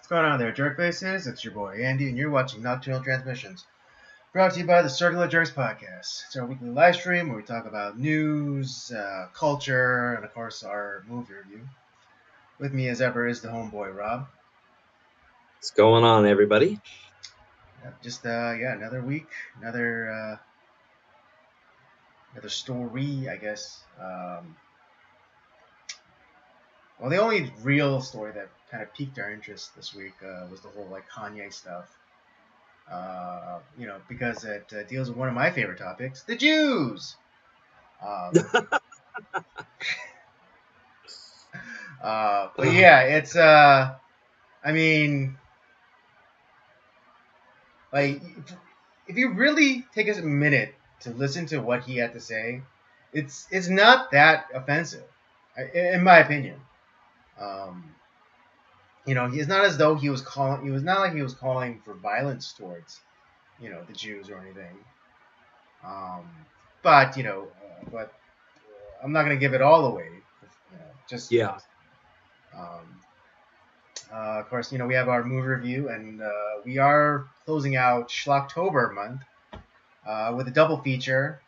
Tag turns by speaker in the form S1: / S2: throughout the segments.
S1: What's going on there, jerk faces? It's your boy Andy, and you're watching Nocturnal Transmissions, brought to you by the Circle of Jerks podcast. It's our weekly live stream where we talk about news, culture, and of course our movie review. With me, as ever, is the homeboy Rob.
S2: What's going on, everybody?
S1: Another week, another story, I guess. Well, the only real story that kind of piqued our interest this week was the whole Kanye stuff. Because it deals with one of my favorite topics, the Jews. But yeah, it's if you really take a minute to listen to what he had to say, it's not that offensive, in my opinion. It's not as though he was calling. It was not like he was calling for violence towards, the Jews or anything. But I'm not gonna give it all away.
S2: Yeah.
S1: Of course, we have our movie review, and we are closing out schl-october month with a double feature,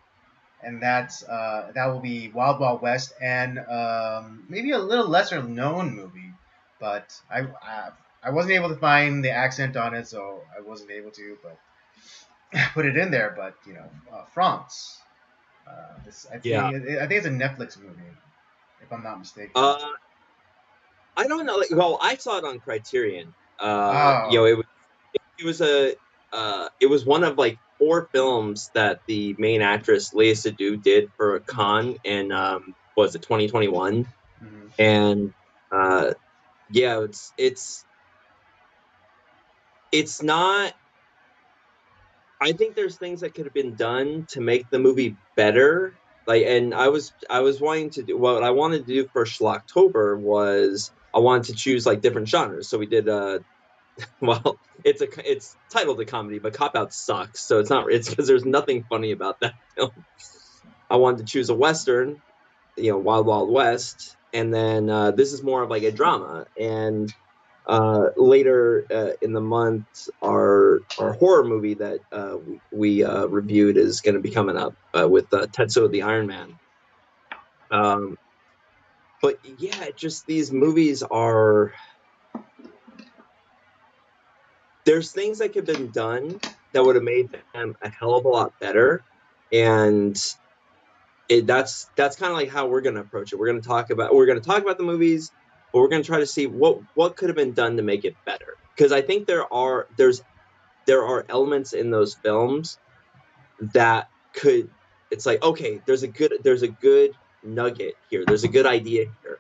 S1: and that will be Wild Wild West and maybe a little lesser known movie, but I wasn't able to find the accent on it, so I wasn't able to, but put it in there. But France. I think it's a Netflix movie, if I'm not mistaken.
S2: I don't know. I saw it on Criterion.
S1: Oh.
S2: It was one of 4 films that the main actress Léa Seydoux did for Cannes in was it 2021?
S1: Mm-hmm.
S2: And it's not. I think there's things that could have been done to make the movie better. And I was wanting to do what I wanted to do for schl-october was I wanted to choose different genres. So we did well, it's titled a comedy, but Cop Out sucks. So it's because there's nothing funny about that film. I wanted to choose a Western, Wild Wild West, and then this is more of a drama. And later in the month, our horror movie that we reviewed is going to be coming up with Tetsuo the Iron Man. But yeah, just these movies are. There's things that could have been done that would have made them a hell of a lot better, and that's kind of how we're going to approach it. We're going to talk about the movies, but we're going to try to see what could have been done to make it better. Because I think there are elements in those films that could. It's okay, there's a good nugget here. There's a good idea here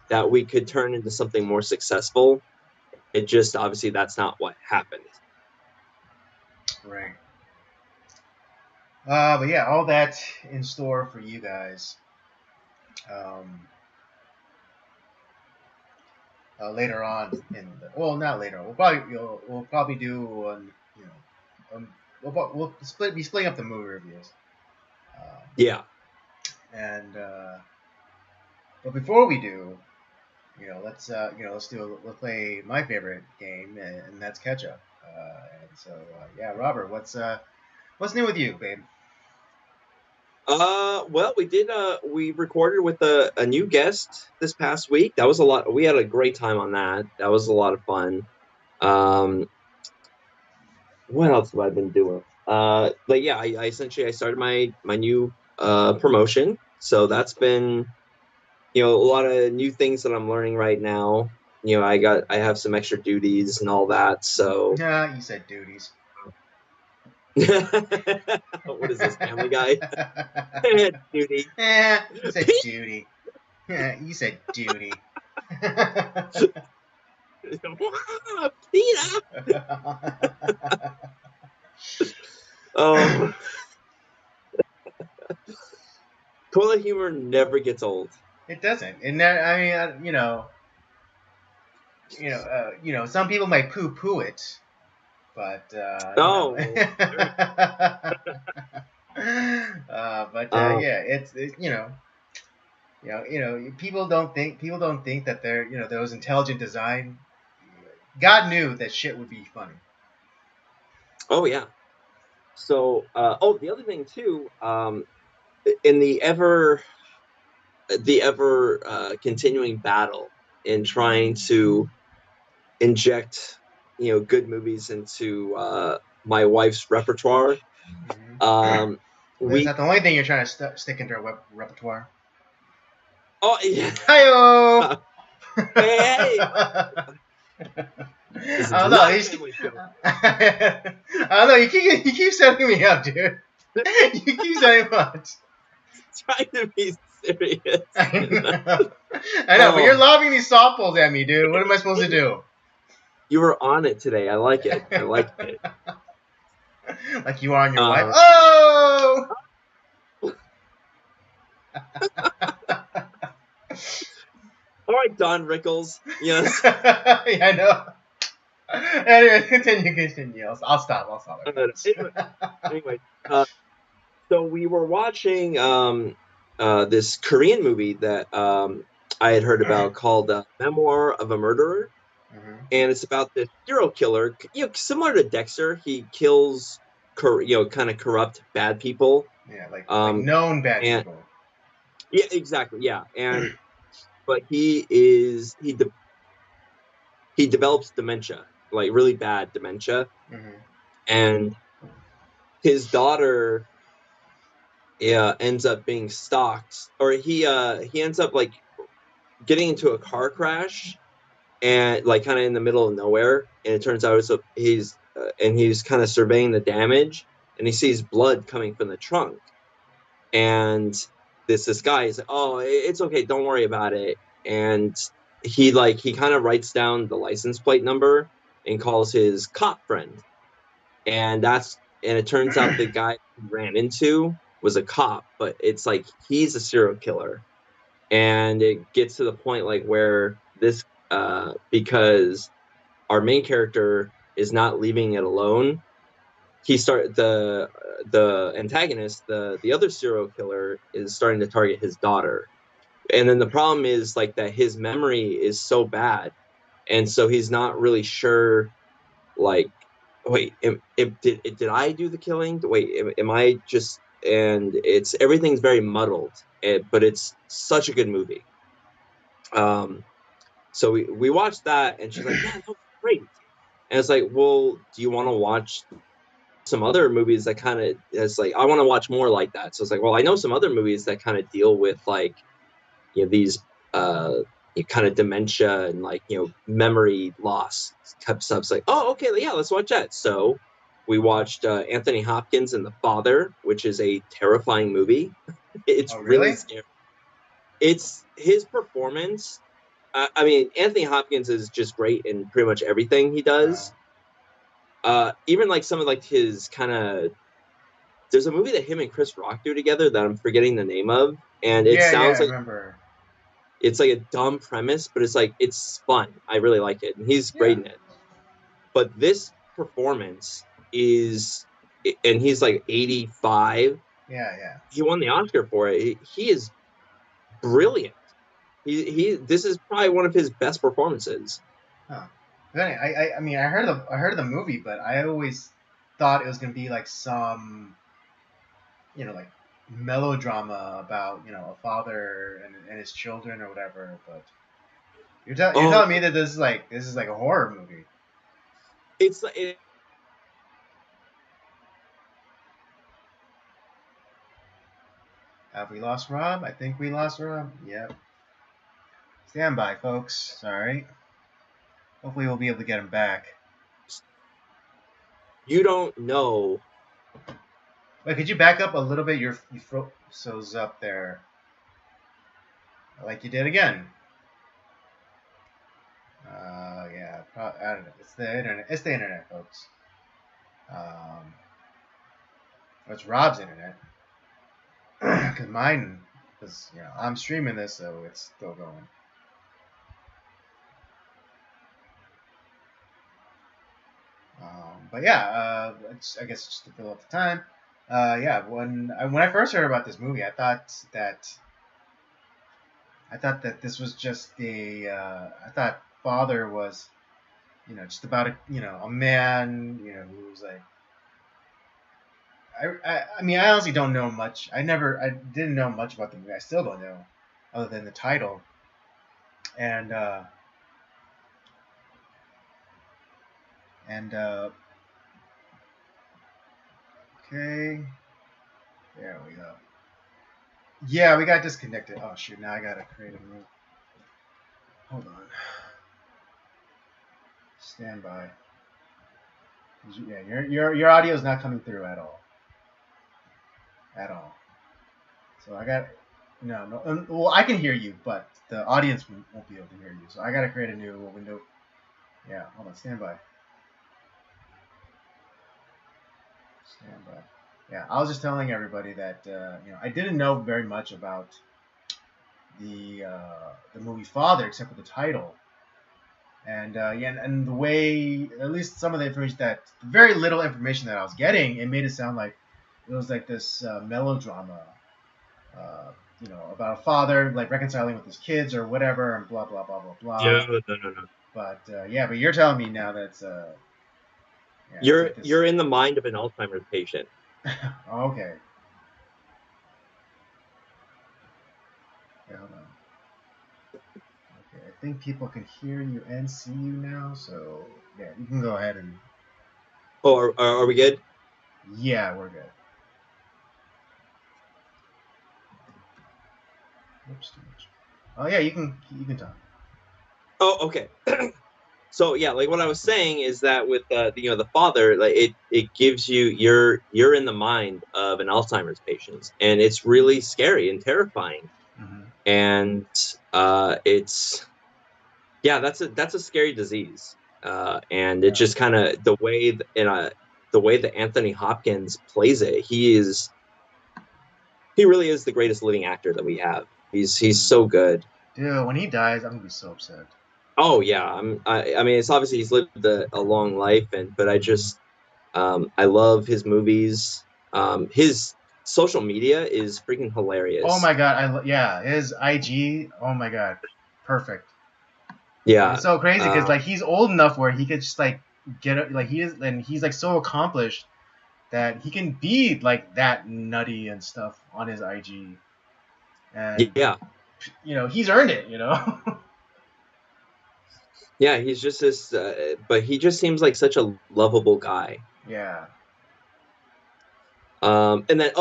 S2: that we could turn into something more successful. It just obviously that's not what happened.
S1: Right. But yeah, all that in store for you guys. Later on not later. We'll probably do we'll be splitting up the movie reviews.
S2: Yeah.
S1: And but before we do, let's play my favorite game, and that's catch up. And so Robert, what's new with you, babe?
S2: Well, we recorded with a new guest this past week. That was a lot. We had a great time on that. That was a lot of fun. What else have I been doing? But yeah, I essentially started my new promotion. So that's been, a lot of new things that I'm learning right now. I have some extra duties and all that. So
S1: you said duties.
S2: What is this, Family Guy? Duty.
S1: Yeah, you said duty. Yeah, you said duty.
S2: Peter. Toilet humor never gets old.
S1: It doesn't, and that some people might poo-poo it, but it's people don't think that they're those intelligent design God knew that shit would be funny.
S2: Oh yeah. So, the other thing too, in the ever continuing battle in trying to inject, good movies into my wife's repertoire.
S1: Mm-hmm.
S2: Um,
S1: Is
S2: we
S1: that the only thing you're trying to stick into our repertoire?
S2: oh yeah.
S1: Hi-yo!
S2: Hey, this
S1: I
S2: is
S1: don't know.
S2: not a family show.
S1: I don't know. You keep setting me up, dude. You keep setting me up.
S2: Trying to be serious.
S1: I know, but you're
S2: Oh,
S1: lobbing these softballs at me, dude. What am I supposed to do?
S2: you were on it today. I like it. I like it.
S1: Like you are on your wife.
S2: Uh,
S1: Oh!
S2: all right, Don Rickles. Yes.
S1: Yeah, I know. Anyway, continue. I'll stop.
S2: Anyway, anyway, so we were watching this Korean movie that I had heard about called Memoir of a Murderer,
S1: Mhm.
S2: and it's about this serial killer. Similar to Dexter, he kills, kind of corrupt bad people.
S1: Yeah, like
S2: Um,
S1: known bad
S2: and
S1: people.
S2: yeah, exactly, yeah, and but he develops dementia, like really bad dementia,
S1: Hmm.
S2: and his daughter, yeah, ends up being stalked, or he ends up like getting into a car crash, and like kind of in the middle of nowhere, and it turns out he's kind of surveying the damage, and he sees blood coming from the trunk, and this guy is like, oh, it's okay, don't worry about it, and he kind of writes down the license plate number and calls his cop friend, and it turns out the guy he ran into was a cop, but it's like he's a serial killer, and it gets to the point like where this because our main character is not leaving it alone. The antagonist, the other serial killer, is starting to target his daughter, and then the problem is like that his memory is so bad, and so he's not really sure, like, wait, did I do the killing? Wait, am I just? And everything's very muddled, but it's such a good movie. Um, so we watched that, and she's like, "Man, that was great." And it's like, "Well, do you want to watch some other movies that kind of?" It's like, "I want to watch more like that." So it's like, "Well, I know some other movies that kind of deal with like, these uh kind of dementia and like memory loss type stuff." It's like, "Oh, okay, yeah, let's watch that." So we watched Anthony Hopkins in The Father, which is a terrifying movie. It's
S1: Oh,
S2: really
S1: really?
S2: scary. It's his performance. I mean, Anthony Hopkins is just great in pretty much everything he
S1: Uh,
S2: does. Even like some of like his kind of, there's a movie that him and Chris Rock do together that I'm forgetting the name of, and it
S1: yeah, I
S2: sounds like
S1: remember.
S2: it's like a dumb premise, but it's like it's fun. I really like it, and he's
S1: Yeah,
S2: great in it. But this performance is, and he's like 85.
S1: yeah.
S2: He won the Oscar for it. He is brilliant. This is probably one of his best performances.
S1: Huh. I mean, I heard of the movie, but I always thought it was gonna be like some, like melodrama about a father and his children or whatever. But you're
S2: Oh,
S1: telling me that this is like a horror movie.
S2: it's it,
S1: Have we lost Rob? I think we lost Rob. Yep. Stand by, folks. Sorry. Hopefully we'll be able to get him back.
S2: you don't know.
S1: Wait, could you back up a little bit? You froze up there, like you did again. Yeah. I don't know. It's the internet. It's the internet, folks. Um, it's Rob's internet. Cause mine, because I'm streaming this, so it's still going. But yeah, I guess just to fill up the time. Yeah, when I first heard about this movie, I thought that this was just I thought Father was just about a man, who's like, I mean, I honestly don't know much. I didn't know much about the movie. I still don't know, other than the title. And and okay, there we go. Yeah, we got disconnected. Oh shoot! Now I gotta create a new. Hold on. Stand by. Yeah, your audio is not coming through at all. At all. So I got no. Well, I can hear you, but the audience won't be able to hear you. So I gotta create a new window. Yeah, hold on. Stand by. Stand by. Yeah, I was just telling everybody that I didn't know very much about the movie Father except for the title. And and the way, at least some of the information the very little information that I was getting, it made it sound like it was like this melodrama, uh, about a father like reconciling with his kids or whatever, and blah blah blah blah blah.
S2: No.
S1: But but you're telling me now that's it's
S2: You're
S1: like this.
S2: you're in the mind of an Alzheimer's patient.
S1: Okay. Yeah, hold on. Okay, I think people can hear you and see you now, so yeah, you can go ahead and.
S2: Oh, are we good?
S1: Yeah, we're good. Oops, too much. Oh yeah, you can talk.
S2: Oh, okay. So yeah, like what I was saying is that with the father, like it gives you're in the mind of an Alzheimer's patient, and it's really scary and terrifying.
S1: Mm-hmm.
S2: And it's that's a scary disease. And it's
S1: Yeah.
S2: just kind of the way that Anthony Hopkins plays it. He really is the greatest living actor that we have. He's
S1: Mm.
S2: so good.
S1: Dude, when he dies, I'm gonna be so upset.
S2: Oh yeah, I mean, it's obviously he's lived a long life, but I love his movies. His social media is freaking
S1: Oh
S2: hilarious.
S1: my god, yeah, his IG. Oh my god, perfect.
S2: Yeah,
S1: It's so crazy because
S2: uh,
S1: like he's old enough where he could just like get it, like he is, and he's like so accomplished that he can be like that nutty and stuff on his IG, and
S2: yeah,
S1: he's earned it.
S2: yeah. He's just this, but he just seems like such a lovable guy.
S1: Yeah.
S2: And then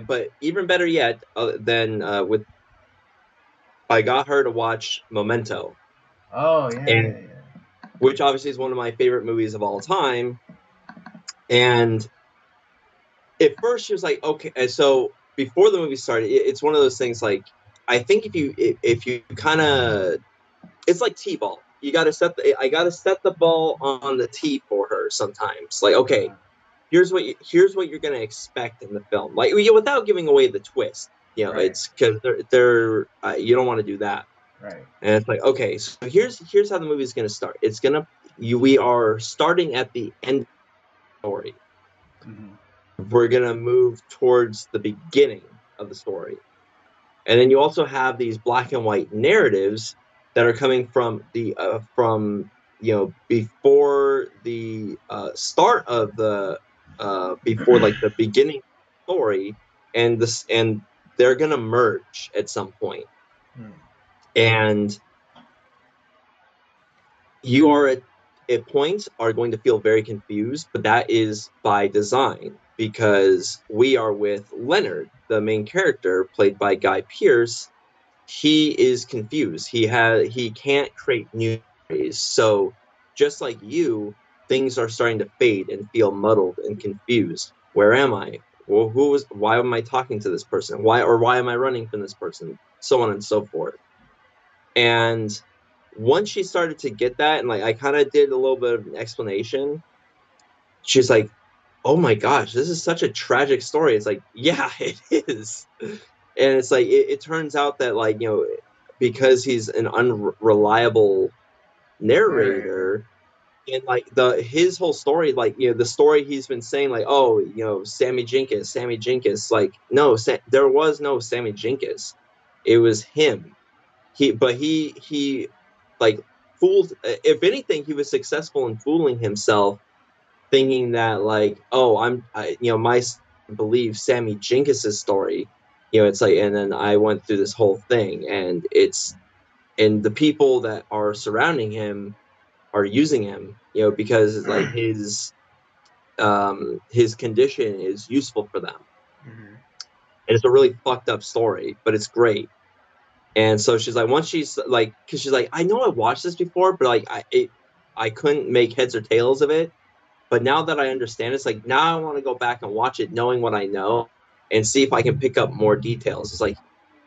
S2: but even better yet, than with I got her to watch Memento,
S1: Oh yeah,
S2: and
S1: yeah, yeah.
S2: which obviously is one of my favorite movies of all time. And at first she was like, okay. And so before the movie started, it's one of those things like I think if you kind of it's like t-ball. I got to set the ball on the tee for her sometimes. Like, okay,
S1: Uh-huh.
S2: here's what you're gonna expect in the film, like without giving away the twist.
S1: Right.
S2: It's because they're you don't want to do that.
S1: Right.
S2: And it's like, okay, so here's how the movie is gonna start. It's gonna we are starting at the end of the story.
S1: Mm-hmm.
S2: We're gonna move towards the beginning of the story. And then you also have these black and white narratives that are coming from before the start of the before like the beginning story, and they're gonna merge at some point.
S1: Mm.
S2: And you are at points are going to feel very confused, but that is by design because we are with Leonard, the main character played by Guy Pearce. He is confused. He can't create new stories. So just like you, things are starting to fade and feel muddled and confused. Where am I? Well, why am I talking to this person? Why am I running from this person? So on and so forth. And once she started to get that, and like I kind of did a little bit of an explanation, she's like, "Oh my gosh, this is such a tragic story." It's like, yeah, it is. And it's like it turns out that like because he's an unreliable
S1: Narrator.
S2: narrator, and like his whole story, like the story he's been saying, like, oh, Sammy Jenkins, like, no, there was no Sammy Jenkins. It was him. He like fooled. If anything, he was successful in fooling himself, thinking that like, oh, my believe Sammy Jenkins' story. It's like, and then I went through this whole thing, and the people that are surrounding him are using him, because it's like his condition is useful for them.
S1: Mm-hmm.
S2: And it's a really fucked up story, but it's great. And so she's like, once she's like, because she's like, I know I watched this before, but like I couldn't make heads or tails of it. But now that I understand, it's like now I want to go back and watch it, knowing what I know, and see if I can pick up more details. It's like,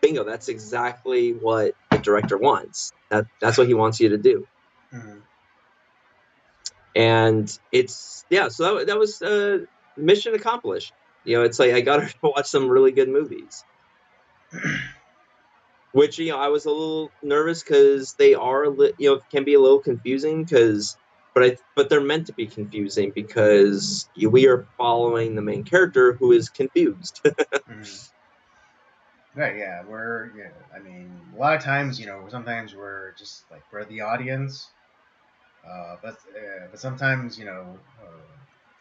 S2: bingo, that's exactly what the director wants. That's what he wants you to do.
S1: Mm-hmm.
S2: And it's so that was mission accomplished. It's like I got her to watch some really good movies. Which I was a little nervous because they are can be a little confusing but they're meant to be confusing because we are following the main character who is confused.
S1: Mm-hmm. Right, yeah, I mean, a lot of times, sometimes we're just like we're the audience, but sometimes,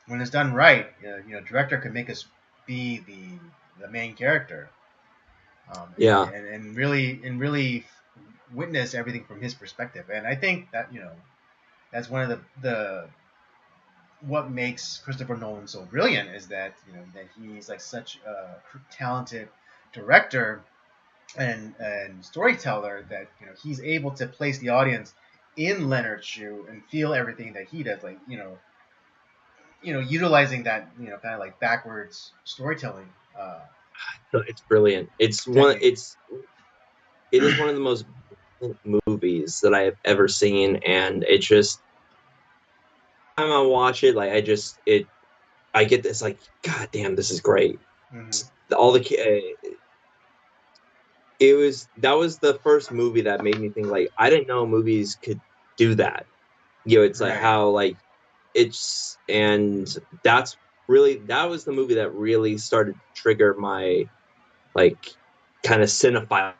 S1: when it's done right, director can make us be the main character,
S2: Yeah.
S1: and really witness everything from his perspective. And I think that that's one of the what makes Christopher Nolan so brilliant is that that he's like such a talented director and storyteller that he's able to place the audience in Leonard's shoe and feel everything that he does, like utilizing that kind of like backwards storytelling
S2: So it's brilliant.
S1: technique.
S2: It is one of the most brilliant movies that I have ever seen, and it just time I watch it, like I get this like, God damn, this is great.
S1: Mm-hmm.
S2: All the that was the first movie that made me think like I didn't know movies could do that. It's like
S1: Right.
S2: how like it's and that was the movie that really started to trigger my like kind of cinephile.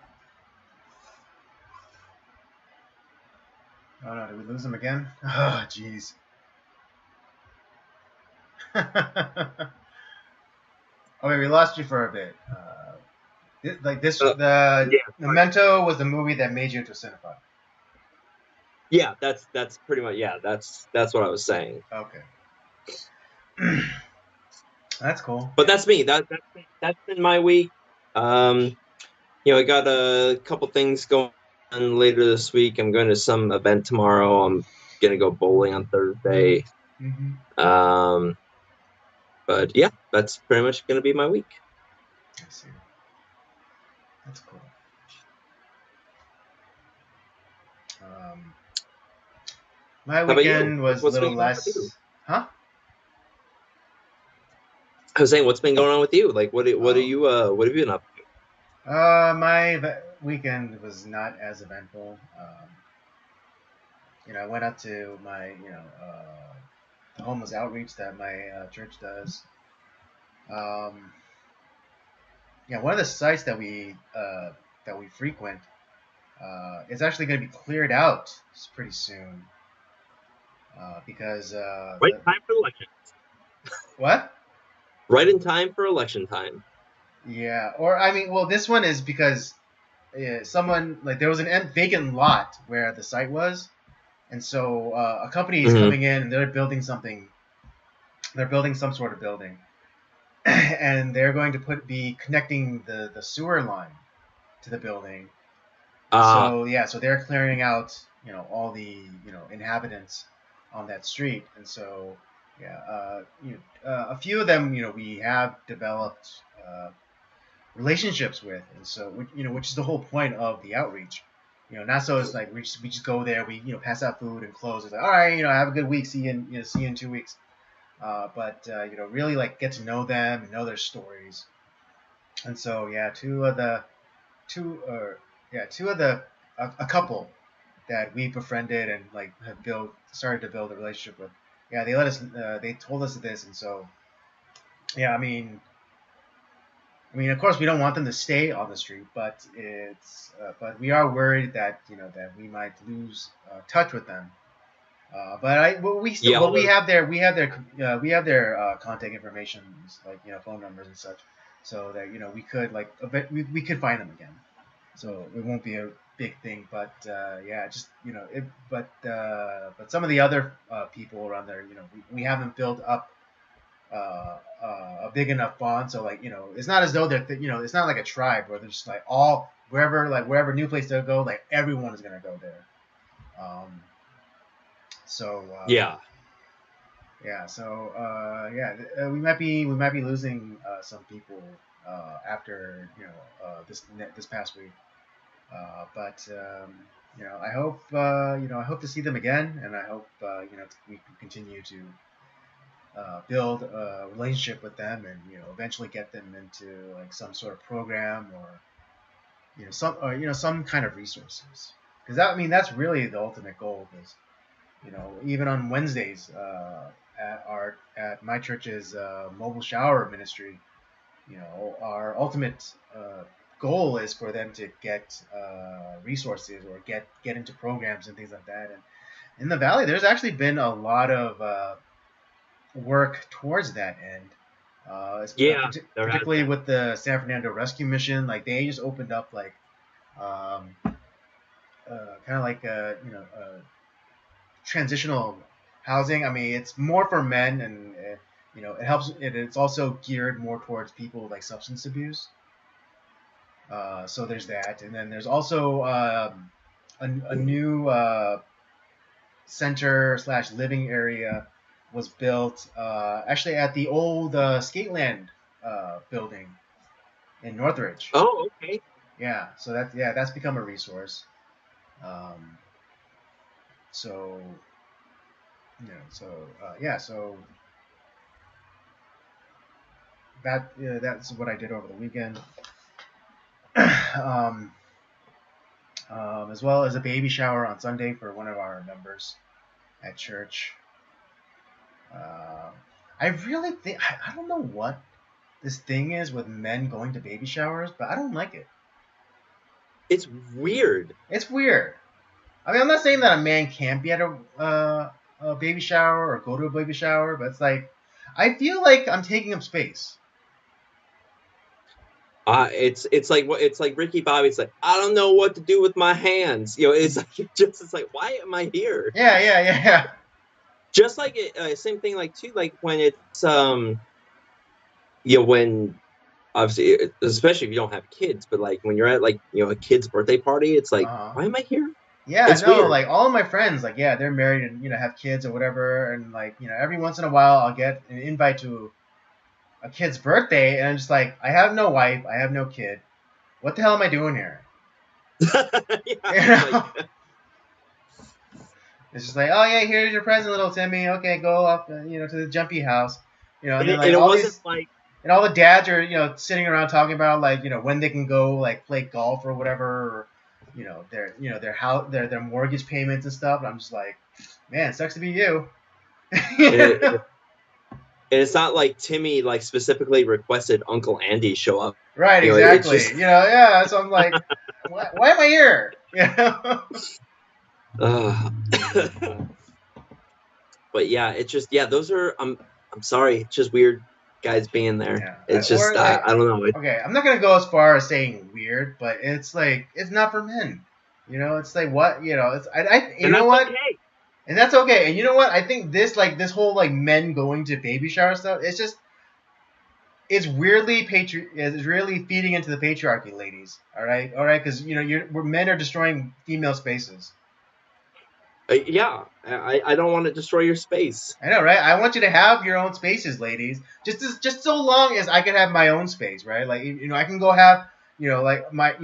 S1: Oh no, did we lose him again? Oh jeez. Okay, we lost you for a bit. The
S2: Yeah,
S1: Memento was the movie that made you into a cinephile.
S2: yeah, that's pretty much that's what I was saying.
S1: Okay. That's cool.
S2: But
S1: Yeah.
S2: that's me. That's been my week. Um, I got a couple things going on later this week. I'm going to some event tomorrow. I'm gonna go bowling on Thursday.
S1: Mm-hmm.
S2: But yeah, that's pretty much gonna be my week.
S1: I see. That's cool. Um, my
S2: How about you?
S1: weekend was a
S2: What's been
S1: little
S2: going on with you?
S1: less. Huh?
S2: I was saying, what's been going on with you? Like, what are
S1: Oh.
S2: you what have you been up to?
S1: My weekend was not as eventful. I went up to my, the homeless outreach that my church does. Um, yeah, one of the sites that we frequent is actually going to be cleared out pretty soon because
S2: Right in time for election.
S1: what?
S2: Right in time for election time.
S1: Yeah, or I mean, well, this one is because someone like there was an vacant lot where the site was, and so a company is
S2: Mm-hmm.
S1: coming in and they're building something. They're building some sort of building, and they're going to be connecting the sewer line to the building. And so yeah, so they're clearing out all the inhabitants on that street, and so yeah, a few of them we have developed relationships with, and so which is the whole point of the outreach. Not so it's like we just go there, we pass out food and clothes. It's like, all right, have a good week, see you in 2 weeks. But really like get to know them and know their stories. And so yeah, two of the a couple that we befriended and like have started to build a relationship with. Yeah, they told us this, and so yeah, I mean, I mean, of course, we don't want them to stay on the street, but but we are worried that that we might lose touch with them.
S2: Yeah,
S1: But we have their contact information, like phone numbers and such, so that we could we could find them again. So it won't be a big thing, but yeah, just but some of the other people around there, we haven't built up a big enough bond. So it's not as though it's not like a tribe where they're just like all wherever new place they go, like everyone is gonna go there. Um, so
S2: yeah.
S1: we might be losing some people after this past week. But I hope to see them again, and I hope we can continue to build a relationship with them, and eventually get them into like some sort of program, or some kind of resources. Because that's really the ultimate goal. Because even on Wednesdays at my church's mobile shower ministry, our ultimate goal is for them to get resources, or get into programs and things like that. And in the Valley, there's actually been a lot of work towards that end.
S2: Yeah, there has
S1: Particularly
S2: been.
S1: with the San Fernando Rescue Mission, like they just opened up kind of like transitional housing. I mean, it's more for men, and it helps. It's also geared more towards people with like substance abuse. So there's that, and then there's also a new center slash living area was built actually at the old Skateland building in Northridge.
S2: Oh, okay.
S1: Yeah, so that's become a resource. Um, so so that's what I did over the weekend. um, as well as a baby shower on Sunday for one of our members at church. I really think I don't know what this thing is with men going to baby showers, but I don't like it.
S2: It's weird.
S1: It's weird. I mean, I'm not saying that a man can't be at a baby shower or go to a baby shower, but it's like I feel like I'm taking up space.
S2: It's like Ricky Bobby's like, I don't know what to do with my hands. It's like, why am I here?
S1: Yeah.
S2: Just like same thing, like too, like when it's when obviously, especially if you don't have kids, but like when you're at like a kid's birthday party, it's like, why am I here?
S1: Yeah,
S2: it's
S1: no,
S2: weird.
S1: like all of my friends, like they're married and have kids or whatever, and like every once in a while I'll get an invite to a kid's birthday, and I'm just like, I have no wife, I have no kid. What the hell am I doing here?
S2: Yeah,
S1: it's just like, oh yeah, here's your present, little Timmy. Okay, go up, to the jumpy house, and then like
S2: and it
S1: all
S2: wasn't
S1: these,
S2: like,
S1: and all the dads are sitting around talking about like when they can go like play golf or whatever, or their house, their mortgage payments and stuff. And I'm just like, man, it sucks to be you.
S2: And it's not like Timmy like specifically requested Uncle Andy show up.
S1: Right, exactly. Yeah. So I'm like, why am I here?
S2: But yeah, it's just those are I'm sorry, it's just weird guys being there. Yeah. It's just I don't know.
S1: Okay, I'm not gonna go as far as saying weird, but it's like it's not for men. It's like what it's you know what.
S2: Okay.
S1: And that's okay. And you know what? I think this whole like men going to baby shower stuff, it's weirdly it's really feeding into the patriarchy, ladies. All right, because men are destroying female spaces.
S2: Yeah, I don't want to destroy your space.
S1: I know, right? I want you to have your own spaces, ladies. Just so long as I can have my own space, right? Like I can go have like my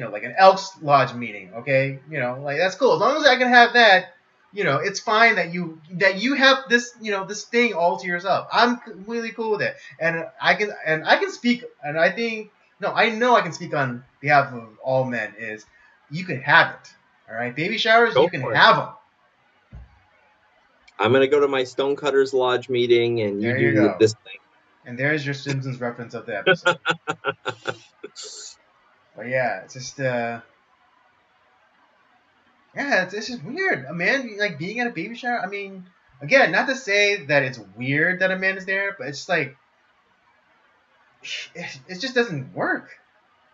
S1: like an Elks Lodge meeting, okay? Like that's cool. As long as I can have that, it's fine that you have this this thing all to yourself. I'm completely cool with it, and I can speak, and I know I can speak on behalf of all men. Is you can have it, all right? Baby showers, you can have them.
S2: I'm gonna go to my Stonecutters Lodge meeting, and you do this thing.
S1: And there's your Simpsons reference of the episode. But yeah, it's just yeah, it's just weird. A man like being at a baby shower. I mean, again, not to say that it's weird that a man is there, but it's like it just doesn't work.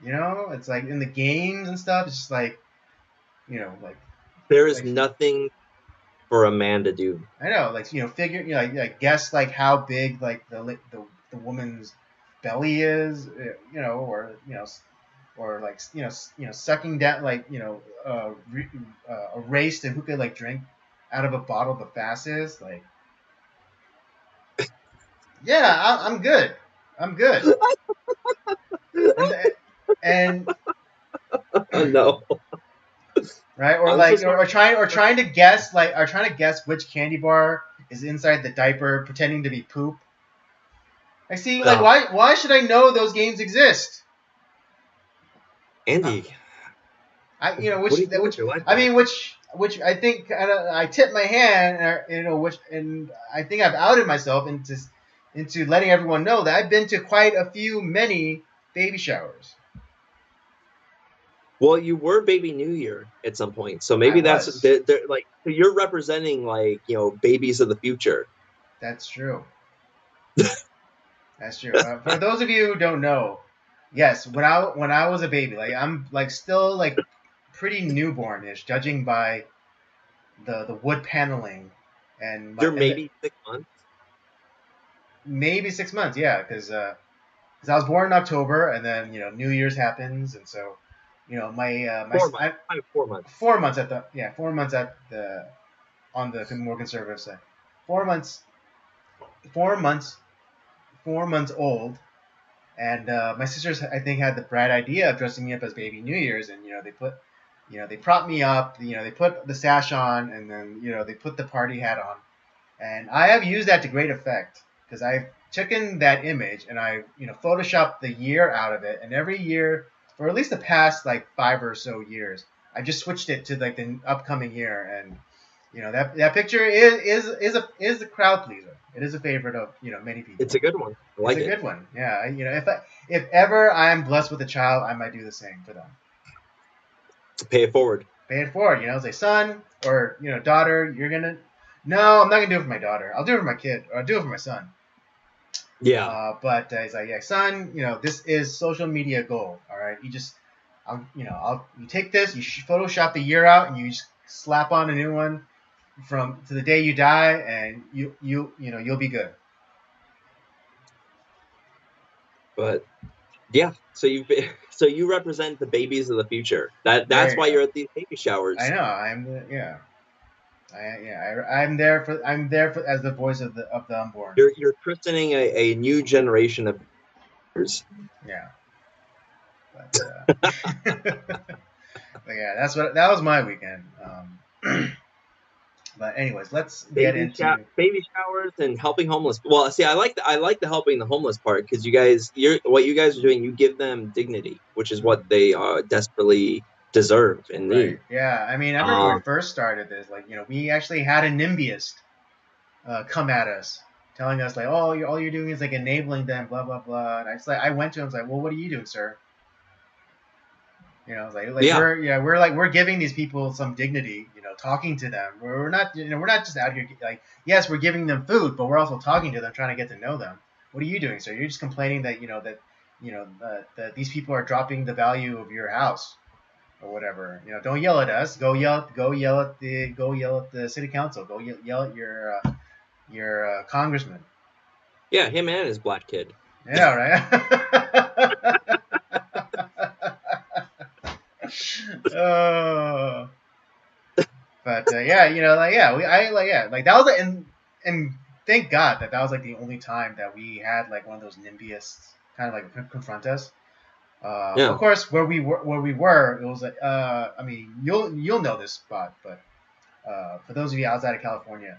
S1: You know, it's like in the games and stuff. It's just like, you know,
S2: there is
S1: like
S2: nothing for a man to do.
S1: I know, like, you know, figure, you know, like guess like how big like the woman's belly is, you know, or you know, or like you know, sucking down like a race to who could like drink out of a bottle the fastest. Like, yeah, I'm good. I'm good. And and
S2: No,
S1: right, or
S2: I'm so
S1: like
S2: sorry.
S1: or trying to guess which candy bar is inside the diaper, pretending to be poop. I see. Like,
S2: Oh,
S1: why should I know those games exist? Uh,
S2: Andy,
S1: you know,
S2: what are you doing with
S1: which
S2: your life,
S1: I
S2: man?
S1: mean, which I think I tip my hand, you know, which and I think I've outed myself into letting everyone know that I've been to quite a few many baby showers.
S2: Well, you were Baby New Year at some point, so
S1: I
S2: maybe that's
S1: was.
S2: they're like so you're representing like babies of the future.
S1: That's true. That's true. For those of you who don't know, yes, when I was a baby, like I'm like still like pretty newbornish, judging by the wood paneling and
S2: You're maybe 6 months.
S1: maybe 6 months, yeah, because I was born in October, and then you know New Year's happens, and so you know my
S2: 4 months. 4 months.
S1: 4 months at the 4 months at the on the more conservative side, 4 months, 4 months, 4 months old, and my sisters I think had the bright idea of dressing me up as Baby New Year's, and you know they prop me up, you know they put the sash on, and then you know they put the party hat on, and I have used that to great effect because I've taken that image and I, you know, photoshopped the year out of it. And every year, for at least the past like 5 or so years, I just switched it to like the upcoming year. And you know that picture is a crowd pleaser. It is a favorite of many people.
S2: It's a good one. I
S1: It's
S2: like
S1: a
S2: it.
S1: good one. Yeah, you know if ever I am blessed with a child, I might do the same for them.
S2: Pay it forward.
S1: Pay it forward. You know, say son or daughter, you're gonna. No, I'm not gonna do it for my daughter. I'll do it for my kid, or I'll do it for my son.
S2: Yeah.
S1: But he's like, yeah, son, you know, this is social media gold. All right, you take this, you Photoshop the year out, and you just slap on a new one from to the day you die, and you'll be good.
S2: But yeah, so you represent the babies of the future. That's
S1: There you
S2: why
S1: go.
S2: you're at these baby
S1: I
S2: showers.
S1: know. I'm there for as the voice of the unborn.
S2: You're christening a new generation of viewers.
S1: Yeah, but but yeah, that was my weekend. But anyways, let's get into.
S2: Baby showers and helping homeless. Well, see, I like the helping the homeless part because what you guys are doing. You give them dignity, which is what they desperately deserve and
S1: Right.
S2: need.
S1: Yeah. I mean, I remember when we
S2: Um,
S1: first started this, like, we actually had a NIMBYist come at us, telling us like, "Oh, all you're doing is like enabling them, blah blah blah." And I went to him, I was like, "Well, what are you doing, sir?" You know, I was like
S2: yeah,
S1: we're giving these people some dignity, talking to them. We're not, we're not just out here like, yes, we're giving them food, but we're also talking to them, trying to get to know them. What are you doing, sir? You're just complaining that that these people are dropping the value of your house or whatever. Don't yell at us. Go yell at the city council. Go yell at your congressman.
S2: yeah, him and his black kid.
S1: Yeah, right. Oh, but yeah, like that was and thank God that was like the only time that we had like one of those NIMBYists kind of like confront us. Of
S2: Yeah,
S1: course, where we were, it was like I mean, you'll know this spot, but for those of you outside of California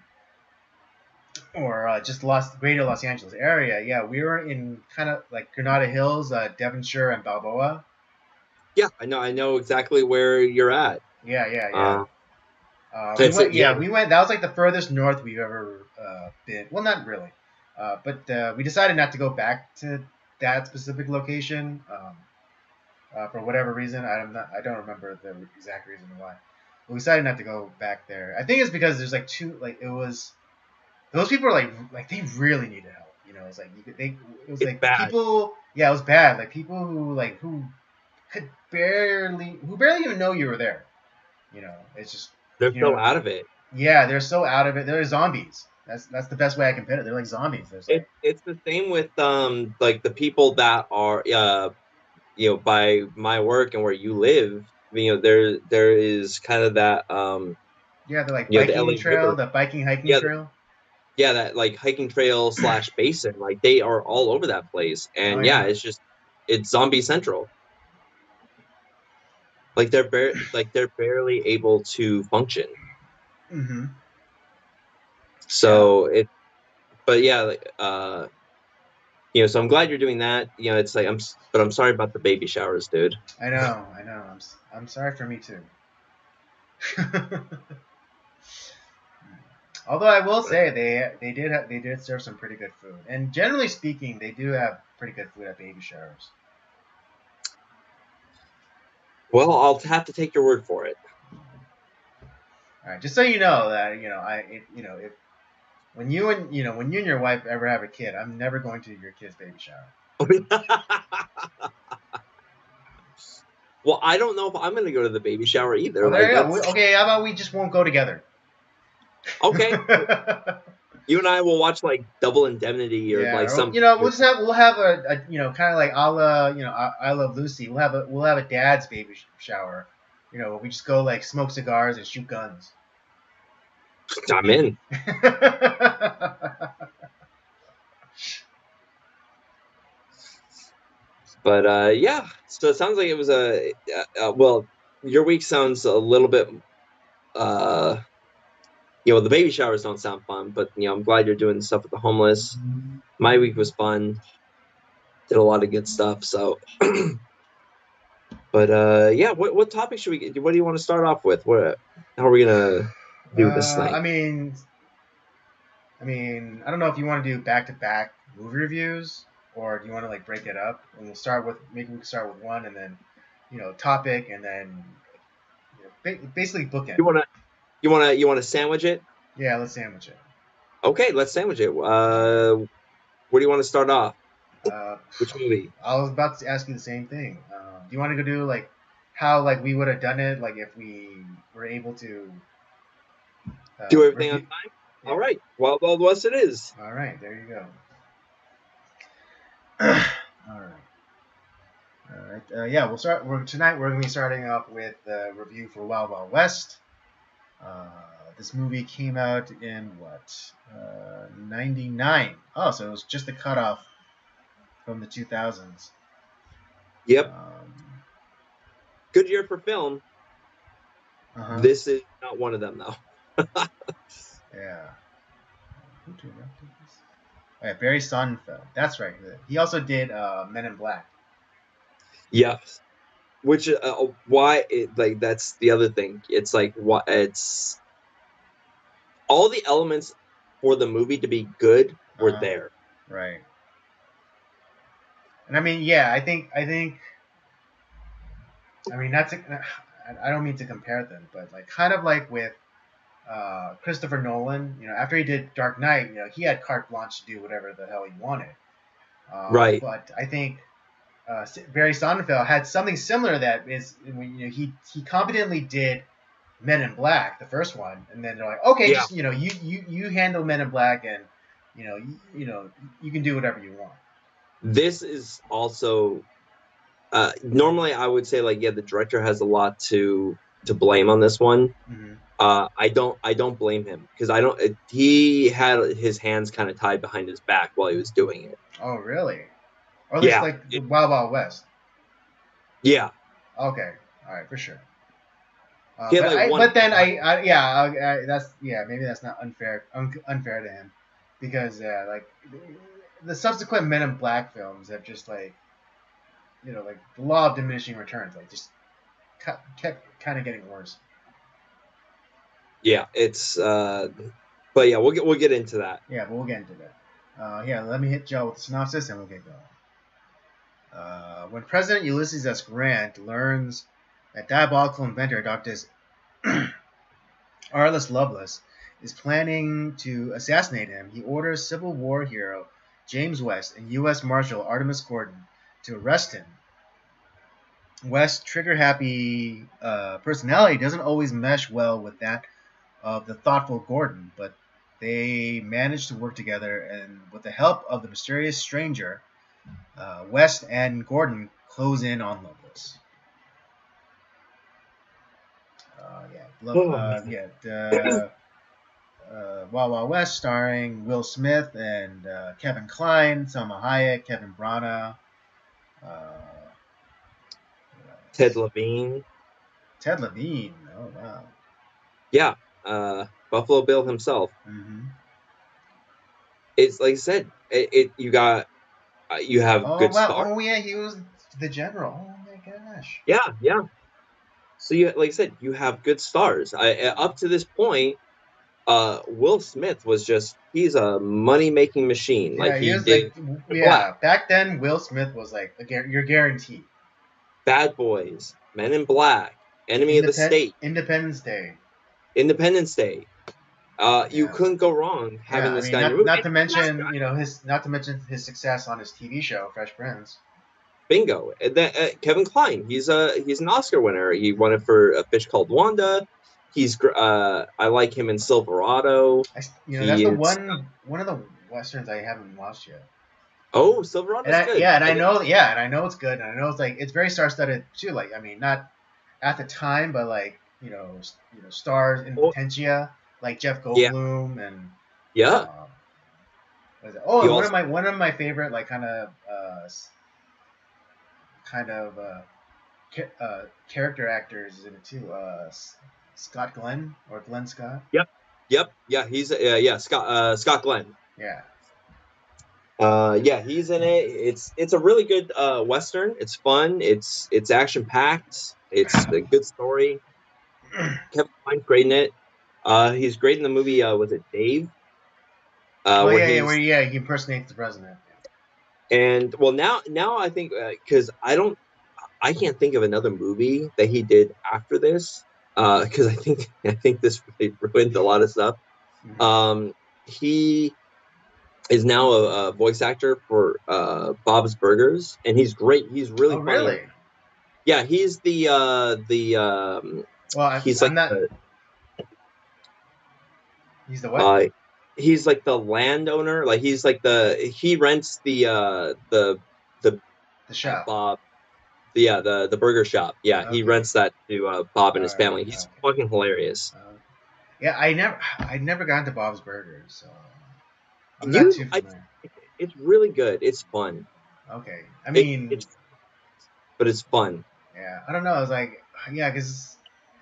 S1: or just greater Los Angeles area, yeah, we were in kind of like Granada Hills, Devonshire, and Balboa.
S2: yeah, I know exactly where you're at.
S1: Yeah, yeah, yeah.
S2: Uh,
S1: We
S2: it's
S1: went. Yeah,
S2: yeah,
S1: we went. That was like the furthest north we've ever been. Well, not really. But we decided not to go back to that specific location for whatever reason. I don't remember the exact reason why. But we decided not to go back there. I think it's because there's like it was those people are like they really needed help. You know, it's like it was
S2: It's
S1: like
S2: bad.
S1: people. Yeah, it was bad. Like people who barely even know you were there. You know, it's just
S2: They're
S1: you
S2: so
S1: know
S2: out of it.
S1: yeah, they're so out of it. They're zombies. That's the best way I can put it. They're like zombies. There's like
S2: It's the same with like the people that are by my work and where you live. There is kind of that
S1: yeah, they're like
S2: the
S1: biking
S2: LA
S1: trail,
S2: River.
S1: the biking hiking
S2: Yeah,
S1: trail.
S2: yeah, that like hiking trail / basin. Like they are all over that place,
S1: Oh
S2: and yeah,
S1: yeah.
S2: it's zombie central. Like they're barely able to function.
S1: Mm-hmm. Yeah.
S2: So but yeah, like, so I'm glad you're doing that. It's like but I'm sorry about the baby showers, dude.
S1: I know. I know. I'm sorry for me too. Although I will say they did serve some pretty good food, and generally speaking, they do have pretty good food at baby showers.
S2: Well, I'll have to take your word for it.
S1: All right, just so you know that if when you and your wife ever have a kid, I'm never going to your kid's baby shower.
S2: Well, I don't know if I'm going to go to the baby shower either.
S1: Oh, there
S2: Like
S1: you go.
S2: that's
S1: Okay, how about we just won't go together?
S2: okay. You and I will watch like Double Indemnity or
S1: Yeah,
S2: like
S1: or,
S2: some.
S1: we'll have a kind of like a la I Love Lucy. We'll have a dad's baby shower. We just go like smoke cigars and shoot guns.
S2: I'm in. But yeah, so it sounds like it was well, your week sounds a little bit uh the baby showers don't sound fun, but I'm glad you're doing stuff with the homeless. My week was fun. Did a lot of good stuff. So but yeah, what topic should we get? What do you want to start off with? How are we gonna do this
S1: I
S2: thing?
S1: mean, I don't know if you want to do back to back movie reviews or do you want to like break it up and maybe we can start with one and then topic and then basically bookend
S2: You
S1: it.
S2: wanna you wanna sandwich it?
S1: Yeah, let's sandwich it.
S2: Okay, let's sandwich it. Where do you want to start off?
S1: Uh,
S2: Which movie?
S1: I was about to ask you the same thing. Do you want to go do like how like we would have done it like if we were able to
S2: Do everything on
S1: review?
S2: time?
S1: Yeah.
S2: All right. Wild Wild West it is.
S1: All right. There you go. All right. All right. Yeah, we'll start. Tonight we're going to be starting off with the review for Wild Wild West. Uh, this movie came out in what? 99. Oh, so it was just a cutoff from the 2000s.
S2: Yep.
S1: Um,
S2: Good year for film.
S1: uh-huh.
S2: This is not one of them, though.
S1: Yeah. Who directed this? Oh, yeah, Barry Sonnenfeld. That's right. He also did Men in Black.
S2: Yes. Which why like that's the other thing. It's like what it's all the elements for the movie to be good were
S1: Uh-huh.
S2: there.
S1: Right. And I mean, yeah, I mean, I don't mean to compare them, but like kind of like with Christopher Nolan, after he did Dark Knight, he had carte blanche to do whatever the hell he wanted.
S2: Right.
S1: But I think Barry Sonnenfeld had something similar that is, he competently did Men in Black, the first one, and then they're like, okay,
S2: Yeah.
S1: just you handle Men in Black, and you can do whatever you want.
S2: This is also normally I would say like yeah the director has a lot to blame on this one.
S1: Mm-hmm.
S2: I don't blame him because I don't. He had his hands kind of tied behind his back while he was doing it.
S1: Oh, really? Or at least
S2: Yeah,
S1: like the Wild Wild West.
S2: yeah.
S1: Okay, all right, for sure.
S2: He had like one
S1: But then
S2: hand.
S1: maybe that's not unfair to him, because like the subsequent Men in Black films have just like like the law of diminishing returns, like just kept kind of getting worse.
S2: Yeah, it's. But yeah, we'll get into that.
S1: Yeah, but we'll get into that. Yeah, let me hit Joe with the synopsis and we'll get going. When President Ulysses S. Grant learns that diabolical inventor Dr. Arliss Lovelace is planning to assassinate him, he orders Civil War hero James West and U.S. Marshal Artemus Gordon to arrest him. West's trigger-happy personality doesn't always mesh well with that of the thoughtful Gordon, but they manage to work together, and with the help of the mysterious stranger, West and Gordon close in on Lovelace. Wild Wild West, starring Will Smith and Kevin Kline, Selma Hayek, Kevin Branagh,
S2: Ted Levine.
S1: Ted Levine. Oh wow.
S2: Yeah, Buffalo Bill himself.
S1: Mm-hmm.
S2: It's like I said, you have good
S1: wow.
S2: stars.
S1: Oh yeah, he was the general. Oh my gosh.
S2: Yeah. So like I said, you have good stars. Up to this point, Will Smith was he's a money making machine.
S1: Yeah,
S2: Like
S1: he
S2: he
S1: was
S2: did.
S1: like back then Will Smith was like you're guaranteed.
S2: Bad Boys, Men in Black, Enemy of the State,
S1: Independence Day.
S2: Independence Day. You couldn't go wrong having this guy in your movie.
S1: Not to mention his success on his TV show Fresh Prince.
S2: Bingo. And then, Kevin Kline, he's an Oscar winner. He won it for A Fish Called Wanda. I like him in Silverado.
S1: That's the one of the westerns I haven't watched yet.
S2: Oh, Silverado's good.
S1: Yeah, and I know it's good, and I know it's very star-studded too. Like, I mean, not at the time, but like stars in Potentia, like Jeff Goldblum and one of my favorite like kind of character actors is in it too. Scott Glenn or Glenn Scott.
S2: Yep. Yeah, he's Scott Glenn.
S1: Yeah.
S2: He's in it. It's a really good western. It's fun. It's action packed. It's a good story. Kevin Kline's great in it. He's great in the movie. Was it Dave?
S1: Where he impersonates the president.
S2: And well, now I think because I can't think of another movie that he did after this. Because I think this really ruined a lot of stuff. He is now a voice actor for Bob's Burgers, and he's great. He's really funny.
S1: Really?
S2: Yeah, he's he's
S1: the what?
S2: He's like the landowner. Like he rents the
S1: shop.
S2: Bob. The burger shop. Yeah, okay. He rents that to Bob and his family. He's fucking hilarious.
S1: I never got into Bob's Burgers, so I'm not too familiar.
S2: It's really good. It's fun.
S1: Okay, I mean,
S2: but it's fun.
S1: Yeah, I don't know. I was like, because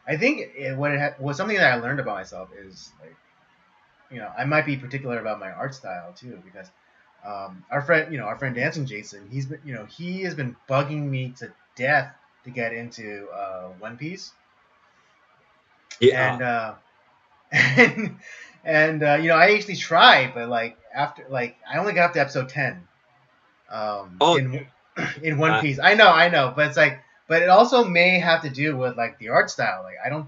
S1: I think what something that I learned about myself is like, I might be particular about my art style too, because our friend Dancing Jason, he has been bugging me to death to get into One Piece.
S2: Yeah.
S1: And I actually tried, but like after I only got up to episode 10. In One Piece. I know, but it's like, but it also may have to do with like the art style. Like I don't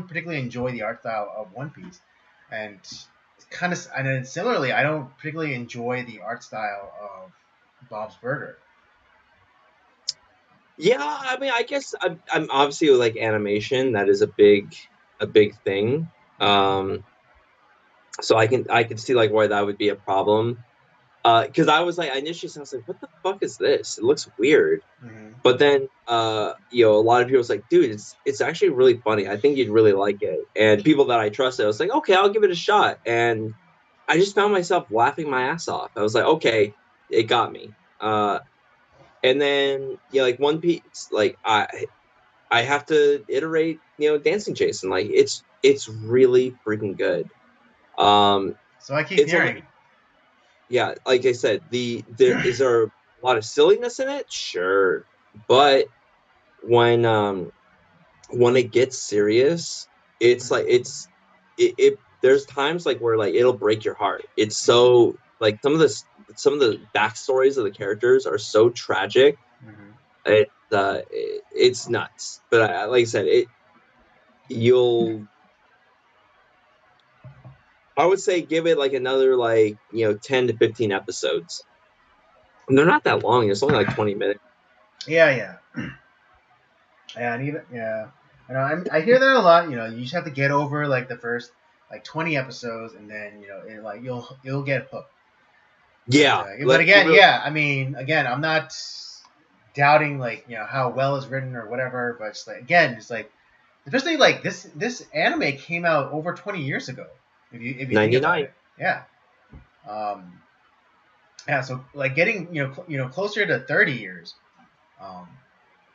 S1: particularly enjoy the art style of One Piece, and then similarly, I don't particularly enjoy the art style of Bob's Burger.
S2: Yeah, I mean, I guess I'm obviously like animation. That is a big thing. So I can see like why that would be a problem. Because I was like, initially I was like, what the fuck is this? It looks weird.
S1: Mm-hmm.
S2: But then, a lot of people was like, dude, it's actually really funny. I think you'd really like it. And people that I trusted, I was like, okay, I'll give it a shot. And I just found myself laughing my ass off. I was like, okay, it got me. And then, like One Piece, like I have to iterate, Dancing Jason. Like it's really freaking good.
S1: So I keep hearing.
S2: Yeah, like I said, is there a lot of silliness in it? Sure, but when it gets serious, it's like there's times like where like it'll break your heart. It's so like some of the backstories of the characters are so tragic.
S1: Mm-hmm.
S2: It's nuts. But like I said, you'll I would say give it like another like 10 to 15 episodes. And they're not that long. It's only like 20 minutes.
S1: Yeah. Yeah, and even I hear that a lot. You just have to get over like the first like 20 episodes, and then like you'll get hooked.
S2: Yeah,
S1: But again,
S2: really,
S1: yeah, I mean, again, I'm not doubting like how well it's written or whatever, but it's like again, it's like especially like this anime came out over 20 years ago. If you think about
S2: 99.
S1: it, yeah. Um, yeah, so like getting closer to 30 years. Um,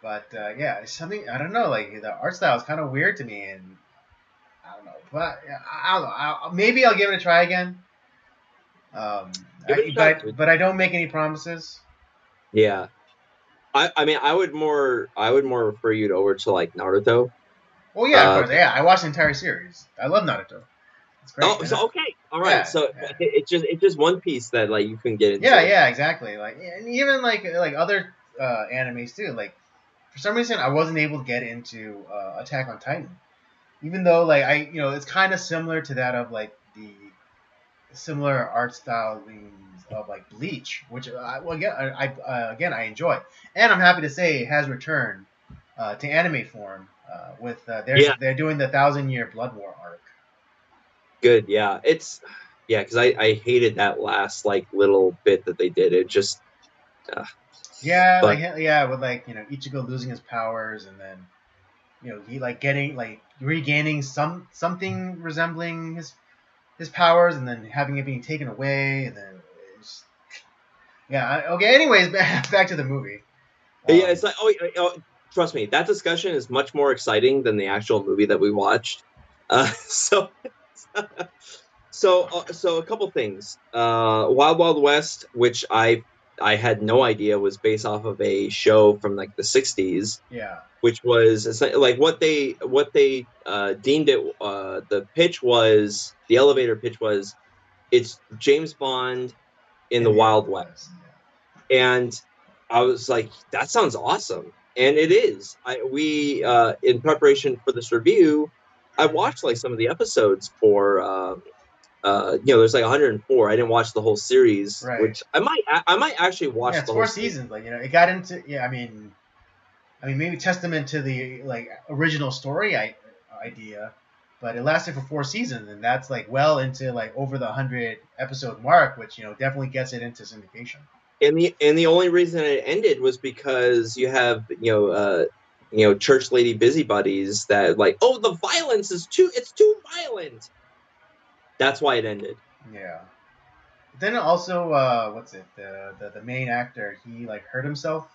S1: but yeah, it's something I don't know. Like the art style is kind of weird to me, and I don't know. But I don't know. Maybe I'll give it a try again.
S2: Give it a shot.
S1: But I don't make any promises.
S2: Yeah. I mean I would more refer you over to like Naruto.
S1: Oh yeah, of course. Yeah, I watched the entire series. I love Naruto. It's great.
S2: Oh, so okay, all right.
S1: Yeah,
S2: So
S1: yeah.
S2: it's just One Piece that like you can get into.
S1: Yeah, exactly. Like, and even like other animes too. Like, for some reason, I wasn't able to get into Attack on Titan, even though like it's kind of similar to that of like the similar art stylings of like Bleach, which again I enjoy, and I'm happy to say it has returned to anime form with they're doing the 1,000-year Blood War arc.
S2: Good, yeah. Because I hated that last like little bit that they did. It just
S1: Yeah,
S2: but
S1: with like Ichigo losing his powers, and then he like getting like regaining something resembling his powers, and then having it being taken away, and then it's, okay. Anyways, back to the movie.
S2: yeah, it's like trust me, that discussion is much more exciting than the actual movie that we watched. So a couple things. Wild Wild West, which I had no idea was based off of a show from like the 60s.
S1: Yeah.
S2: Which was like what they deemed it. The elevator pitch was, it's James Bond in the Wild West, and I was like, that sounds awesome, and it is. We in preparation for this review, I watched like some of the episodes for. There's like 104. I didn't watch the whole series,
S1: Right.
S2: which I might actually watch.
S1: Yeah, it's
S2: the
S1: 4
S2: whole
S1: seasons. Like it got into I mean maybe testament to the like original story idea, but it lasted for 4 seasons, and that's like well into like over the 100 episode mark, which definitely gets it into syndication.
S2: And the only reason it ended was because you have church lady busybodies that like, oh, the violence is too violent. That's why it ended.
S1: Yeah. Then also, what's it? The main actor, he like hurt himself.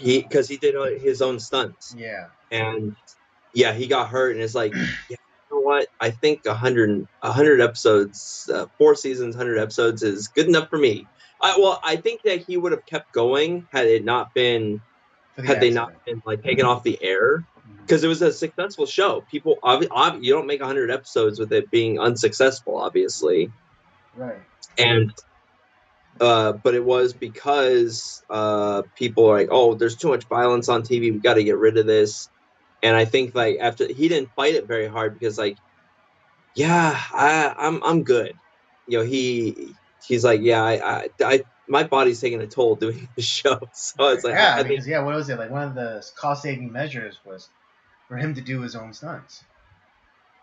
S2: Because he did his own stunts.
S1: Yeah.
S2: And yeah, he got hurt, and it's like, yeah, you know what? I think 100 episodes, 4 seasons, 100 episodes is good enough for me. I think that he would have kept going had they not been like taken off the air, because it was a successful show. People, you don't make 100 episodes with it being unsuccessful, obviously.
S1: Right.
S2: And but it was because people are like, oh, there's too much violence on TV. We got to get rid of this. And I think like after, he didn't fight it very hard, because like, yeah, I'm good. He's like, yeah, I my body's taking a toll doing the show. So it's like,
S1: yeah, because what was it like? One of the cost saving measures was for him to do his own stunts.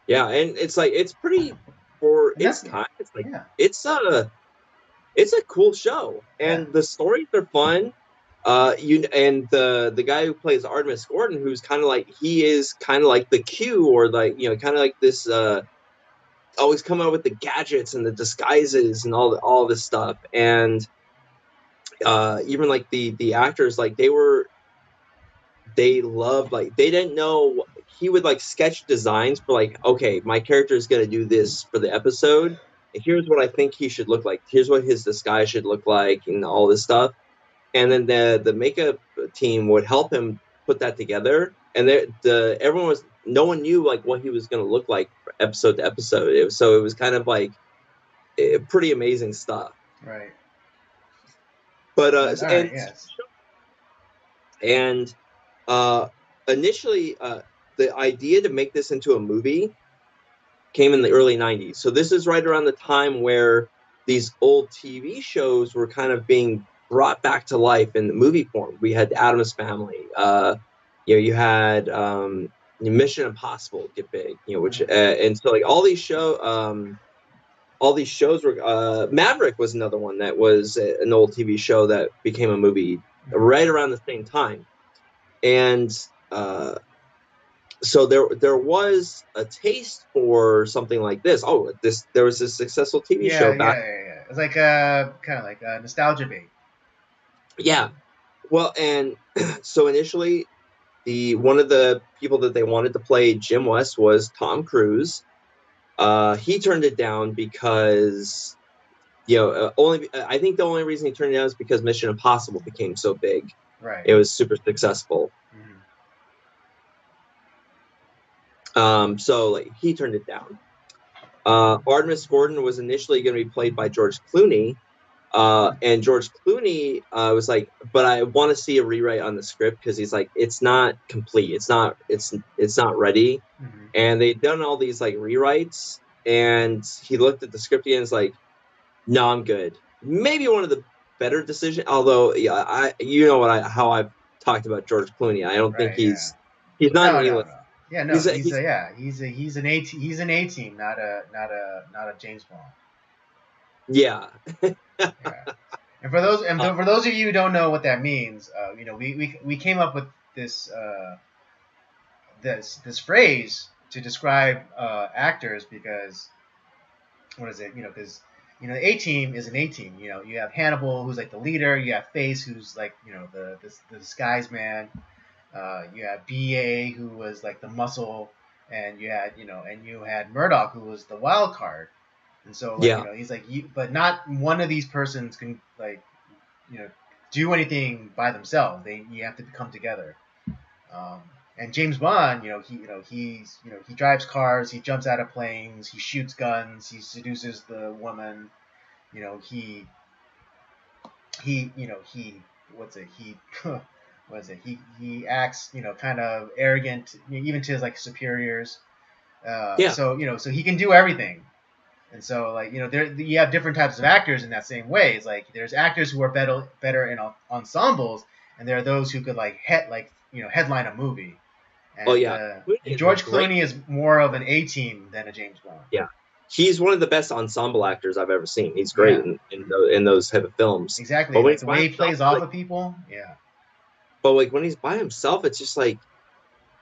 S2: Yeah, and it's like, it's pretty for its time. It's like, it's a cool show, and the stories are fun. And the guy who plays Artemis Gordon, who's kind of like, he is kind of like the Q, or like kind of like this always coming up with the gadgets and the disguises and all this stuff. And even like the actors, like they loved, like, they didn't know, he would like sketch designs for like, okay, my character is going to do this for the episode, and here's what I think he should look like, here's what his disguise should look like, and all this stuff. And then the makeup team would help him put that together. and no one knew like what he was going to look like episode to episode. So it was kind of like pretty amazing stuff.
S1: Right.
S2: But
S1: All right. Yes.
S2: and initially the idea to make this into a movie came in the early 90s. So this is right around the time where these old TV shows were kind of being brought back to life in the movie form. We had Addams Family. You had Mission Impossible get big. Which and so like all these shows were. Maverick was another one that was an old TV show that became a movie right around the same time, and so there was a taste for something like this. There was a successful TV show back.
S1: Yeah. It's like kind of like a nostalgia bait.
S2: Yeah. Well, and so initially, one of the people that they wanted to play Jim West was Tom Cruise. He turned it down because, I think the only reason he turned it down is because Mission Impossible became so big.
S1: Right.
S2: It was super successful. So like he turned it down. Artemis Gordon was initially going to be played by George Clooney. And George Clooney was like, but I want to see a rewrite on the script because he's like, it's not complete. It's not ready. And they'd done all these like rewrites, and he looked at the script again and was like, no, I'm good. Maybe one of the better decisions, although how I've talked about George Clooney. I don't think he's not an A-list.
S1: No. Yeah, no, he's an A-team, not a James Bond.
S2: Yeah.
S1: Yeah. And for those of you who don't know what that means, we came up with this this phrase to describe actors because what is it? Because the A-team is an A-team. You have Hannibal, who's like the leader. You have Face, who's like the disguise man. You have B.A., who was like the muscle, and you had Murdoch, who was the wild card. And so he's like, but not one of these persons can like do anything by themselves. You have to come together. And James Bond, he drives cars, he jumps out of planes, he shoots guns, he seduces the woman. He acts kind of arrogant even to his like superiors. So he can do everything. And so like you have different types of actors in that same way. It's like there's actors who are better in ensembles, and there are those who could like headline a movie. And, and George Clooney is more of an A-team than a James Bond.
S2: Yeah, he's one of the best ensemble actors I've ever seen. He's great in those type of films.
S1: Exactly, but the way he plays off of people, yeah.
S2: But like when he's by himself, it's just like,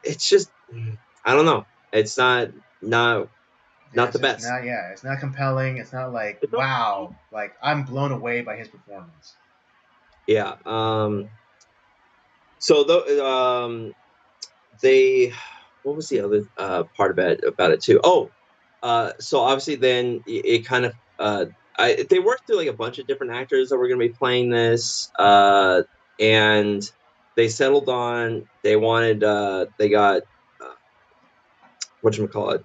S2: I don't know. It's not the best.
S1: It's not compelling. It's not like wow, like I'm blown away by his performance.
S2: Yeah. What was the other part about it too? So obviously then it kind of they worked through like a bunch of different actors that were going to be playing this, and they settled on they got whatchamacallit,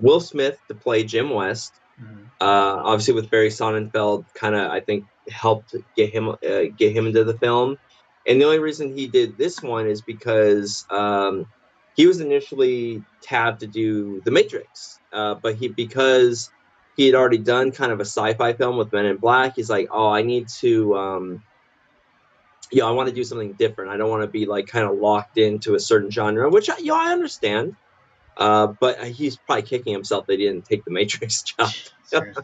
S2: Will Smith to play Jim West. Obviously with Barry Sonnenfeld kind of I think helped get him into the film. And the only reason he did this one is because he was initially tabbed to do The Matrix, but because he had already done kind of a sci-fi film with Men in Black, he's like, oh, I need to, I want to do something different. I don't want to be like kind of locked into a certain genre, which I understand. But he's probably kicking himself that he didn't take the Matrix job.
S1: Seriously.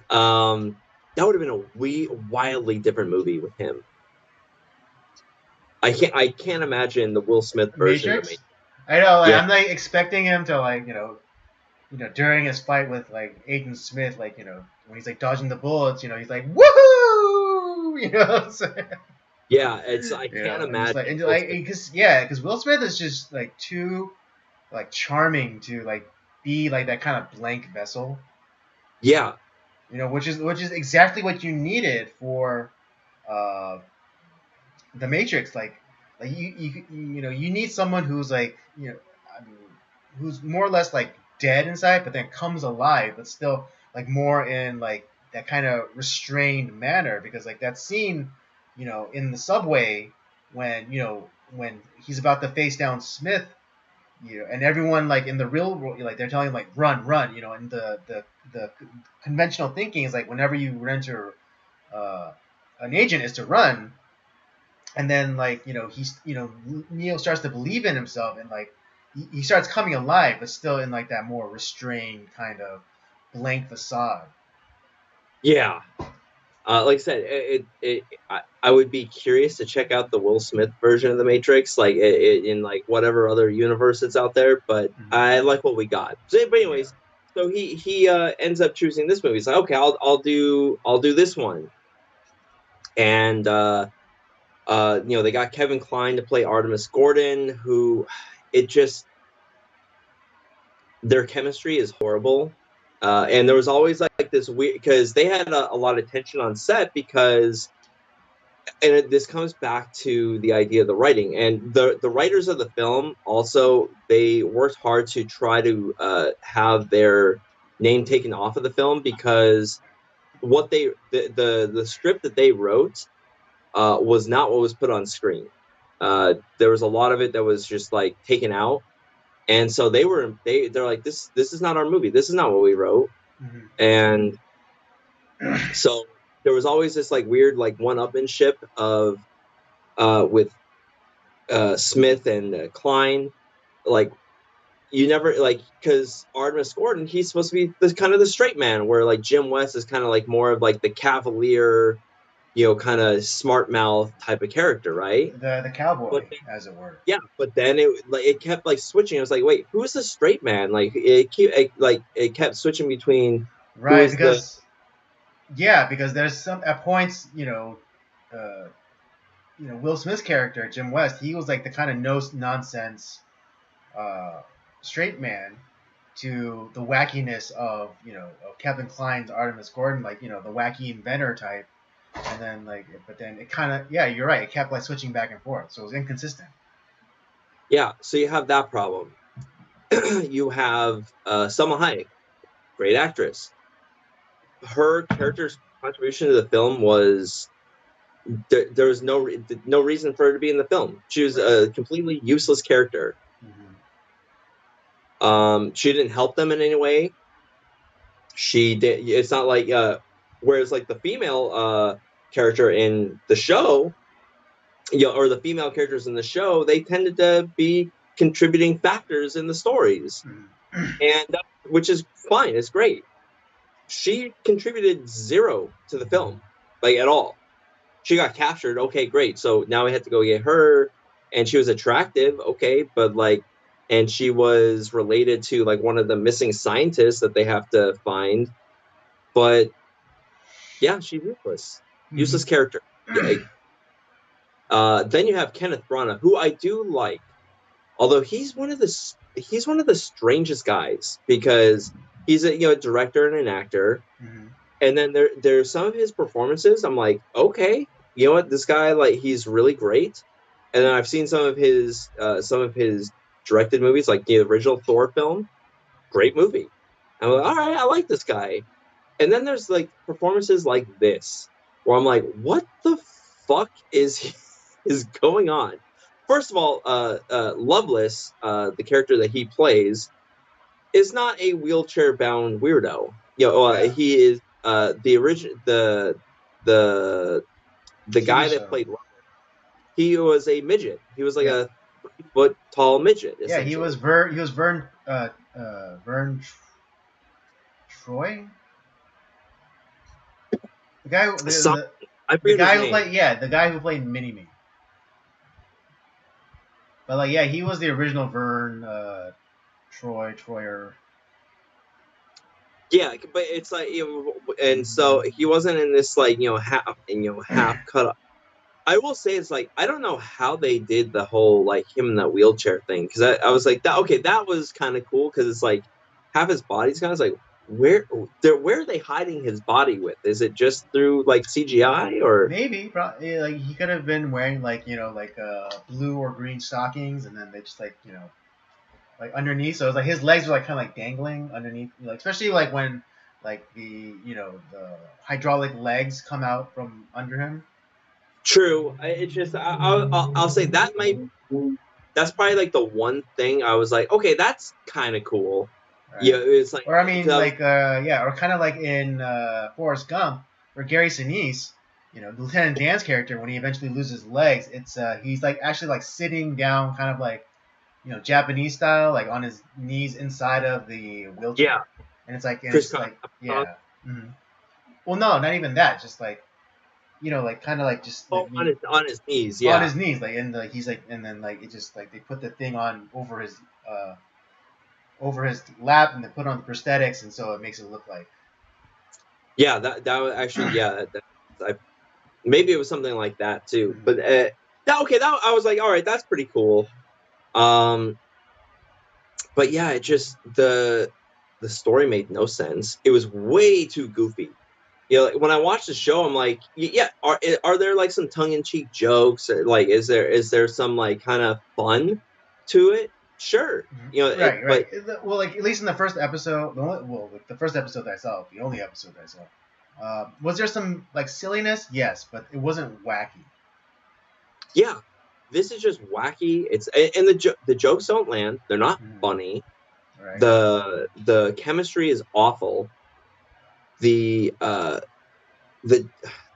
S2: That would have been a wildly different movie with him. I can't imagine the Will Smith version of Matrix.
S1: I know, like, I'm like expecting him to like during his fight with like Agent Smith, like when he's like dodging the bullets, he's like woohoo, you know what I'm saying?
S2: Yeah, I can't imagine.
S1: Because Will Smith is just like too like charming to like be like that kind of blank vessel.
S2: Yeah.
S1: Which is exactly what you needed for The Matrix. Like Like you know you need someone who's like I mean, who's more or less like dead inside, but then comes alive, but still like more in like that kind of restrained manner. Because like that scene, in the subway when when he's about to face down Smith, and everyone like in the real world, like they're telling him like run, run, and the conventional thinking is like whenever you enter uh, an agent is to run, and then like he's Neo starts to believe in himself, and like he starts coming alive, but still in like that more restrained kind of blank facade.
S2: Yeah. Like I said, I would be curious to check out the Will Smith version of the Matrix, like in like whatever other universe it's out there. But I like what we got. So, but
S1: Yeah.
S2: anyways, so he ends up choosing this movie. He's like, okay, I'll do this one, and they got Kevin Kline to play Artemis Gordon, who it just their chemistry is horrible. And there was always like this weird because they had a lot of tension on set because this comes back to the idea of the writing and the writers of the film also they worked hard to try to have their name taken off of the film because what the script that they wrote was not what was put on screen. There was a lot of it that was just like taken out, and so they're like this is not our movie, this is not what we wrote.
S1: Mm-hmm.
S2: And so there was always this like weird like one-upmanship of with Smith and Klein. Like you never like because Artemis Gordon he's supposed to be this kind of the straight man, where like Jim West is kind of like more of like the cavalier, kind of smart mouth type of character, right?
S1: The cowboy,
S2: But
S1: as it were.
S2: yeah, but then it kept like switching. I was like, wait, who's the straight man? Like it kept switching between who
S1: Right,
S2: is the
S1: because there's some at points, uh, Will Smith's character Jim West, he was like the kind of no nonsense uh, straight man to the wackiness of of Kevin Kline's Artemis Gordon, like the wacky inventor type, and then but then it kind of you're right, it kept like switching back and forth, so it was inconsistent.
S2: yeah. So you have that problem. You have Selma Hayek, great actress. Her character's contribution to the film was there was no reason for her to be in the film. She was a completely useless character. She didn't help them in any way. She did. It's not like whereas like the female character in the show, or the female characters in the show, they tended to be contributing factors in the stories, and which is fine. It's great. She contributed zero to the film, like at all. She got captured. Okay, great. So now we had to go get her, and she was attractive. Okay, but like, and she was related to like one of the missing scientists that they have to find. But yeah, she's useless. Useless character. Yeah. Then you have Kenneth Branagh, who I do like, although he's one of the strangest guys because he's a director and an actor. And then there's some of his performances. I'm like, okay, you know what? This guy, like, he's really great. And then I've seen some of his directed movies, like the original Thor film. Great movie. I'm like, all right, I like this guy. And then there's like performances like this, where I'm like, what the fuck is going on? First of all, Loveless, the character that he plays, is not a wheelchair bound weirdo. He is the original the guy that played Loveless. He was a midget. He was like a 3-foot tall midget.
S1: Yeah, he was Vern Troy. The guy, the guy who played Mini Me. But like, he was the original Vern Troyer.
S2: Yeah, but it's like, and so he wasn't in this like half cut up. I will say it's like I don't know how they did the whole like him in that wheelchair thing, because I was like that was kind of cool because it's like half his body's kind of like where are they hiding his body with? Is it just through like CGI or?
S1: Maybe, probably, like he could have been wearing like like blue or green stockings, and then they just like underneath. So it was like his legs were like kind of like dangling underneath, like especially like when like the hydraulic legs come out from under him.
S2: True. It's just I'll say that that's probably like the one thing I was like, okay, that's kind of cool.
S1: Right.
S2: Yeah, it's like
S1: Or I mean,
S2: I was,
S1: like yeah, or kind of like in Forrest Gump, where Gary Sinise, Lieutenant Dan's character, when he eventually loses legs, it's he's like actually like sitting down, kind of like Japanese style, like on his knees inside of the
S2: yeah,
S1: wheelchair, and
S2: Chris
S1: it's like
S2: Connors.
S1: yeah. hmm Well, no, not even that. Just like like kind of like just
S2: Oh,
S1: like
S2: on his knees,
S1: on
S2: yeah,
S1: his knees, like and like he's like, and then like it just like they put the thing on over his lap, and they put on the prosthetics, and so it makes it look like.
S2: yeah. That was actually yeah. Maybe it was something like that too.
S1: Mhm.
S2: But that okay. That I was like, all right, that's pretty cool. Um, but yeah, it just the story made no sense. It was way too goofy. Like, when I watch the show, I'm like, yeah, are there like some tongue in cheek jokes? Or, like, is there some like kind of fun to it? Sure,
S1: Right, right.
S2: but
S1: Well, like at least in the first episode, like, the first episode that I saw, the only episode that I saw, was there some like silliness? Yes, but it wasn't wacky.
S2: yeah, this is just wacky. It's and the jokes don't land. They're not funny.
S1: Right.
S2: The chemistry is awful. The the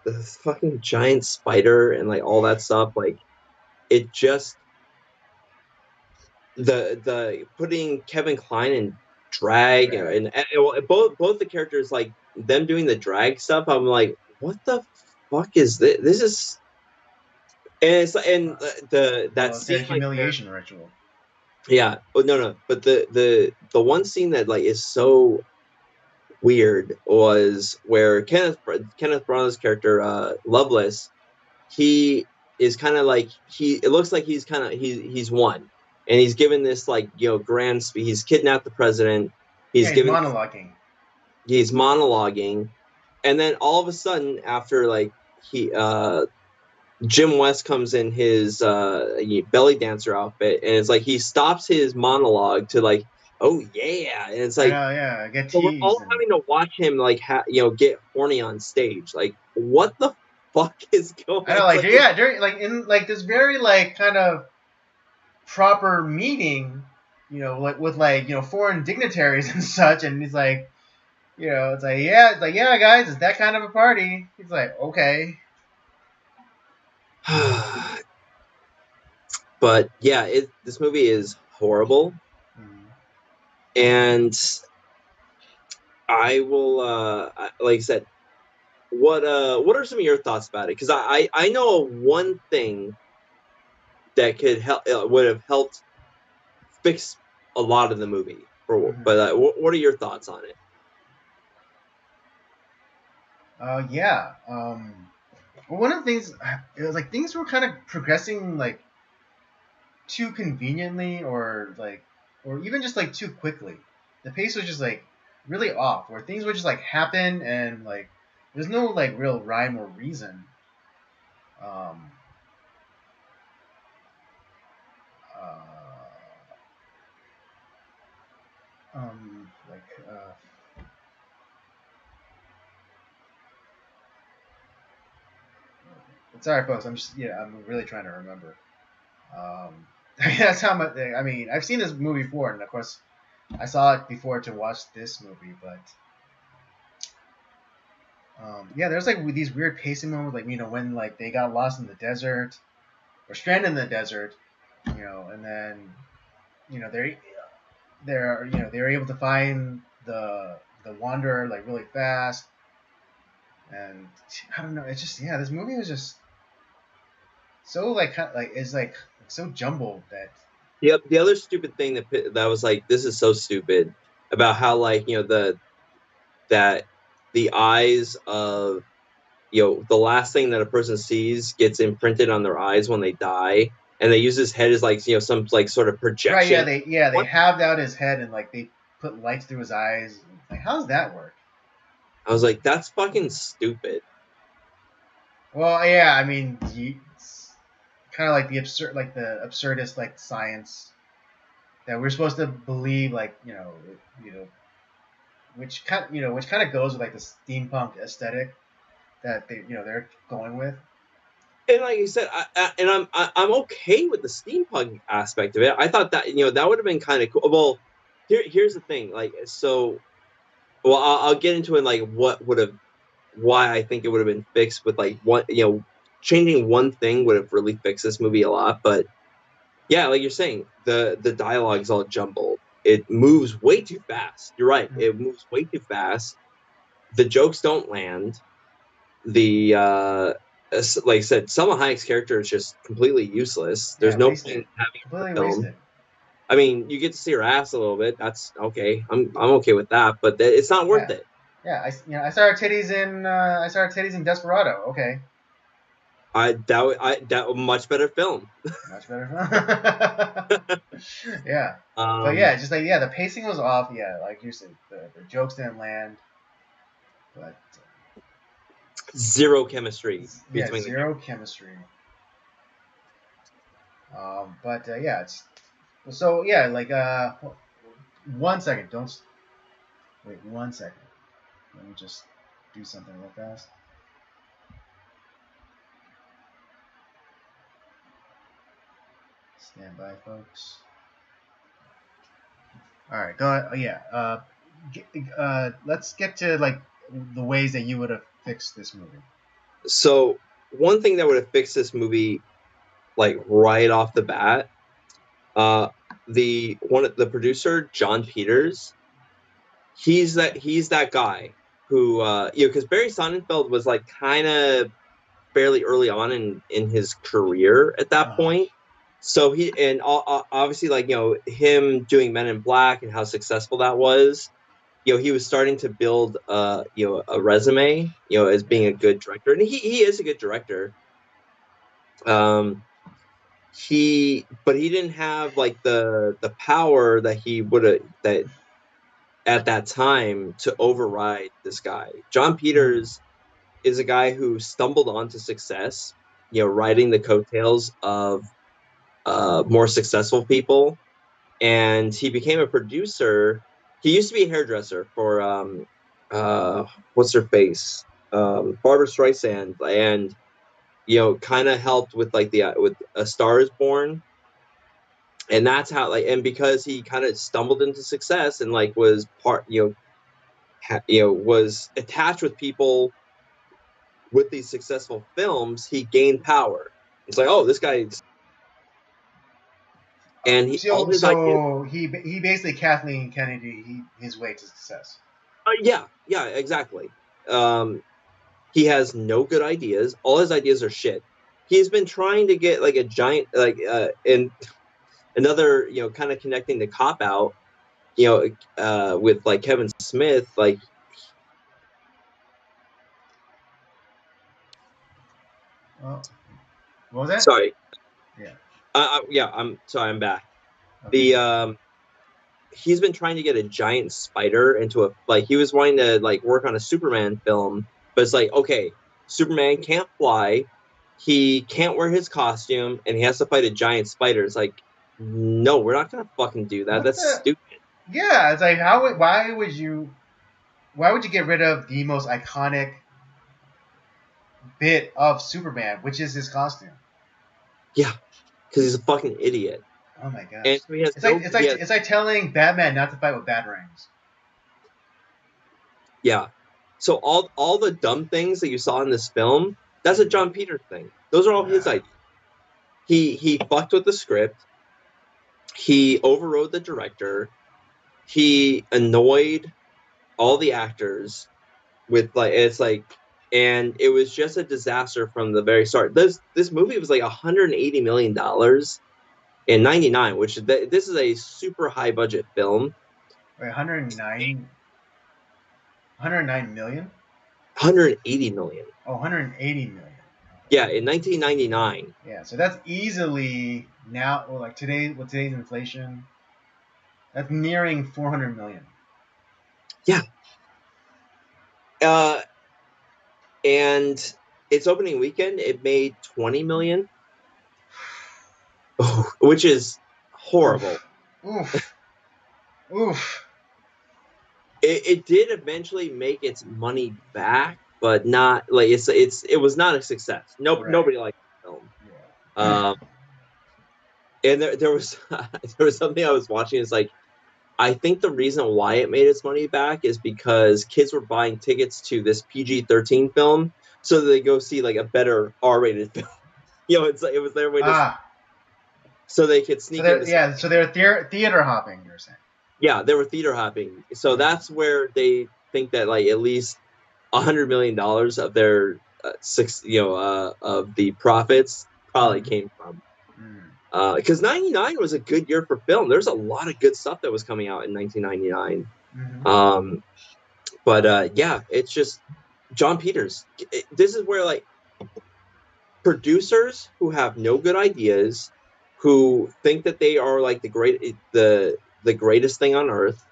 S2: the fucking giant spider and like all that stuff, like it just the putting Kevin Kline in drag,
S1: Right.
S2: and both the characters, like them doing the drag stuff, I'm like, what the fuck is this? This is and it's and the that
S1: Well, it's a
S2: scene like where
S1: humiliation ritual.
S2: yeah, oh no, but the one scene that like is so weird was where Kenneth Branagh's character Loveless, he is kind of like it looks like he's kind of he's won, and he's given this like grand speech. He's kidnapped the president.
S1: Yeah,
S2: He's
S1: he's
S2: given
S1: monologuing.
S2: he's monologuing, and then all of a sudden after like he Jim West comes in his belly dancer outfit, and it's like he stops his monologue to like, oh yeah, and it's
S1: I
S2: like,
S1: know, yeah, I get
S2: so we're
S1: teased
S2: all
S1: and
S2: having to watch him like get horny on stage. Like, what the fuck is
S1: I know,
S2: going?
S1: like
S2: Like,
S1: yeah, during like in like this very like kind of proper meeting, like with like foreign dignitaries and such, and he's like, it's like yeah, guys, it's that kind of a party. He's like, okay.
S2: but yeah, this movie is horrible,
S1: Mhm.
S2: and I will, like I said, what are some of your thoughts about it? Because I know one thing that could help would have helped fix a lot of the movie.
S1: Mhm.
S2: But what are your thoughts on it?
S1: Yeah. Well, one of the things it was like things were kind of progressing like too conveniently, or even just like too quickly. The pace was just like really off, where things would just like happen, and like there's no like real rhyme or reason. Um, uh, like sorry, folks. I'm really trying to remember. That's how much. I mean, I've seen this movie before, and of course, I saw it before to watch this movie, but yeah, there's like these weird pacing moments, like when like they got lost in the desert or stranded in the desert, and then they're able to find the wanderer like really fast, and I don't know, it's just yeah, this movie was just so like like it's like so jumbled that.
S2: The other stupid thing that was like, this is so stupid, about how like that the eyes of the last thing that a person sees gets imprinted on their eyes when they die, and they use his head as like some like sort of
S1: Right,
S2: projection.
S1: yeah, they
S2: What?
S1: halved out his head, and like they put lights through his eyes. Like, how does that work?
S2: I was like, that's fucking stupid.
S1: Well, yeah, I mean, it's kind of like the absurdist like science that we're supposed to believe, like which kind of goes with like the steampunk aesthetic that they're going with.
S2: And like I said, I'm okay with the steampunk aspect of it. I thought that that would have been kind of cool. Well, here's the thing, like so. Well, I'll get into it, like why I think it would have been fixed with like one, changing one thing would have really fixed this movie a lot. But yeah, like you're saying, the dialogue's all jumbled. It moves way too fast. You're right. It moves way too fast. The jokes don't land. The like I said, Selma Hayek's character is just completely useless. There's no point in having her
S1: Completely
S2: film.
S1: wasted.
S2: I mean, you get to see her ass a little bit. That's okay. I'm okay with that, but it's not worth it.
S1: Yeah, I saw her titties in Desperado. Okay.
S2: That much better film.
S1: Much better film. Yeah. But yeah, just like the pacing was off. Yeah, like you said, the jokes didn't land. But
S2: zero chemistry between
S1: zero chemistry. But yeah, it's so yeah. Like 1 second. Don't wait 1 second. Let me just do something real fast. Stand by, folks. All right, go ahead. Oh, yeah. Let's get to like the ways that you would have fixed this movie.
S2: So one thing that would have fixed this movie, like right off the bat, the producer, John Peters, he's that guy who because Barry Sonnenfeld was like kind of fairly early on in his career at that point. So he, and obviously, like, him doing Men in Black and how successful that was, he was starting to build a resume, as being a good director, and he is a good director. But he didn't have like the power that he would have that at that time to override this guy. John Peters is a guy who stumbled onto success, riding the coattails of more successful people, and he became a producer. He used to be a hairdresser for what's her face, Barbara Streisand, and kind of helped with like with A Star Is Born, and that's how, like, and because he kind of stumbled into success and like was was attached with people with these successful films, he gained power. It's like, oh, this guy. And
S1: he basically Kathleen Kennedy his way to success.
S2: Yeah, exactly. He has no good ideas. All his ideas are shit. He's been trying to get like a giant, like, in another, kind of connecting the Cop Out, with like Kevin Smith, like.
S1: What was that?
S2: Sorry.
S1: Yeah.
S2: Yeah. I'm sorry. I'm back. Okay. He's been trying to get a giant spider into he was wanting to like work on a Superman film, but it's like, okay, Superman can't fly, he can't wear his costume, and he has to fight a giant spider. It's like, no, we're not gonna fucking do that. That's stupid.
S1: Yeah, it's like, why would you get rid of the most iconic bit of Superman, which is his costume?
S2: Yeah, because he's a fucking idiot.
S1: Oh my gosh.
S2: And so
S1: it's like telling Batman not to fight with batarangs.
S2: Yeah. So all the dumb things that you saw in this film, that's a John Peters thing. Those are all his ideas. He fucked with the script. He overrode the director. He annoyed all the actors with and it was just a disaster from the very start. This movie was like $180 million in '99, which this is a super high budget film.
S1: Wait, 109 million?
S2: 180 million.
S1: Oh, 180 million.
S2: Yeah, in 1999.
S1: Yeah, so that's easily now, with today's inflation, that's nearing 400 million.
S2: Yeah. And its opening weekend, it made $20 million, which is horrible.
S1: Oof. Oof.
S2: It did eventually make its money back, but not like it was not a success.
S1: Right.
S2: Nobody liked the film.
S1: Yeah.
S2: And there was there was something I was watching. It's like, I think the reason why it made its money back is because kids were buying tickets to this PG-13 film so that they go see like a better R-rated film. It's like it was their way to so they could sneak in.
S1: So they're theater hopping. You're saying?
S2: Yeah, they were theater hopping. So that's where they think that like at least $100 million of their of the profits probably came from. Because 99 was a good year for film. There's a lot of good stuff that was coming out in 1999. But yeah, it's just John Peters. This is where like producers who have no good ideas, who think that they are like the greatest thing on earth,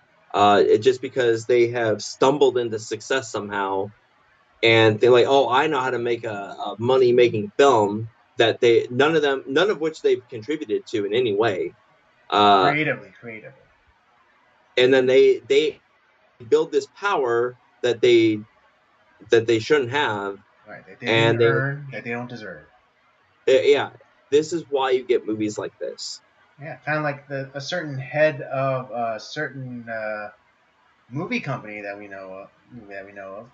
S2: just because they have stumbled into success somehow, and they're like, oh, I know how to make a money making film that none of which they've contributed to in any way.
S1: Creatively.
S2: And then they build this power that they shouldn't have.
S1: Right. That they didn't earn, that they don't deserve.
S2: Yeah. This is why you get movies like this.
S1: Yeah, kind of like a certain head of a certain movie company that we know of.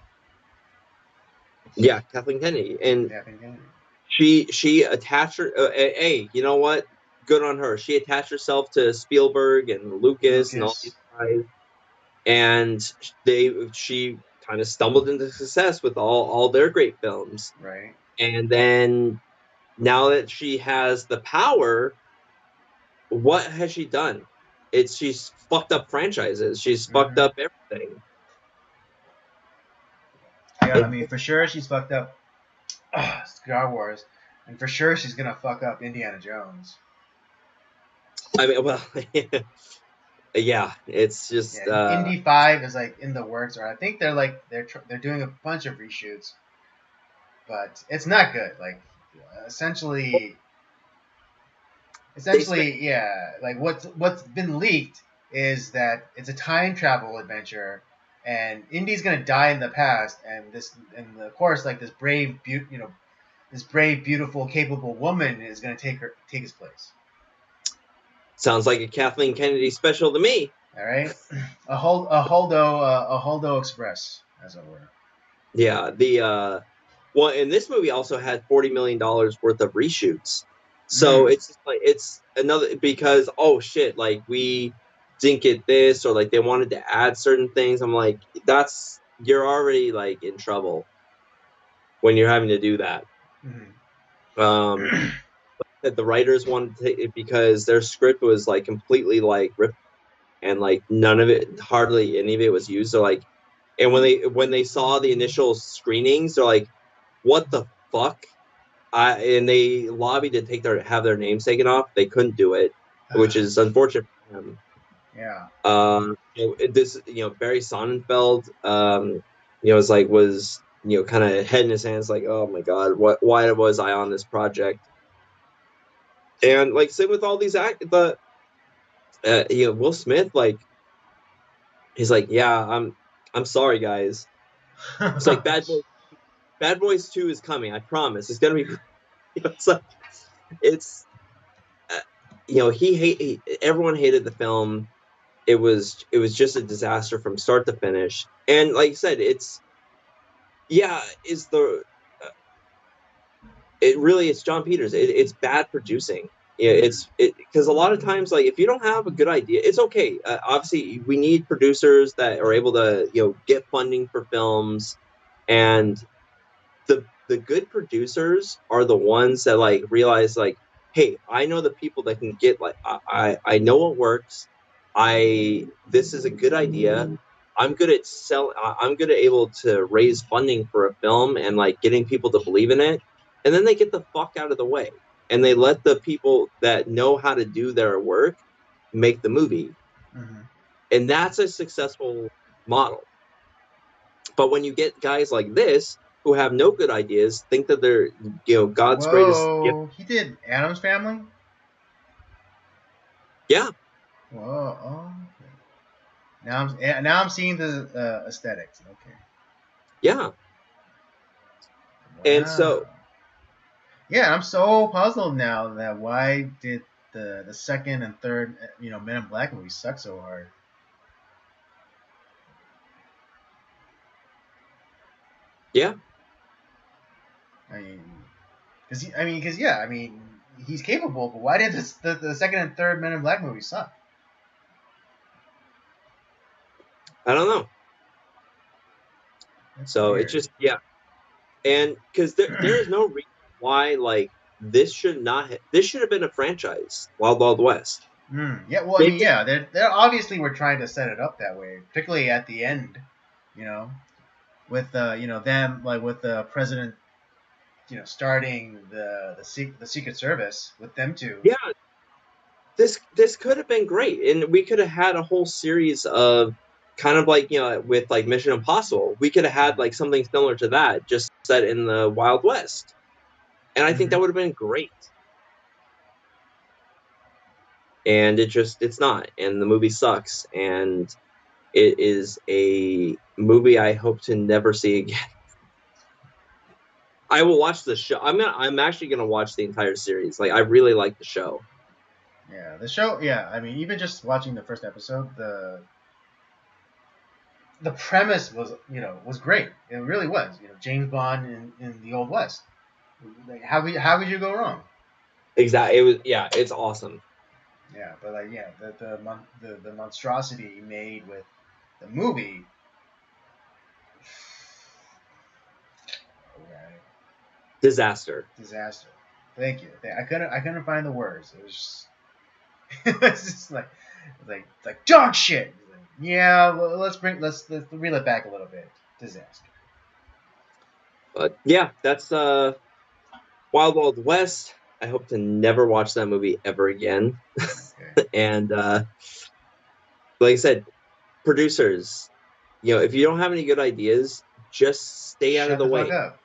S2: Yeah, Kathleen Kennedy, and
S1: Kathleen Kennedy.
S2: She attached her. Hey, you know what? Good on her. She attached herself to Spielberg and Lucas and all these guys, and she kind of stumbled into success with all their great films.
S1: Right.
S2: And then now that she has the power, what has she done? She's fucked up franchises. She's fucked up everything.
S1: Yeah, I mean, for sure she's fucked up Star Wars, and for sure she's gonna fuck up Indiana Jones.
S2: I mean, well, yeah, it's just
S1: Indy 5 is like in the works, or I think they're doing a bunch of reshoots, but it's not good. Like essentially, yeah. Like what's been leaked is that it's a time travel adventure, and Indy's gonna die in the past, and of course like this brave, beautiful, capable woman is gonna take his place.
S2: Sounds like a Kathleen Kennedy special to me.
S1: All right, a Holdo Express, as it were.
S2: Yeah, well, and this movie also had $40 million worth of reshoots. So it's just like it's another, because oh shit, like we didn't get this, or like they wanted to add certain things. I'm like, you're already like in trouble when you're having to do that. That the writers wanted to take it because their script was like completely like ripped, and like none of it, hardly any of it was used. So like, and when they saw the initial screenings, they're like, what the fuck? And they lobbied to have their names taken off. They couldn't do it, which is unfortunate for them.
S1: Yeah.
S2: Barry Sonnenfeld, was kind of head in his hands, like, oh my god, why was I on this project? And like same with all these Will Smith, like, he's like, yeah, I'm sorry guys. It's like Bad Boys 2 is coming. I promise. It's gonna be. It's like everyone hated the film. It was just a disaster from start to finish. And like I said, it's John Peters. It's bad producing. Yeah, it's because a lot of times, like, if you don't have a good idea, it's okay. Obviously, we need producers that are able to get funding for films, and the good producers are the ones that like realize, like, hey, I know the people that can get, like, I know what works. This is a good idea. I'm good at able to raise funding for a film and like getting people to believe in it, and then they get the fuck out of the way and they let the people that know how to do their work make the movie. And that's a successful model. But when you get guys like this who have no good ideas, think that they're God's greatest gift.
S1: Whoa, he did Addams Family.
S2: Yeah.
S1: Whoa. Oh, okay. Now I'm seeing the aesthetics. Okay.
S2: Yeah.
S1: Wow.
S2: And so,
S1: yeah, I'm so puzzled now that why did the second and third Men in Black movies suck so hard.
S2: yeah.
S1: I mean, he's capable, but why did the second and third Men in Black movies suck?
S2: I don't know.
S1: That's
S2: So
S1: weird.
S2: it's just, yeah. And because there is no reason why, like, this should have been a franchise, Wild Wild West.
S1: Yeah, well, I mean, yeah, they're obviously were trying to set it up that way, particularly at the end, with them, like, with the president, starting the Secret Service with them two.
S2: Yeah, this could have been great, and we could have had a whole series of kind of like with like Mission Impossible. We could have had like something similar to that, just set in the Wild West, and I think that would have been great. And it's not, and the movie sucks, and it is a movie I hope to never see again. I will watch the show. I'm actually gonna watch the entire series. Like, I really like the show.
S1: Yeah, the show. Yeah, I mean, even just watching the first episode, the premise was great. It really was. James Bond in the Old West. Like, how would you go wrong?
S2: Exactly. It's awesome.
S1: Yeah, but like, yeah, the monstrosity he made with the movie. Okay.
S2: Disaster.
S1: Thank you. I couldn't find the words. It was just, it's just like dog shit. Yeah, well, let's reel it back a little bit. Disaster.
S2: But yeah, that's Wild Wild West. I hope to never watch that movie ever again. Okay. And like I said, producers, if you don't have any good ideas, just stay out of the way.
S1: Fuck up.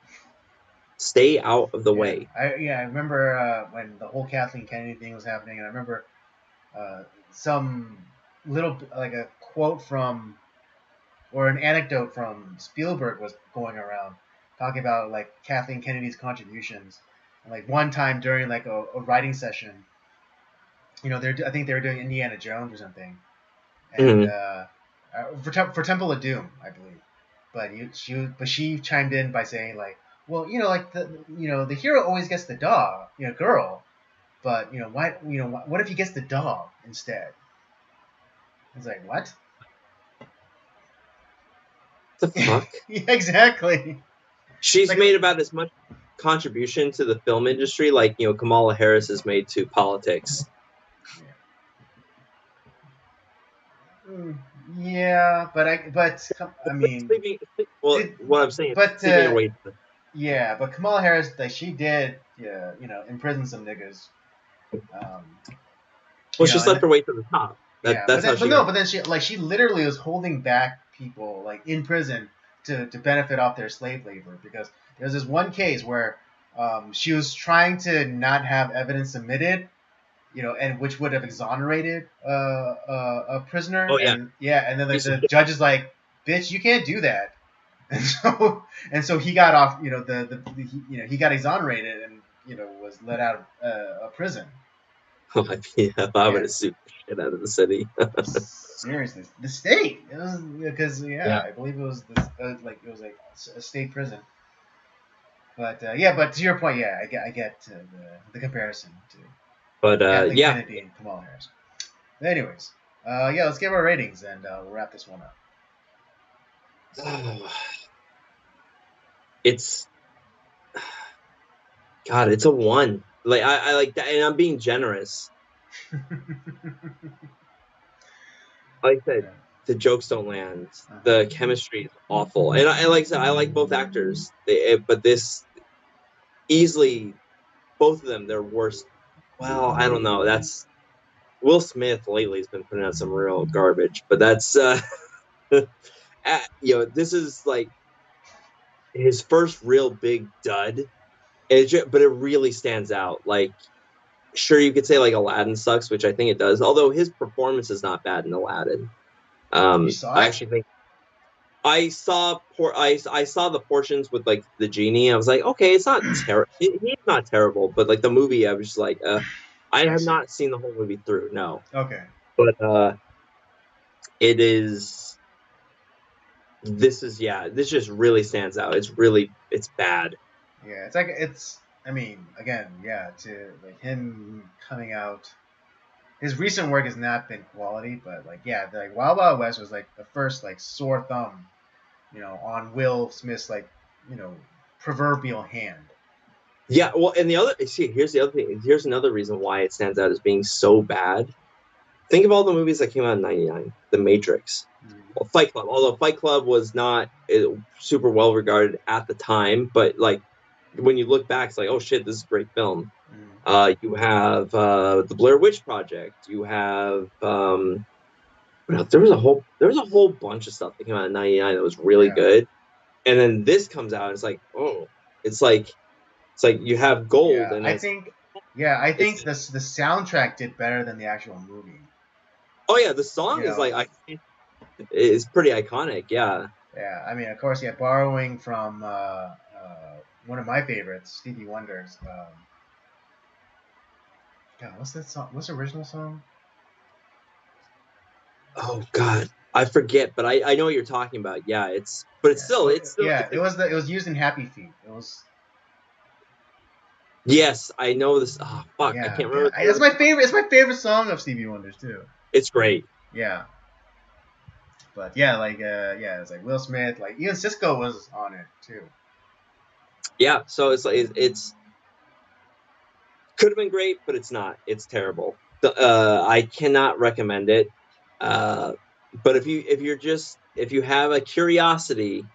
S2: Stay out of the way.
S1: I remember when the whole Kathleen Kennedy thing was happening, and I remember some little, like, a quote from, or an anecdote from Spielberg was going around, talking about, like, Kathleen Kennedy's contributions. And, like, one time during, like, a writing session, I think they were doing Indiana Jones or something, and for Temple of Doom, I believe. But she chimed in by saying, like, well, like, the hero always gets the dog, girl, but why, what if he gets the dog instead? It's like, what?
S2: The fuck?
S1: Yeah, exactly.
S2: She's like, made about as much contribution to the film industry like Kamala Harris has made to politics.
S1: Yeah, but I mean,
S2: what I'm saying,
S1: but yeah, but Kamala Harris, like, she did, imprison some niggas.
S2: Well, she slept her way to the top. But
S1: then she literally was holding back people, like, in prison to benefit off their slave labor, because there's this one case where she was trying to not have evidence submitted, and which would have exonerated a prisoner.
S2: Oh yeah,
S1: and then the judge is like, "Bitch, you can't do that," and so he got off. He got exonerated and was let out of prison.
S2: Oh, I would have sued the shit out of the city.
S1: Seriously, the state. It was because I believe it was a state prison. But but to your point, I get the comparison to.
S2: But
S1: Kennedy and Kamala Harris. But anyways, let's give our ratings and we'll wrap this one up.
S2: It's it's a 1. Like, I like that, and I'm being generous. Like I said, the jokes don't land. The chemistry is awful, and I like both actors. But this easily, both of them, their worst. Well, I don't know. That's Will Smith lately has been putting out some real garbage, but that's this is like his first real big dud. But it really stands out. Like, sure, you could say like Aladdin sucks, which I think it does. Although his performance is not bad in Aladdin.
S1: You saw
S2: I
S1: it?
S2: actually think I saw the portions with like the genie. I was like, okay, it's not terrible. He's not terrible, but like the movie, I was just like, I
S1: I
S2: have
S1: see.
S2: not seen the whole movie through. No,
S1: Okay.
S2: but it is. This just really stands out. It's bad.
S1: Yeah, it's like it's. I mean, again, yeah, to like him coming out. His recent work has not been quality, but like yeah, like Wild Wild West was like the first like sore thumb, on Will Smith's like, you know, proverbial hand.
S2: Yeah, well, and here's the other thing. Here's another reason why it stands out as being so bad. Think of all the movies that came out in '99. The Matrix,
S1: Mm,
S2: well, Fight Club. Although Fight Club was not super well regarded at the time, but like when you look back, it's like, oh shit, this is a great film.
S1: mm,
S2: You have the Blair Witch Project. You have there was a whole bunch of stuff that came out in '99 that was really
S1: yeah,
S2: good, and then this comes out. And it's like, oh, it's like you have gold,
S1: yeah.
S2: and
S1: I
S2: it's
S1: think, yeah, I
S2: it's
S1: think the soundtrack did better than the actual movie.
S2: oh yeah, the
S1: You
S2: song is
S1: know,
S2: like is pretty iconic. Yeah,
S1: yeah. I mean, of course, yeah. Borrowing from one of my favorites, Stevie Wonder's. God, what's that song? What's the original song?
S2: oh god, I forget, but I know what you're talking about. Yeah, but it's
S1: Yeah,
S2: still it's still
S1: yeah.
S2: it's
S1: It
S2: a
S1: was it was used in Happy Feet. It was.
S2: yes, I know this. Oh fuck, I
S1: Yeah,
S2: can't
S1: yeah.
S2: remember the
S1: That's
S2: name.
S1: my favorite. It's my favorite song of Stevie Wonder's too.
S2: It's great.
S1: Yeah, but yeah, like yeah, it's like Will Smith. Like even Cisco was on it too.
S2: Yeah, so it's like it's could have been great, but it's not. It's terrible. I cannot recommend it. Uh, but if you have a curiosity,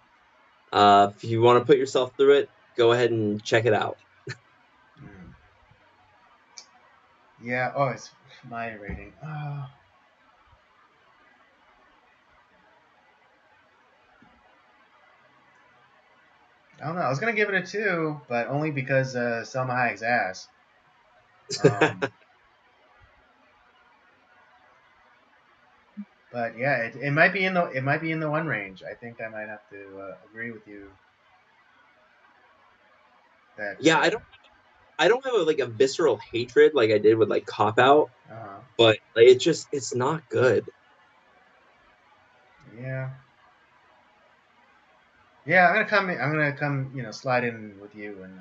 S2: if you want to put yourself through it, go ahead and check it out.
S1: Mm. Yeah. Oh, it's my rating. I don't know. I was gonna give it a 2, but only because Selma Hayek's ass. Um, but yeah, it might be in the 1 range. I think I might have to agree with you that.
S2: Yeah, I don't have like a visceral hatred like I did with like Cop Out,
S1: Uh,
S2: but like, it's not good.
S1: yeah, yeah. I'm gonna come. Slide in with you and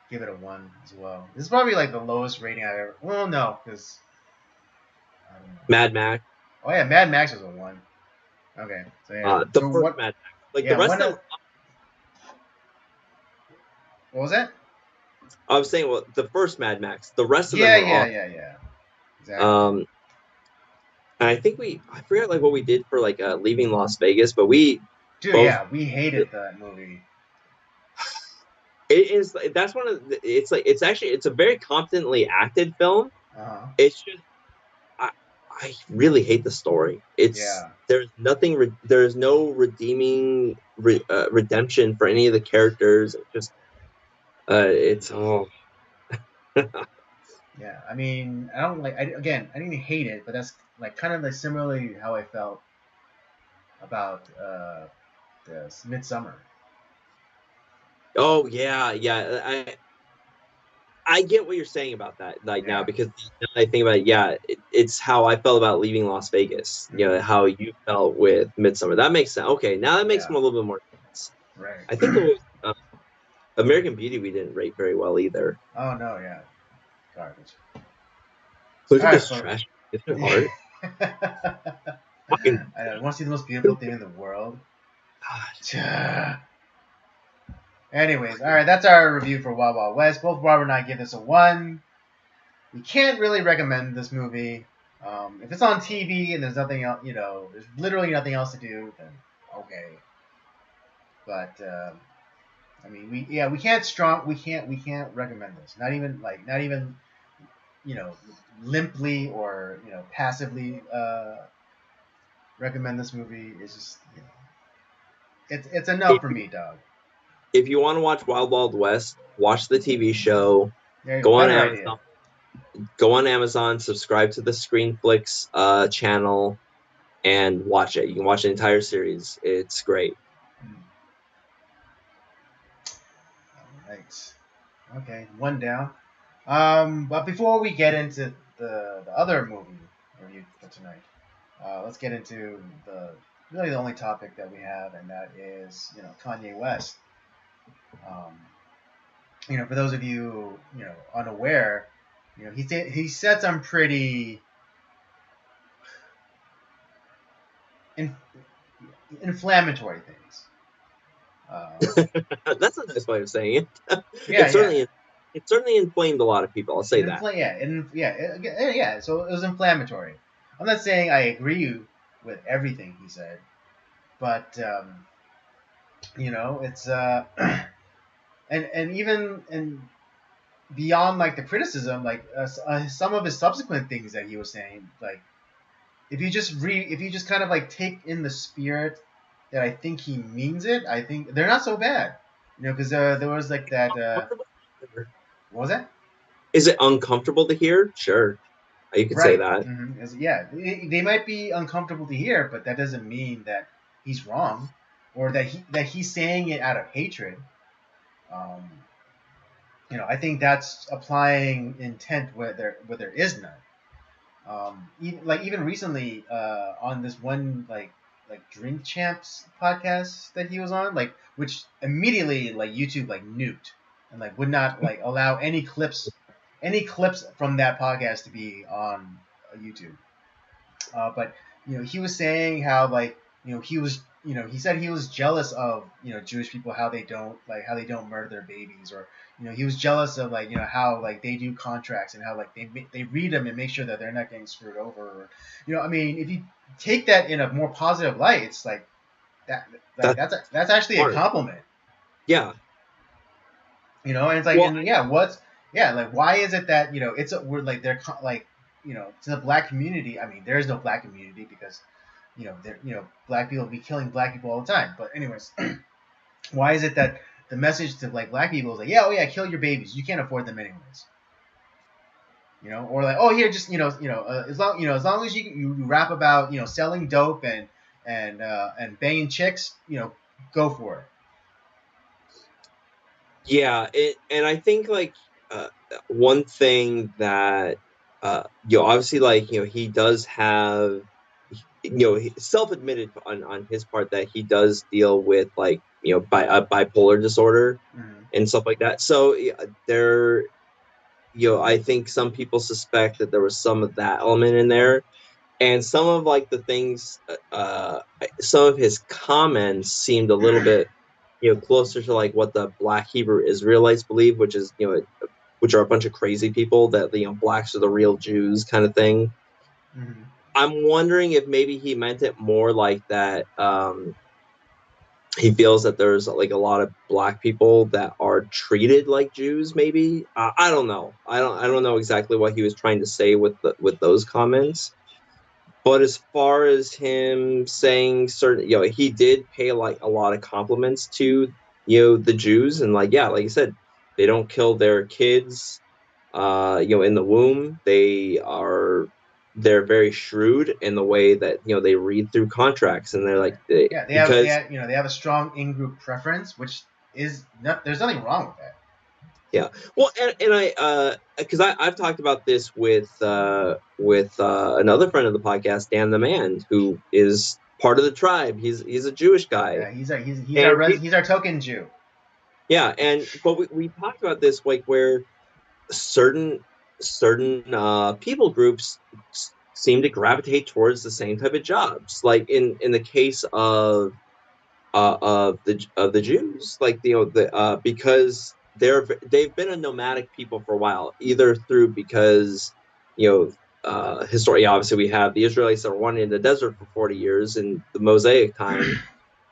S1: give it a 1 as well. This is probably like the lowest rating I've ever. Well, no, because I don't know.
S2: Mad Max,
S1: Oh yeah, Mad Max was a 1. Okay, so yeah.
S2: the
S1: So
S2: first
S1: what?
S2: Mad Max, like the
S1: Yeah,
S2: rest
S1: one.
S2: of them.
S1: What was that?
S2: I was saying, well, the first Mad Max, the rest of them
S1: Yeah,
S2: were
S1: yeah,
S2: awesome.
S1: yeah, yeah. Exactly.
S2: Um, and I think I forgot like what we did for like leaving Las Vegas, but we
S1: Dude,
S2: both
S1: yeah, we hated that movie.
S2: it is that's one of it's like it's a very competently acted film.
S1: Uh huh.
S2: It's just I I really hate the story. It's
S1: Yeah.
S2: there's no redemption for any of the characters. It just it's oh
S1: Yeah. I mean, I don't like. Again, I didn't hate it, but that's like kind of like similarly how I felt about the Midsummer.
S2: oh yeah. I get what you're saying about that, like now,
S1: Yeah.
S2: because now that I think about it, yeah, it's how I felt about leaving Las Vegas. You know,
S1: Mm-hmm.
S2: how you felt with Midsummer. That makes sense. Okay, now that makes
S1: Yeah.
S2: a little bit more sense.
S1: Right.
S2: I think it was American Beauty we didn't rate very well either.
S1: Oh no. Yeah. Garbage.
S2: Look
S1: All
S2: at
S1: right,
S2: this
S1: folks.
S2: trash. Is it
S1: I
S2: art? Fucking
S1: want to see the most beautiful thing in the world. Anyways, all right, that's our review for Wild Wild West. Both Robert and I give this a 1. We can't really recommend this movie. If it's on TV and there's nothing else, there's literally nothing else to do, then okay. But I mean, we can't recommend this. Not even you know limply or passively recommend this movie. It's just, it's enough for me, dog.
S2: If you want to watch Wild Wild West, watch the TV show.
S1: There you go.
S2: Go on
S1: Better idea.
S2: Amazon. Go on Amazon. Subscribe to the Screenflix channel and watch it. You can watch the entire series. It's great.
S1: All right. Okay, one down. But before we get into the other movie review for tonight, let's get into really the only topic that we have, and that is Kanye West. For those of you unaware, he said some pretty inflammatory things.
S2: That's a nice way of saying it.
S1: Yeah,
S2: it certainly inflamed a lot of people. I'll say that.
S1: So it was inflammatory. I'm not saying I agree with everything he said, but it's and even beyond like the criticism, like some of his subsequent things that he was saying, like if you just kind of like take in the spirit that I think he means it, I think they're not so bad. Because there was like that. What was that?
S2: Is it uncomfortable to hear? Sure, you could say that.
S1: Mm-hmm. Yeah, they might be uncomfortable to hear, but that doesn't mean that he's wrong or that he's saying it out of hatred. I think that's applying intent where there is none. Even recently on this one like Drink Champs podcast that he was on, which immediately YouTube nuked and would not allow any clips from that podcast to be on YouTube. But he was saying how he said he was jealous of Jewish people, how they don't murder their babies, or he was jealous of how they do contracts and how they read them and make sure that they're not getting screwed over. Or, I mean, if you take that in a more positive light, it's that's actually a compliment.
S2: Yeah.
S1: And it's why is it that we're they're to the black community. I mean, there is no black community because black people be killing black people all the time. But anyways, why is it that the message to black people is kill your babies, you can't afford them anyways. Or here, just as long as you rap about selling dope and banging chicks, go for it.
S2: Yeah, and I think one thing that obviously he does have self-admitted on his part that he does deal with bipolar disorder and stuff like that. So there, I think some people suspect that there was some of that element in there, and some of the things, some of his comments seemed a little bit closer to what the Black Hebrew Israelites believe, which is which are a bunch of crazy people that blacks are the real Jews kind of thing.
S1: Mm-hmm.
S2: I'm wondering if maybe he meant it more like that. He feels that there's a lot of black people that are treated like Jews. Maybe I don't know. I don't know exactly what he was trying to say with those comments. But as far as him saying certain, he did pay a lot of compliments to the Jews, and like you said, they don't kill their kids in the womb. They're very shrewd in the way that they read through contracts, and they're
S1: they have a strong in-group preference, which is there's nothing wrong with that.
S2: Yeah, well, and I because I've talked about this with another friend of the podcast, Dan the Man, who is part of the tribe. He's a Jewish guy.
S1: Yeah, he's our token Jew.
S2: Yeah, but we talked about this where certain people groups seem to gravitate towards the same type of jobs. Like in the case of the Jews, because they've been a nomadic people for a while, either through because historically, obviously we have the Israelites that were wandering in the desert for 40 years in the Mosaic time.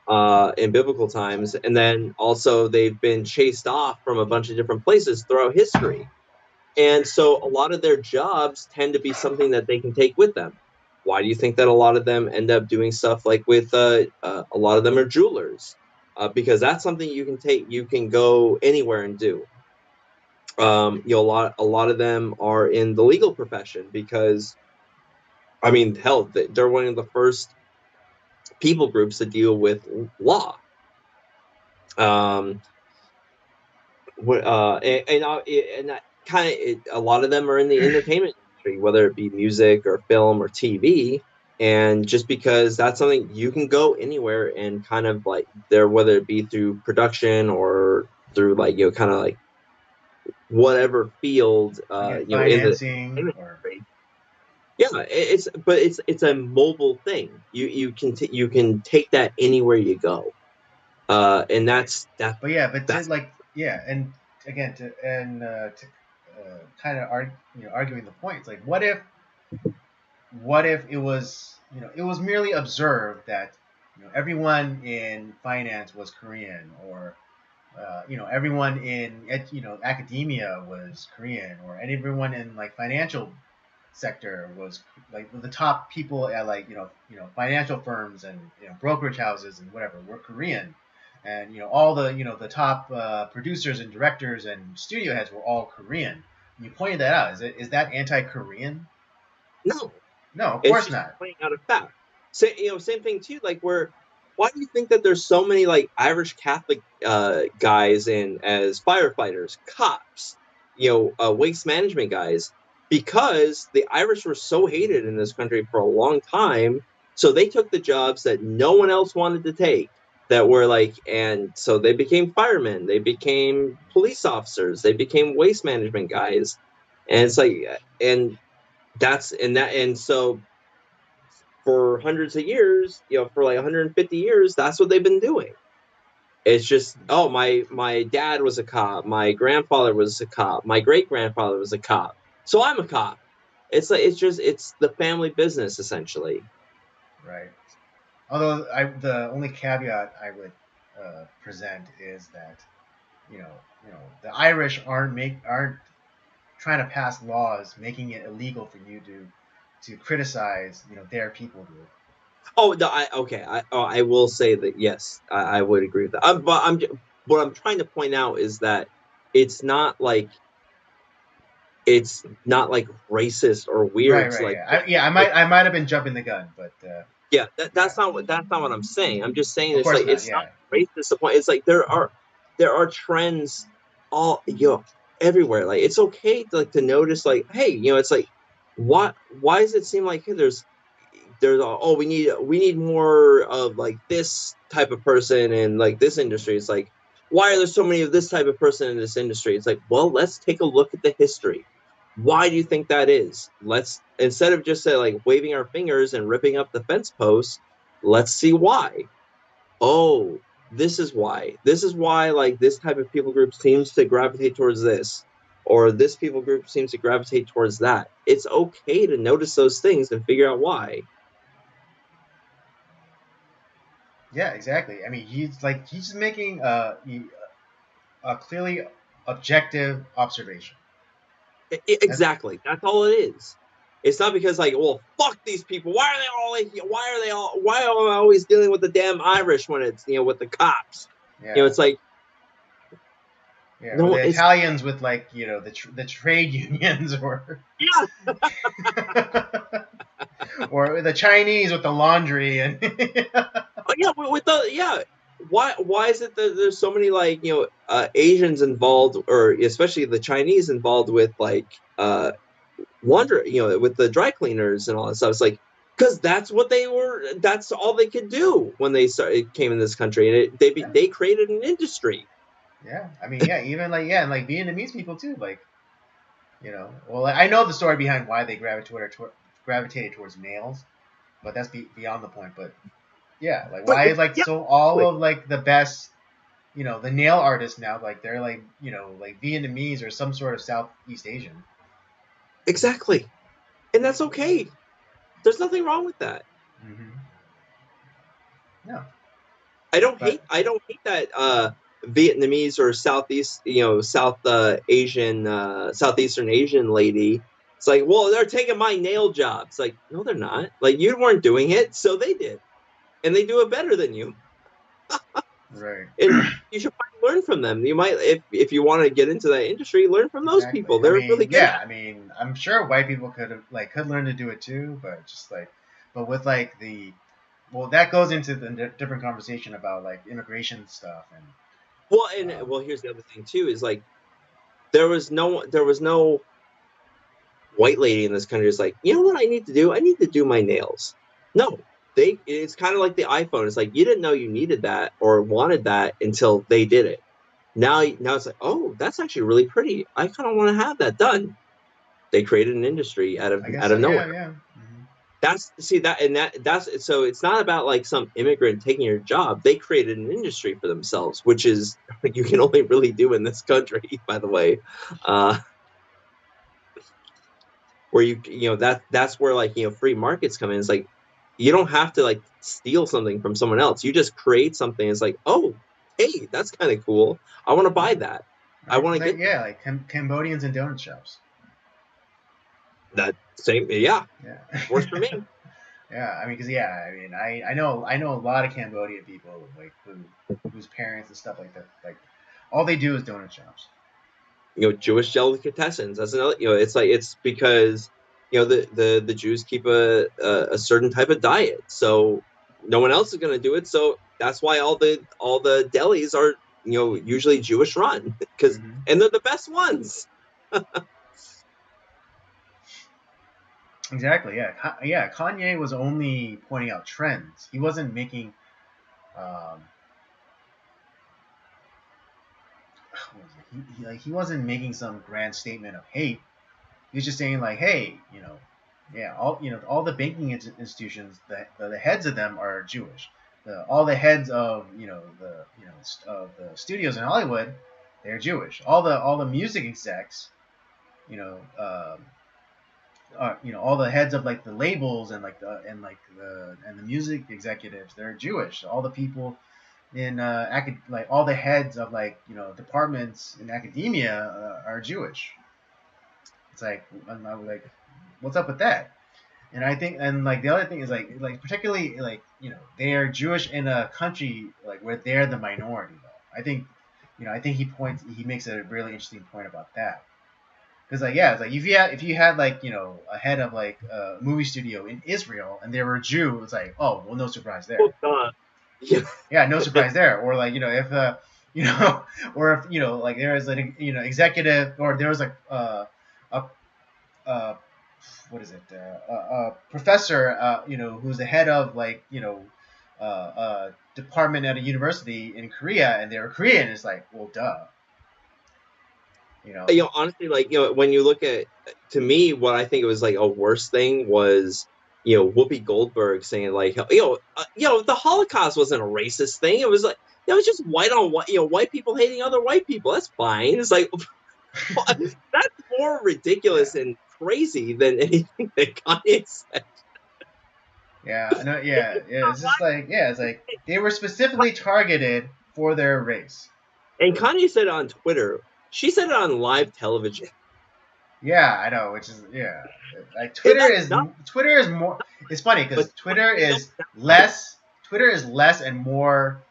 S2: In biblical times, and then also they've been chased off from a bunch of different places throughout history. And so a lot of their jobs tend to be something that they can take with them. Why do you think that a lot of them end up doing stuff like with a lot of them are jewelers? Because that's something you can go anywhere and do. A lot of them are in the legal profession because, I mean, hell, they're one of the first people groups to deal with law. Um, and that kind of, a lot of them are in the entertainment industry, whether it be music or film or TV. And just because that's something you can go anywhere and kind of like there, whether it be through production or through like, kind of like whatever field, in the
S1: financing or
S2: industry. Yeah, it's a mobile thing. You can take that anywhere you go, and
S1: right. But yeah, but to
S2: that's
S1: like yeah, and again to kind of arguing the points, like what if it was it was merely observed that everyone in finance was Korean, or everyone in academia was Korean, or everyone in like financial sector was like the top people at like financial firms and brokerage houses and whatever were Korean, and all the the top producers and directors and studio heads were all Korean. And you pointed that out. Is that anti-Korean?
S2: no.
S1: No, of
S2: It's
S1: course
S2: just
S1: not.
S2: pointing out a fact. Same thing too. Like, why do you think that there's so many like Irish Catholic guys in as firefighters, cops, waste management guys? Because the Irish were so hated in this country for a long time, so they took the jobs that no one else wanted to take. That were like, and so they became firemen, they became police officers, they became waste management guys, and it's like, and and so for hundreds of years, for like 150 years, that's what they've been doing. It's just, oh, my dad was a cop, my grandfather was a cop, my great grandfather was a cop, so I'm a cop. It's like it's the family business essentially.
S1: Right. Although the only caveat I would present is that you know the Irish aren't trying to pass laws making it illegal for you to criticize their people group.
S2: Oh, no, I will say that yes, I would agree with that. But what I'm trying to point out is that it's not like it's not like racist or weird to
S1: Right.
S2: like
S1: Yeah. I might have been jumping the gun, but
S2: yeah,
S1: yeah,
S2: that's not what I'm saying. I'm just saying
S1: of
S2: it's
S1: course
S2: like
S1: not.
S2: it's not
S1: Yeah.
S2: racist. The point it's like there are trends all everywhere. Like it's okay to like to notice like, hey, it's like why does it seem like, hey, oh, we need more of like this type of person in like this industry. It's like, why are there so many of this type of person in this industry? It's like, well, let's take a look at the history. Why do you think that is? Let's, instead of just like waving our fingers and ripping up the fence posts, let's see why. Oh, this is why like this type of people group seems to gravitate towards this, or this people group seems to gravitate towards that. It's okay to notice those things and figure out why.
S1: Yeah, exactly. I mean, he's just making a clearly objective observation. That's
S2: Exactly. That's all it is. It's not because like, well, fuck these people. Why are they all like? Why am I always dealing with the damn Irish when it's with the cops?
S1: yeah.
S2: It's like
S1: Yeah, or
S2: no,
S1: the
S2: it's
S1: Italians with like the trade unions, or
S2: yeah,
S1: or the Chinese with the laundry, and
S2: yeah. With the yeah. Why is it that there's so many like Asians involved, or especially the Chinese involved with like laundry, with the dry cleaners and all that stuff? It's like because that's all they could do when they came in this country, and
S1: yeah,
S2: they created an industry.
S1: yeah. I mean, yeah, even like and like Vietnamese people too, like Well, I know the story behind why they gravitated towards males, but that's beyond the point. But yeah, like
S2: But
S1: why is like
S2: yeah,
S1: so all
S2: exactly.
S1: of like the best the nail artists now, like they're like like Vietnamese or some sort of Southeast Asian.
S2: Exactly. And that's okay. There's nothing wrong with that.
S1: Mm-hmm. No, but
S2: I don't hate that Vietnamese or Southeast, Southeastern Asian lady It's like, well, they're taking my nail job. It's like, no, they're not. Like, you weren't doing it, so they did, and they do it better than you.
S1: Right.
S2: And you should learn from them. You might, if you want to get into that industry, learn from those
S1: Exactly.
S2: people.
S1: I
S2: They're really
S1: mean,
S2: good
S1: yeah.
S2: at
S1: I mean, I'm sure white people could learn to do it too, but just like, but with like the, well, that goes into the different conversation about like immigration stuff and.
S2: it. Well, and here's the other thing too is like there was no white lady in this country is like, you know what I need to do? I need to do my nails. No, it's kind of like the iPhone. It's like you didn't know you needed that or wanted that until they did it. Now it's like, oh, that's actually really pretty. I kind of want to have that done. They created an industry out of
S1: I guess
S2: out
S1: so.
S2: of
S1: Yeah,
S2: nowhere.
S1: yeah.
S2: That's so it's not about like some immigrant taking your job. They created an industry for themselves, which is you can only really do in this country, by the way. Uh, where that's where like free markets come in. It's like you don't have to like steal something from someone else. You just create something. It's like, oh, hey, that's kind of cool. I want to buy that. I
S1: Right.
S2: want
S1: It's
S2: to
S1: like
S2: get
S1: yeah, like Cambodians and donut shops.
S2: that same. Yeah,
S1: Yeah.
S2: works for me.
S1: Yeah. I mean, cause yeah, I mean, I know a lot of Cambodian people like whose parents and stuff like that, like all they do is donut shops.
S2: Jewish delicatessens. That's another. It's because the Jews keep a certain type of diet, so no one else is going to do it. So that's why all the delis are usually Jewish run because
S1: Hmm.
S2: and they're the best ones.
S1: Exactly. Yeah. Yeah. Kanye was only pointing out trends. He wasn't making. Um, what was it? He wasn't making some grand statement of hate. He was just saying like, hey, yeah, all the banking institutions, the heads of them are Jewish. All the heads of of the studios in Hollywood, they're Jewish. All the music execs, you know, all the heads of like the labels and the music executives, they're Jewish. All the people in like all the heads of like departments in academia are Jewish. It's like I'm like, what's up with that? And I think, and like the other thing is like particularly like they are Jewish in a country like where they're the minority though. I think he makes a really interesting point about that. Because like yeah, it's like if you had like a head of like a movie studio in Israel and they were a Jew, it's like, oh well, no surprise there.
S2: Well, yeah.
S1: Yeah, no surprise there. Or like if you know or if like there is an executive, or there was like a what is it? Professor, who's the head of like department at a university in Korea, and they were Korean. It's like, well, duh. You know.
S2: Honestly, like when you look at, to me, what I think it was like a worse thing was Whoopi Goldberg saying like the Holocaust wasn't a racist thing. It was like it was just white on white, white people hating other white people. That's fine. It's like that's more
S1: Yeah.
S2: ridiculous and crazy than anything that Kanye said.
S1: Yeah. No. Yeah. Yeah. It's just like it's like they were specifically targeted for their race.
S2: And Kanye said it on Twitter. She said it on live television.
S1: Yeah, I know. Which is yeah. Like
S2: And that's not.
S1: Twitter is more. It's funny
S2: But
S1: because Twitter is
S2: right.
S1: less. Twitter is less and more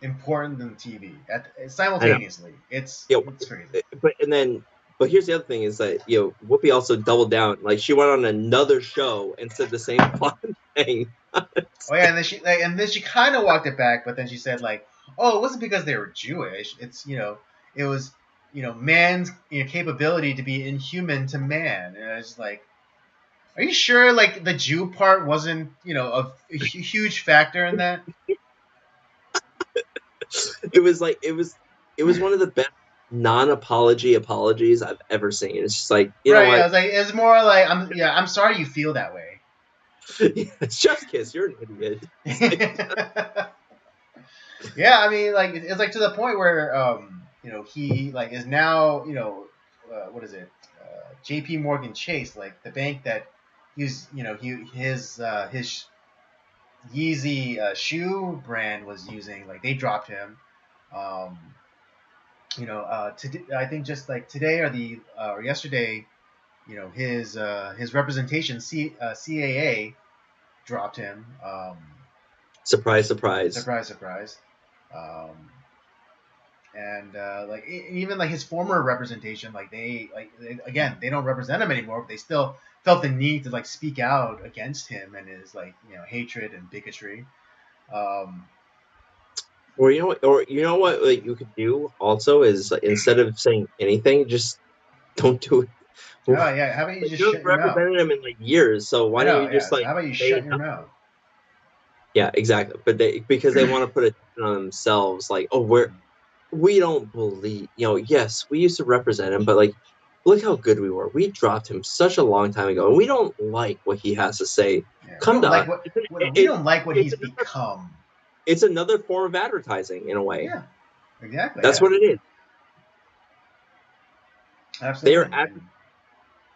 S1: important than TV
S2: I know.
S1: simultaneously. It's
S2: you
S1: it's crazy.
S2: but here's the other thing is that Whoopi also doubled down. Like she went on another show and said the same fucking thing.
S1: Oh yeah, and then she kind of walked it back, but then she said like, oh, it wasn't because they were Jewish. It was man's capability to be inhuman to man. And I was like, are you sure like the Jew part wasn't a huge factor in that?
S2: It was like it was one of the best non-apology apologies I've ever seen. It's just like, you know
S1: Right? Yeah, I
S2: what?
S1: was like, it's more like I'm sorry you feel that way.
S2: It's just kiss. You're an idiot.
S1: Yeah, I mean, like it's like to the point where he like is now what is it? J.P. Morgan Chase, like the bank that his Yeezy shoe brand was using, like they dropped him. Today, I think just like today or yesterday, his representation, CAA, dropped him.
S2: Surprise, surprise.
S1: Surprise, surprise. Um, and like even like his former representation, like again, they don't represent him anymore, but they still felt the need to like speak out against him and his like hatred and bigotry.
S2: Or you know what like, you could do also is like, instead of saying anything, just don't do it.
S1: Oh yeah, how about you just
S2: You
S1: shut
S2: haven't
S1: your mouth?
S2: represented him in like years, so
S1: I
S2: why don't
S1: know,
S2: you
S1: yeah.
S2: just like
S1: How about you
S2: say
S1: shut your
S2: nothing?
S1: mouth?
S2: Yeah, exactly. But because they want to put it on themselves, like, oh, we don't believe, yes, we used to represent him, but like, look how good we were. We dropped him such a long time ago, and we don't like what he has to say.
S1: Yeah, we
S2: Come
S1: don't
S2: to
S1: like
S2: us.
S1: we don't like what
S2: It's
S1: he's
S2: another,
S1: become.
S2: it's another form of advertising in a way.
S1: Yeah, exactly.
S2: That's
S1: Yeah,
S2: what it is.
S1: absolutely.
S2: They're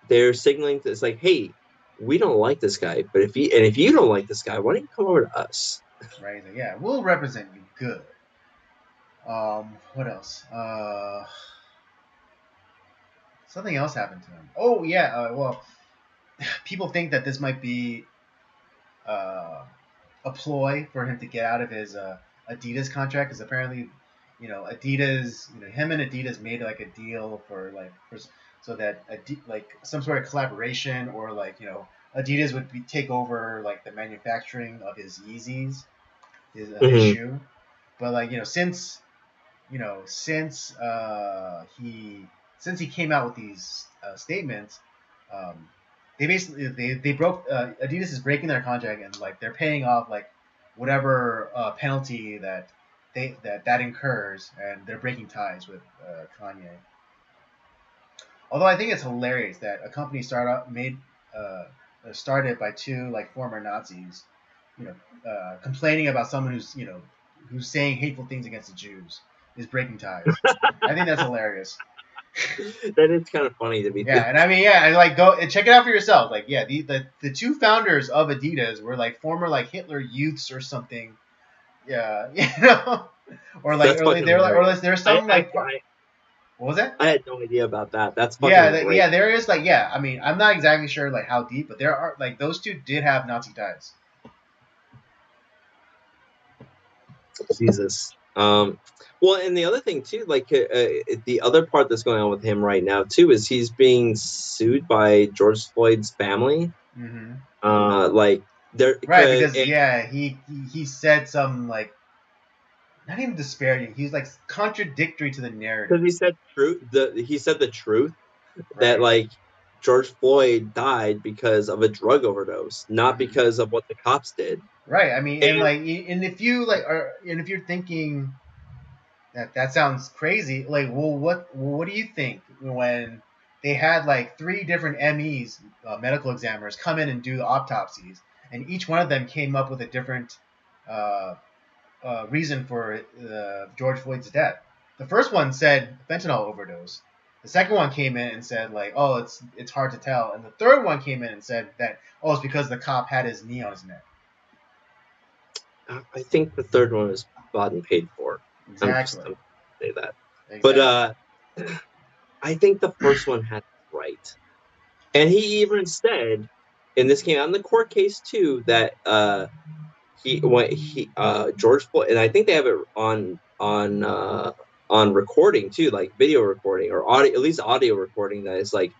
S2: they're signaling to, it's like, hey, we don't like this guy, but if you don't like this guy, why don't you come over to us?
S1: Right. Like, yeah, we'll represent you good. What else? Something else happened to him. Oh yeah. Well, people think that this might be a ploy for him to get out of his Adidas contract, because apparently, Adidas, him and Adidas made like a deal so that like some sort of collaboration, or like Adidas would take over like the manufacturing of his Yeezys, his
S2: Mm-hmm.
S1: shoe. But like since he came out with these statements, um, they broke Adidas is breaking their contract, and like they're paying off like whatever penalty that incurs, and they're breaking ties with Kanye. Although I think it's hilarious that a company started by two like former Nazis, complaining about someone who's saying hateful things against the Jews is breaking ties. I think that's hilarious.
S2: That is kind of funny to me.
S1: Yeah, and I mean, yeah, and like go and check it out for yourself. Like, yeah, the two founders of Adidas were like former like Hitler youths or something. Yeah, or like
S2: That's fucking
S1: they're like,
S2: hilarious.
S1: there's some like
S2: I
S1: what was that?
S2: I had no idea about that. That's
S1: Yeah,
S2: fucking great.
S1: yeah, there is like, yeah. I mean, I'm not exactly sure like how deep, but there are like those two did have Nazi ties.
S2: Jesus. Well, and the other thing too, like the other part that's going on with him right now too is he's being sued by George Floyd's family.
S1: Mm-hmm.
S2: Like they're
S1: Right, because yeah, he said some like not even disparaging. He was like contradictory to the narrative.
S2: because he said he said the truth that
S1: Right.
S2: like George Floyd died because of a drug overdose, not
S1: Mm-hmm.
S2: because of what the cops did.
S1: Right. I mean, and
S2: And
S1: like, and if you like, and if you're thinking that sounds crazy, like, well, what do you think when they had like three different MEs, medical examiners, come in and do the autopsies, and each one of them came up with a different uh, reason for George Floyd's death. The first one said fentanyl overdose. The second one came in and said like, oh, it's hard to tell, and the third one came in and said that, oh, it's because the cop had his knee on his neck.
S2: I think the third one was bought and paid for.
S1: Exactly.
S2: I'm say that,
S1: Exactly.
S2: but I think the first one had it right, and he even said, and this came out in the court case too, that he George Floyd, and I think they have it on recording too, like video recording or audio, at least audio recording, that is like,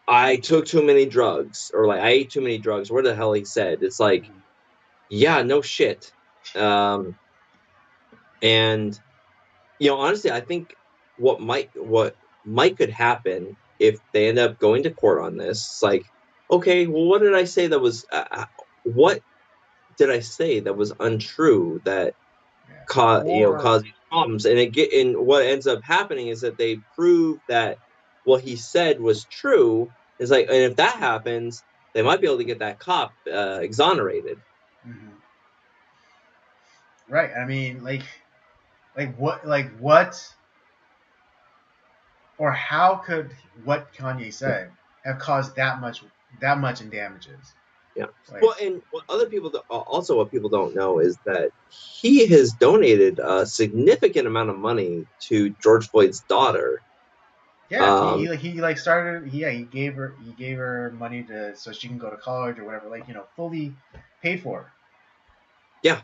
S2: I took too many drugs, or like I ate too many drugs. What the hell he said? It's like,
S1: Mm-hmm.
S2: yeah, no shit. And honestly, I think what might could happen if they end up going to court on this. It's like, okay, well, what did I say that was what did I say that was untrue that
S1: Yeah.
S2: caused these problems? And what ends up happening is that they prove that what he said was true. Is like, and if that happens, they might be able to get that cop exonerated.
S1: Mm-hmm. Right. I mean, what, or how could what Kanye said have caused that much in damages?
S2: Yeah.
S1: Like,
S2: Well, and what people don't know is that he has donated a significant amount of money to George Floyd's daughter,
S1: Yeah, he started. He gave her money so she can go to college or whatever. Fully paid for.
S2: Yeah,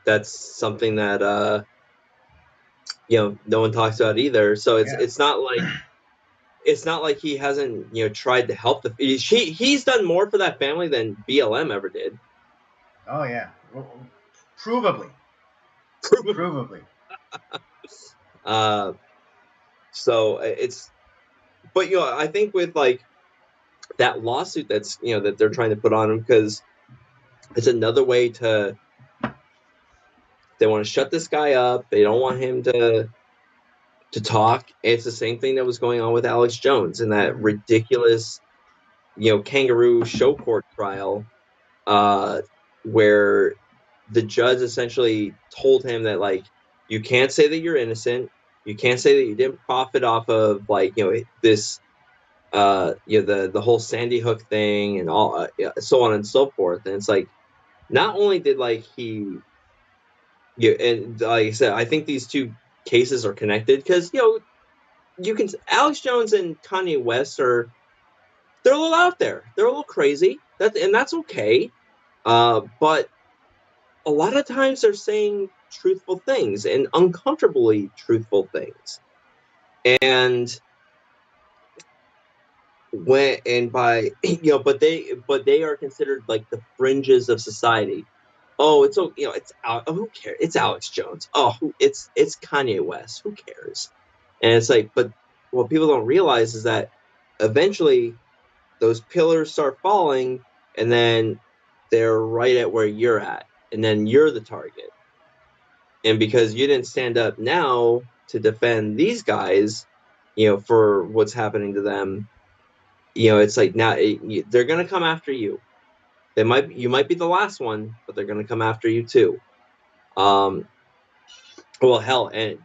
S2: that's something that no one talks about either. So it's not like he hasn't tried to help he's done more for that family than BLM ever did.
S1: Oh yeah, provably.
S2: So but I think with like that lawsuit that's that they're trying to put on him, because it's another way they want to shut this guy up. They don't want him to talk. It's the same thing that was going on with Alex Jones in that ridiculous kangaroo show court trial, where the judge essentially told him that, like, you can't say that you're innocent, you can't say that you didn't profit off of, like, this the whole Sandy Hook thing and all, so on and so forth. And it's like, not only did like he and like I said, I think these two cases are connected, because you can Alex Jones and Kanye West they're a little out there, they're a little crazy, that's okay, but a lot of times they're saying truthful things and uncomfortably truthful things. And by but they are considered like the fringes of society. Oh, it's who cares? It's Alex Jones. Oh, it's Kanye West. Who cares? And it's like, but what people don't realize is that eventually those pillars start falling, and then they're right at where you're at, and then you're the target. And because you didn't stand up now to defend these guys, for what's happening to them, it's like now they're going to come after you. You might be the last one, but they're going to come after you too. Well, hell, and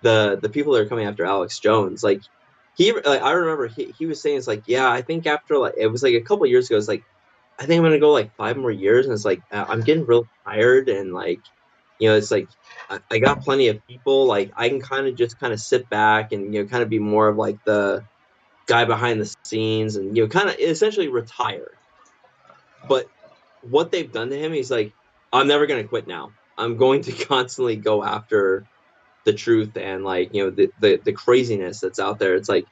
S2: the people that are coming after Alex Jones, like I remember he was saying, it's like, yeah, I think after, like, it was like a couple of years ago, it's like, I think I'm gonna go like 5 more years, and it's like, I'm getting real tired, and like, it's like, I got plenty of people, like I can kind of sit back and kind of be more of like the guy behind the scenes, and kind of essentially retire. But what they've done to him, he's like, I'm never gonna quit now. I'm going to constantly go after the truth and, like, the craziness that's out there. It's like,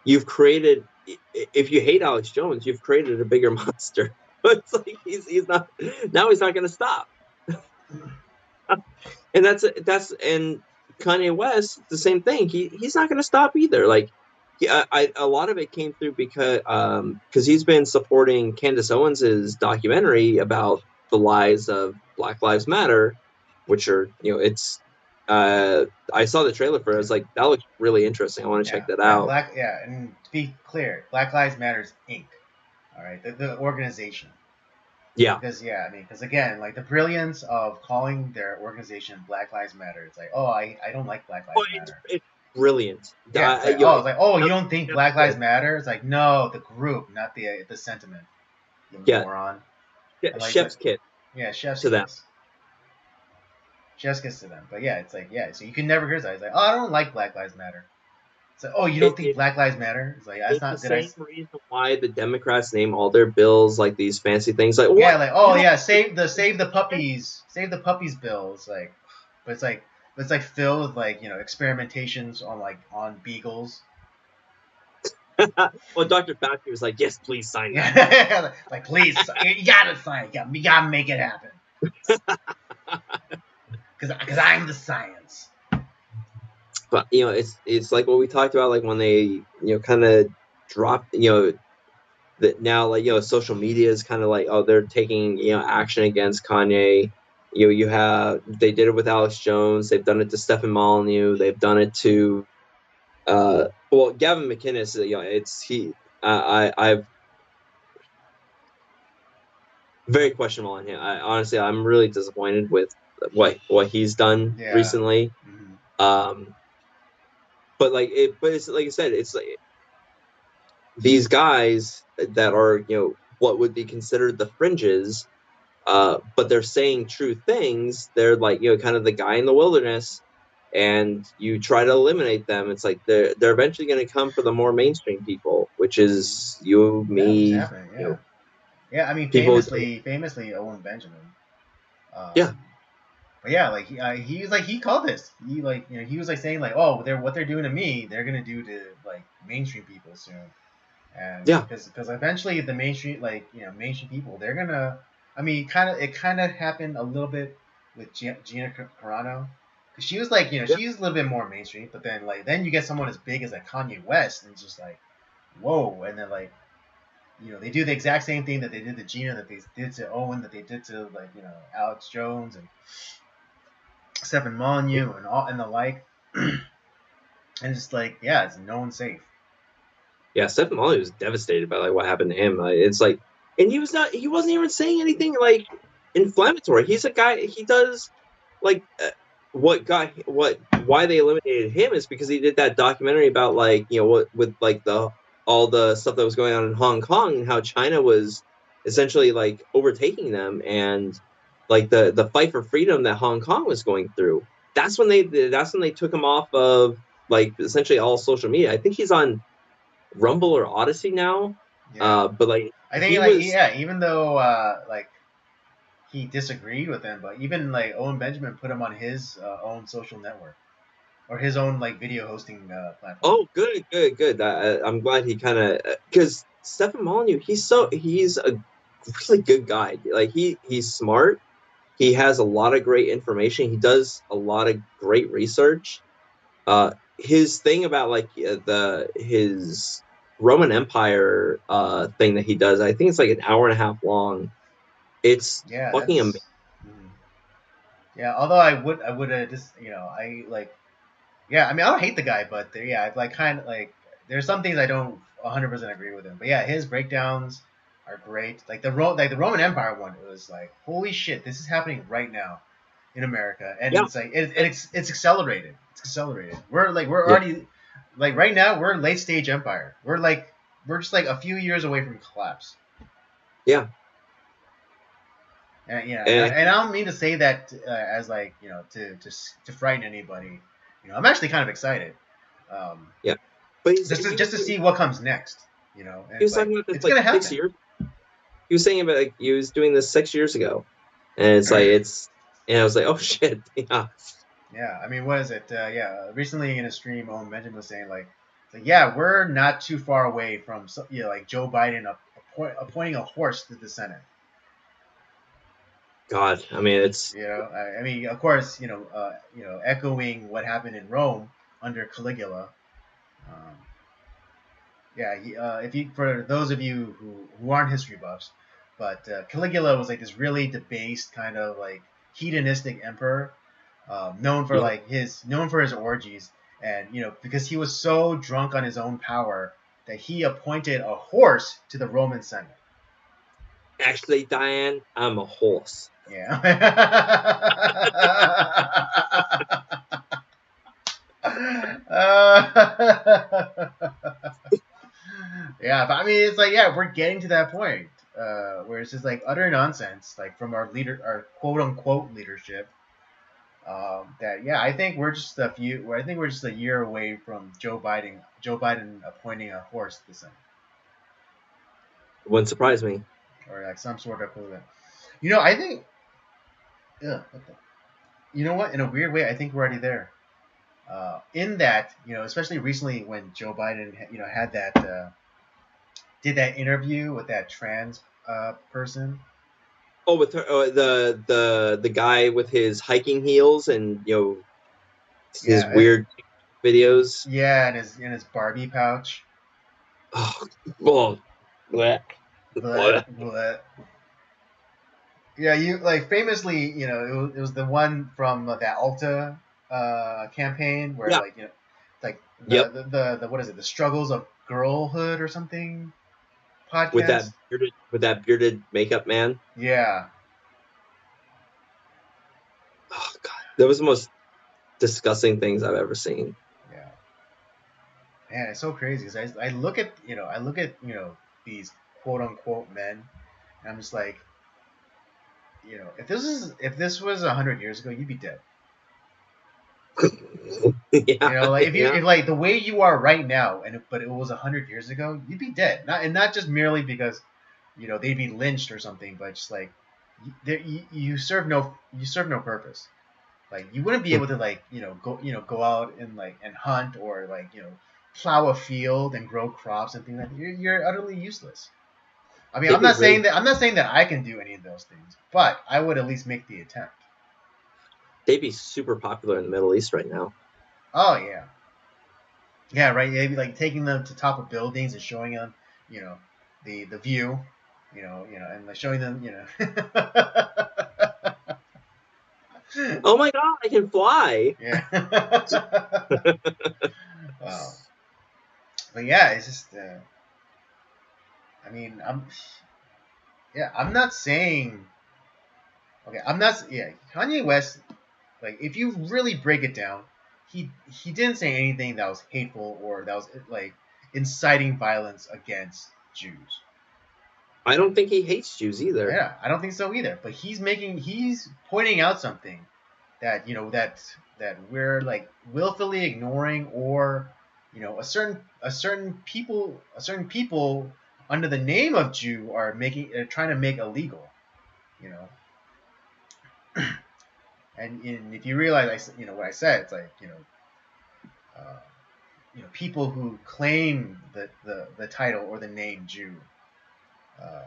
S2: you've created, if you hate Alex Jones, you've created a bigger monster. It's like he's not going to stop. And that's and Kanye West, the same thing. He's not going to stop either. Like, a lot of it came through because he's been supporting Candace Owens's documentary about the lies of Black Lives Matter, which are, it's I saw the trailer for it. I was like, that looks really interesting. I want to check that out.
S1: And to be clear, Black Lives Matters Inc. All right, the organization.
S2: Yeah.
S1: Because again, like, the brilliance of calling their organization Black Lives Matter. It's like, oh, I don't like Black Lives Matter.
S2: It's brilliant.
S1: Yeah. It's like, you don't think Black Lives Matter? It's like, no, the group, not the sentiment. You moron.
S2: Chef's kiss.
S1: Yeah, chef's
S2: to them.
S1: Chef's kiss to them. But yeah, it's like, so you can never criticize. It's like, oh, I don't like Black Lives Matter. It's like, oh, you don't think Black Lives Matter? It's like, that's not
S2: the same reason why the Democrats name all their bills like these fancy things. Like, what?
S1: Yeah, like, oh yeah, save the puppies bills. Like, but it's like filled with, like, experimentations on beagles.
S2: Well, Dr. Fauci was like, yes, please sign that.
S1: Like, please, you gotta sign it. You gotta make it happen. Because I'm the science.
S2: But it's like what we talked about, like when they kind of dropped that now, like, social media is kind of like, oh, they're taking action against Kanye. They did it with Alex Jones. They've done it to Stephen Molyneux. They've done it to Gavin McInnes. I've very questionable on him. Honestly, I'm really disappointed with what he's done recently. Mm-hmm. But it's like I said, it's like these guys that are what would be considered the fringes, but they're saying true things. They're like kind of the guy in the wilderness, and you try to eliminate them, it's like they're eventually going to come for the more mainstream people, which is you,
S1: That was
S2: me,
S1: happening. Yeah. Yeah. I mean,
S2: people.
S1: famously, Owen Benjamin.
S2: Yeah,
S1: But yeah, like he was like he called this. He like he was like saying like, oh, what they're doing to me, they're gonna do to like mainstream people soon. And
S2: yeah,
S1: because eventually the mainstream mainstream people, they're gonna. I mean, it kind of happened a little bit with Gina Carano, because she was like
S2: yeah.
S1: she's a little bit more mainstream, but then you get someone as big as like Kanye West, and it's just like whoa, and then like they do the exact same thing that they did to Gina, that they did to Owen, that they did to like Alex Jones and Stephen Molyneux and all and the like, and it's like it's no one safe.
S2: Yeah, Stephen Molly was devastated by like what happened to him. It's like, and he wasn't even saying anything like inflammatory. He's a guy. He does like why they eliminated him is because he did that documentary about like what with like the all the stuff that was going on in Hong Kong and how China was essentially like overtaking them, and like the fight for freedom that Hong Kong was going through. That's when they took him off of like essentially all social media. I think he's on Rumble or Odyssey now.
S1: Yeah,
S2: But like
S1: I think
S2: he
S1: like
S2: was,
S1: even though like he disagreed with him, but even like Owen Benjamin put him on his own social network or his own like video hosting platform.
S2: oh, good. I'm glad he kind of because Stephen Molyneux, he's a really good guy. Like he's smart. He has a lot of great information. He does a lot of great research. His thing about like his Roman Empire thing that he does, I think it's like an hour and a half long. It's
S1: Yeah,
S2: fucking amazing.
S1: yeah. Although I would just I like I mean I don't hate the guy, but I've like kind of like there's some things I don't 100% agree with him. But yeah, his breakdowns are great. Like the Roman Empire one, it was like holy shit, this is happening right now in America, and
S2: Yeah,
S1: it's like it's accelerated. It's accelerated. We're
S2: yeah,
S1: already like right now we're late stage empire. We're just like a few years away from collapse.
S2: yeah.
S1: And
S2: And
S1: and I don't mean to say that as like to frighten anybody. I'm actually kind of excited. Um,
S2: yeah, but
S1: just to see what comes next. And
S2: he
S1: it's
S2: was
S1: like
S2: talking about this
S1: it's
S2: like
S1: gonna
S2: 6
S1: happen.
S2: years. He was saying about like he was doing this 6 years ago, and it's like and I was like, oh shit, yeah,
S1: Yeah, I mean, what is it? Recently in a stream, Owen Benjamin was saying like yeah, we're not too far away from like Joe Biden appointing a horse to the Senate.
S2: God, I mean it's
S1: I mean, of course, echoing what happened in Rome under Caligula. Um, if you for those of you who aren't history buffs, but Caligula was like this really debased kind of like hedonistic emperor,
S2: yeah.
S1: known for his orgies, and because he was so drunk on his own power that he appointed a horse to the Roman Senate.
S2: Actually, Diane, I'm a horse.
S1: Yeah. Yeah, but I mean, it's like, we're getting to that point where it's just like utter nonsense, like from our quote unquote leadership. I think I think we're just a year away from Joe Biden appointing a horse to the Senate,
S2: It wouldn't surprise me.
S1: or like some sort of equivalent. I think, what you know what? In a weird way, I think we're already there. In that, especially recently when Joe Biden, had did that interview with that trans person.
S2: Oh, with her, the guy with his hiking heels and his
S1: Yeah,
S2: weird videos.
S1: yeah, in his Barbie pouch.
S2: Oh, well, bleh,
S1: But,
S2: bleh.
S1: yeah, you like famously, it was the one from that Ulta campaign where
S2: Yeah,
S1: like
S2: yep.
S1: the what is it? The struggles of girlhood or something
S2: With
S1: podcast.
S2: that bearded makeup man.
S1: Yeah,
S2: Oh God, that was the most disgusting things I've ever seen.
S1: yeah. Man, it's so crazy because I look at these quote unquote men, and I'm just like, if this was 100 years ago, you'd be dead.
S2: Yeah,
S1: You know, like
S2: yeah.
S1: if like the way you are right now, but it was 100 years ago, you'd be dead. Not just merely because they'd be lynched or something, but just like you serve no purpose. Like you wouldn't be able to like go out and like and hunt or like plow a field and grow crops and things like that. You're utterly useless. I mean,
S2: They'd be really,
S1: I'm not saying that I can do any of those things, but I would at least make the attempt.
S2: they'd be super popular in the Middle East right now.
S1: Oh yeah, yeah, right. Maybe like taking them to top of buildings and showing them, the view, and like showing them,
S2: Oh my God, I can fly.
S1: yeah. Wow. But yeah, it's just, I mean, I'm not saying, okay, I'm not, yeah, Kanye West, like, if you really break it down, he didn't say anything that was hateful or that was like inciting violence against Jews.
S2: I don't think he hates Jews either.
S1: Yeah, I don't think so either. But he's pointing out something that that we're like willfully ignoring, or a certain people under the name of Jew are trying to make illegal. You know, and if you realize, what I said, it's like uh, people who claim the title or the name Jew. Uh,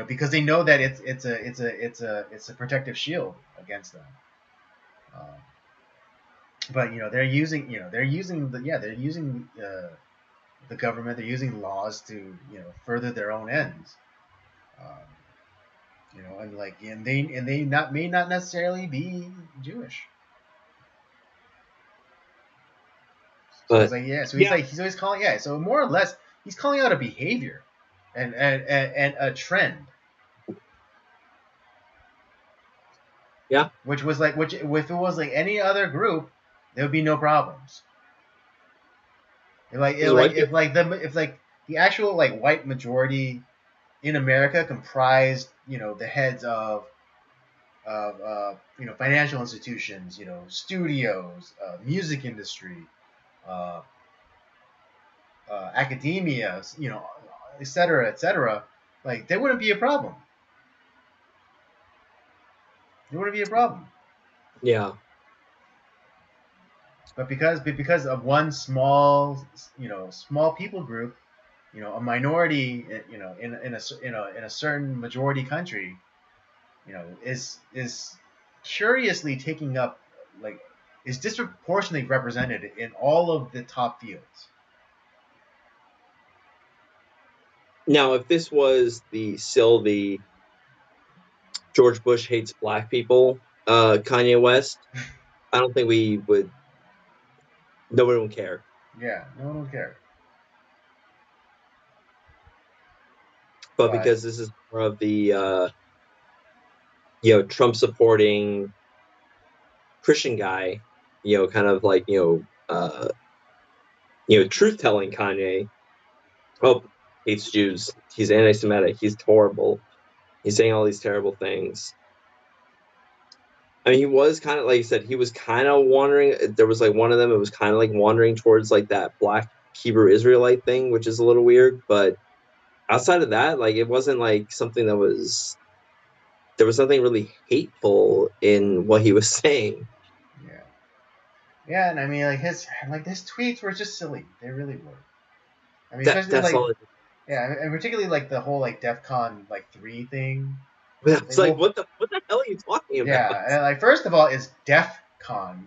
S1: because they know that it's a protective shield against them. Um, but they're using the government. They're using laws to further their own ends. Um, and they not may not necessarily be Jewish. So it's
S2: But
S1: like, yeah. So
S2: yeah,
S1: he's always calling, yeah. So more or less he's calling out a behavior and a trend.
S2: yeah,
S1: Which if it was like any other group, there would be no problems.
S2: because white
S1: If
S2: people,
S1: like the actual like white majority in America comprised the heads of financial institutions, studios, music industry, uh, academia, et cetera, et cetera. Like there wouldn't be a problem. There wouldn't be a problem.
S2: yeah.
S1: But because of one small people group, a minority, in a certain majority country, is curiously taking up, like, is disproportionately represented in all of the top fields.
S2: Now, if this was the George Bush hates black people, Kanye West, I don't think we would. Nobody would care.
S1: Yeah, no one would care.
S2: But
S1: But
S2: because this is more of the Trump supporting Christian guy, kind of like truth telling Kanye. Oh, hates Jews. He's anti-Semitic. He's horrible. He's saying all these terrible things. I mean, he was kind of, like you said, he was kind of wandering. There was like one of them. It was kind of like wandering towards like that black Hebrew Israelite thing, which is a little weird. But outside of that, like it wasn't like something that was. There was nothing really hateful in what he was saying.
S1: yeah, yeah, and I mean, his tweets were just silly. They really were. I mean, especially
S2: That's
S1: like,
S2: all.
S1: yeah, and particularly like the whole like DEFCON like 3 thing.
S2: It's
S1: Like,
S2: like
S1: well,
S2: what the hell are you talking
S1: yeah,
S2: about?
S1: and like first of all, it's DEFCON,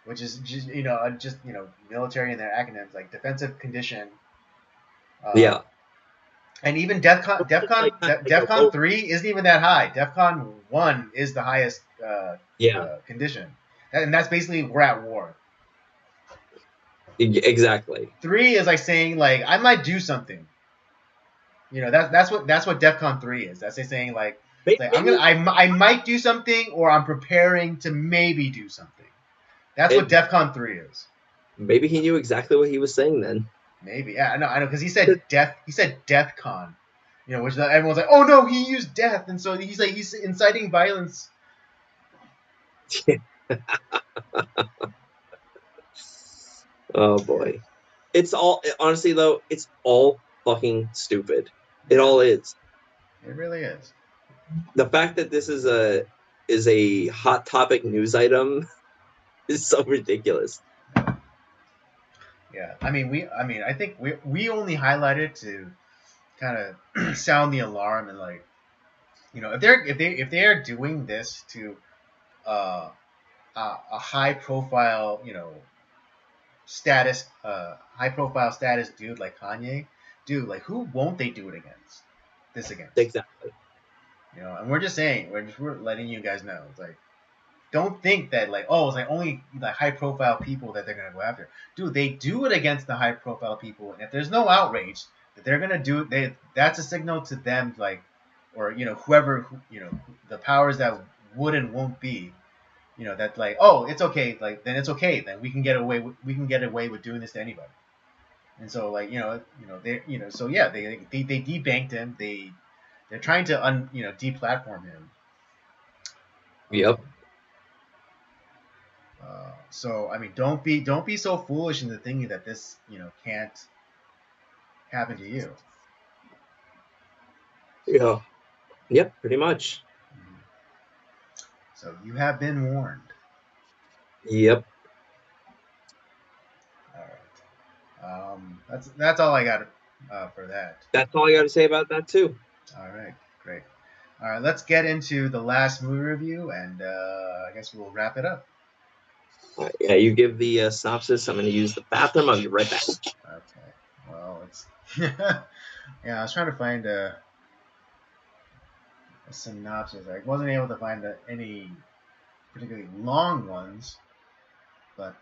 S1: which is just military and their acronyms, like defensive condition.
S2: Yeah,
S1: And even DEFCON
S2: like kind of like a
S1: DEFCON
S2: low.
S1: 3 isn't even that high. DEFCON 1 is the highest
S2: Yeah,
S1: condition, and that's basically we're at war.
S2: exactly.
S1: 3 is like saying like I might do something. That's what DEFCON 3 is. That's saying like it's like
S2: Maybe
S1: I might do something, or I'm preparing to maybe do something. That's what
S2: it,
S1: DEFCON 3 is.
S2: maybe he knew exactly what he was saying then.
S1: Maybe, yeah, I know, because he said DEFCON, which everyone's like, oh no, he used death, and so he's inciting violence.
S2: Oh
S1: Yeah,
S2: boy. It's all honestly though, it's all fucking stupid. It
S1: yeah,
S2: all is.
S1: it really is.
S2: The fact that this is a hot topic news item is so ridiculous.
S1: Yeah. Yeah. I think we only highlighted to kind of sound the alarm and like, if they are doing this to uh, a high profile, high profile status dude like Kanye, dude, like who won't they do it against? This against,
S2: Exactly.
S1: and we're just saying, we're letting you guys know, it's like, don't think that like, oh, it's like only the high profile people that they're gonna go after. Dude, they do it against the high profile people, and if there's no outrage that they're gonna do it, that's a signal to them, like, or whoever, the powers that would and won't be, that like, oh, it's okay, like then it's okay, then we can get away with doing this to anybody. And so like, they, so yeah, they debanked him. They're trying to deplatform him.
S2: Yep.
S1: Um, so I mean, don't be so foolish into thinking that this can't happen to you.
S2: Yeah. Yep, pretty much.
S1: Mhm. So you have been warned.
S2: Yep.
S1: All right. That's all I got for that.
S2: That's all I got to say about that too.
S1: All right. Great. All right. Let's get into the last movie review, and I guess we'll wrap it up.
S2: Yeah, you give the synopsis. I'm going to use the bathroom. I'll be right back.
S1: Okay. Well, it's yeah. I was trying to find a synopsis. I wasn't able to find any particularly long ones, but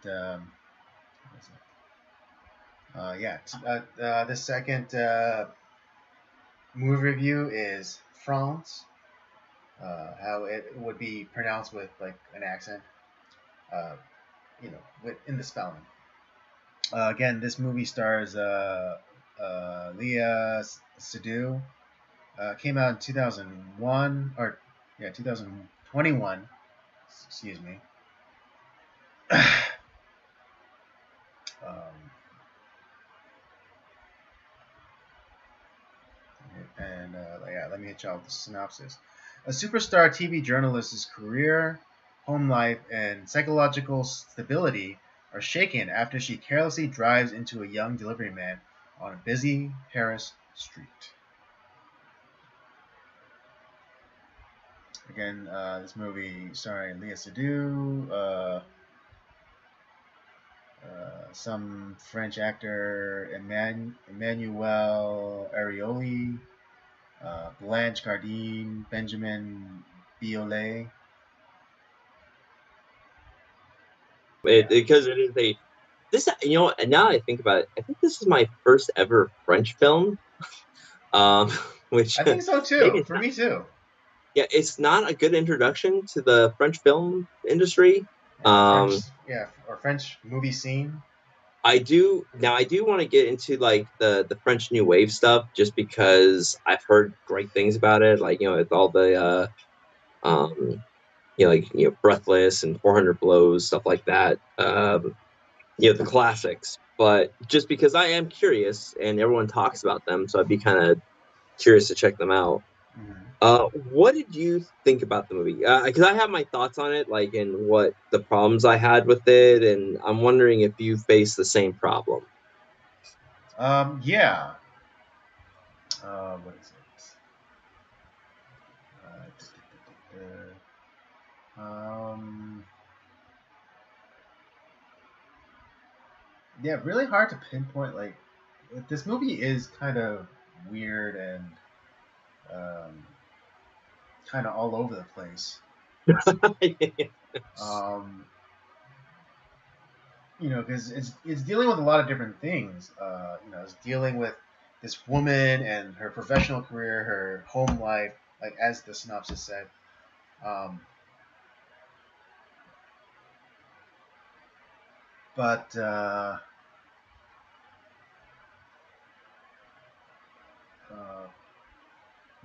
S1: yeah. The second movie review is France. How it would be pronounced with like an accent, uh, in the spelling. Again, this movie stars Leah Seydoux. Came out in 2001, or yeah, 2021. Excuse me. um, and yeah, let me hit y'all with the synopsis. A superstar TV journalist's career, home life, and psychological stability are shaken after she carelessly drives into a young delivery man on a busy Paris street. Again, this movie starring Leah Seydoux, some French actor Emmanuel Arioli, Blanche Gardine, Benjamin Biolay. Yeah.
S2: Because it is a this. Now that I think about it, I think this is my first ever French film. Um, which
S1: I think so too.
S2: maybe it's
S1: For
S2: not.
S1: me too.
S2: Yeah, it's not a good introduction to the French film industry.
S1: Yeah, French.
S2: Um,
S1: Yeah, or French movie scene.
S2: I do want to get into like the French New Wave stuff just because I've heard great things about it. Like with all the Breathless and 400 Blows stuff like that. The classics. But just because I am curious and everyone talks about them, so I'd be kind of curious to check them out.
S1: Mm-hmm.
S2: What did you think about the movie? Because I have my thoughts on it, like and what the problems I had with it, and I'm wondering if you face the same problem.
S1: Yeah. What is it? Um, yeah, really hard to pinpoint. Like, this movie is kind of weird and um, kind of all over the place. Um, because it's dealing with a lot of different things. It's dealing with this woman and her professional career, her home life, like as the synopsis said. Um, but uh,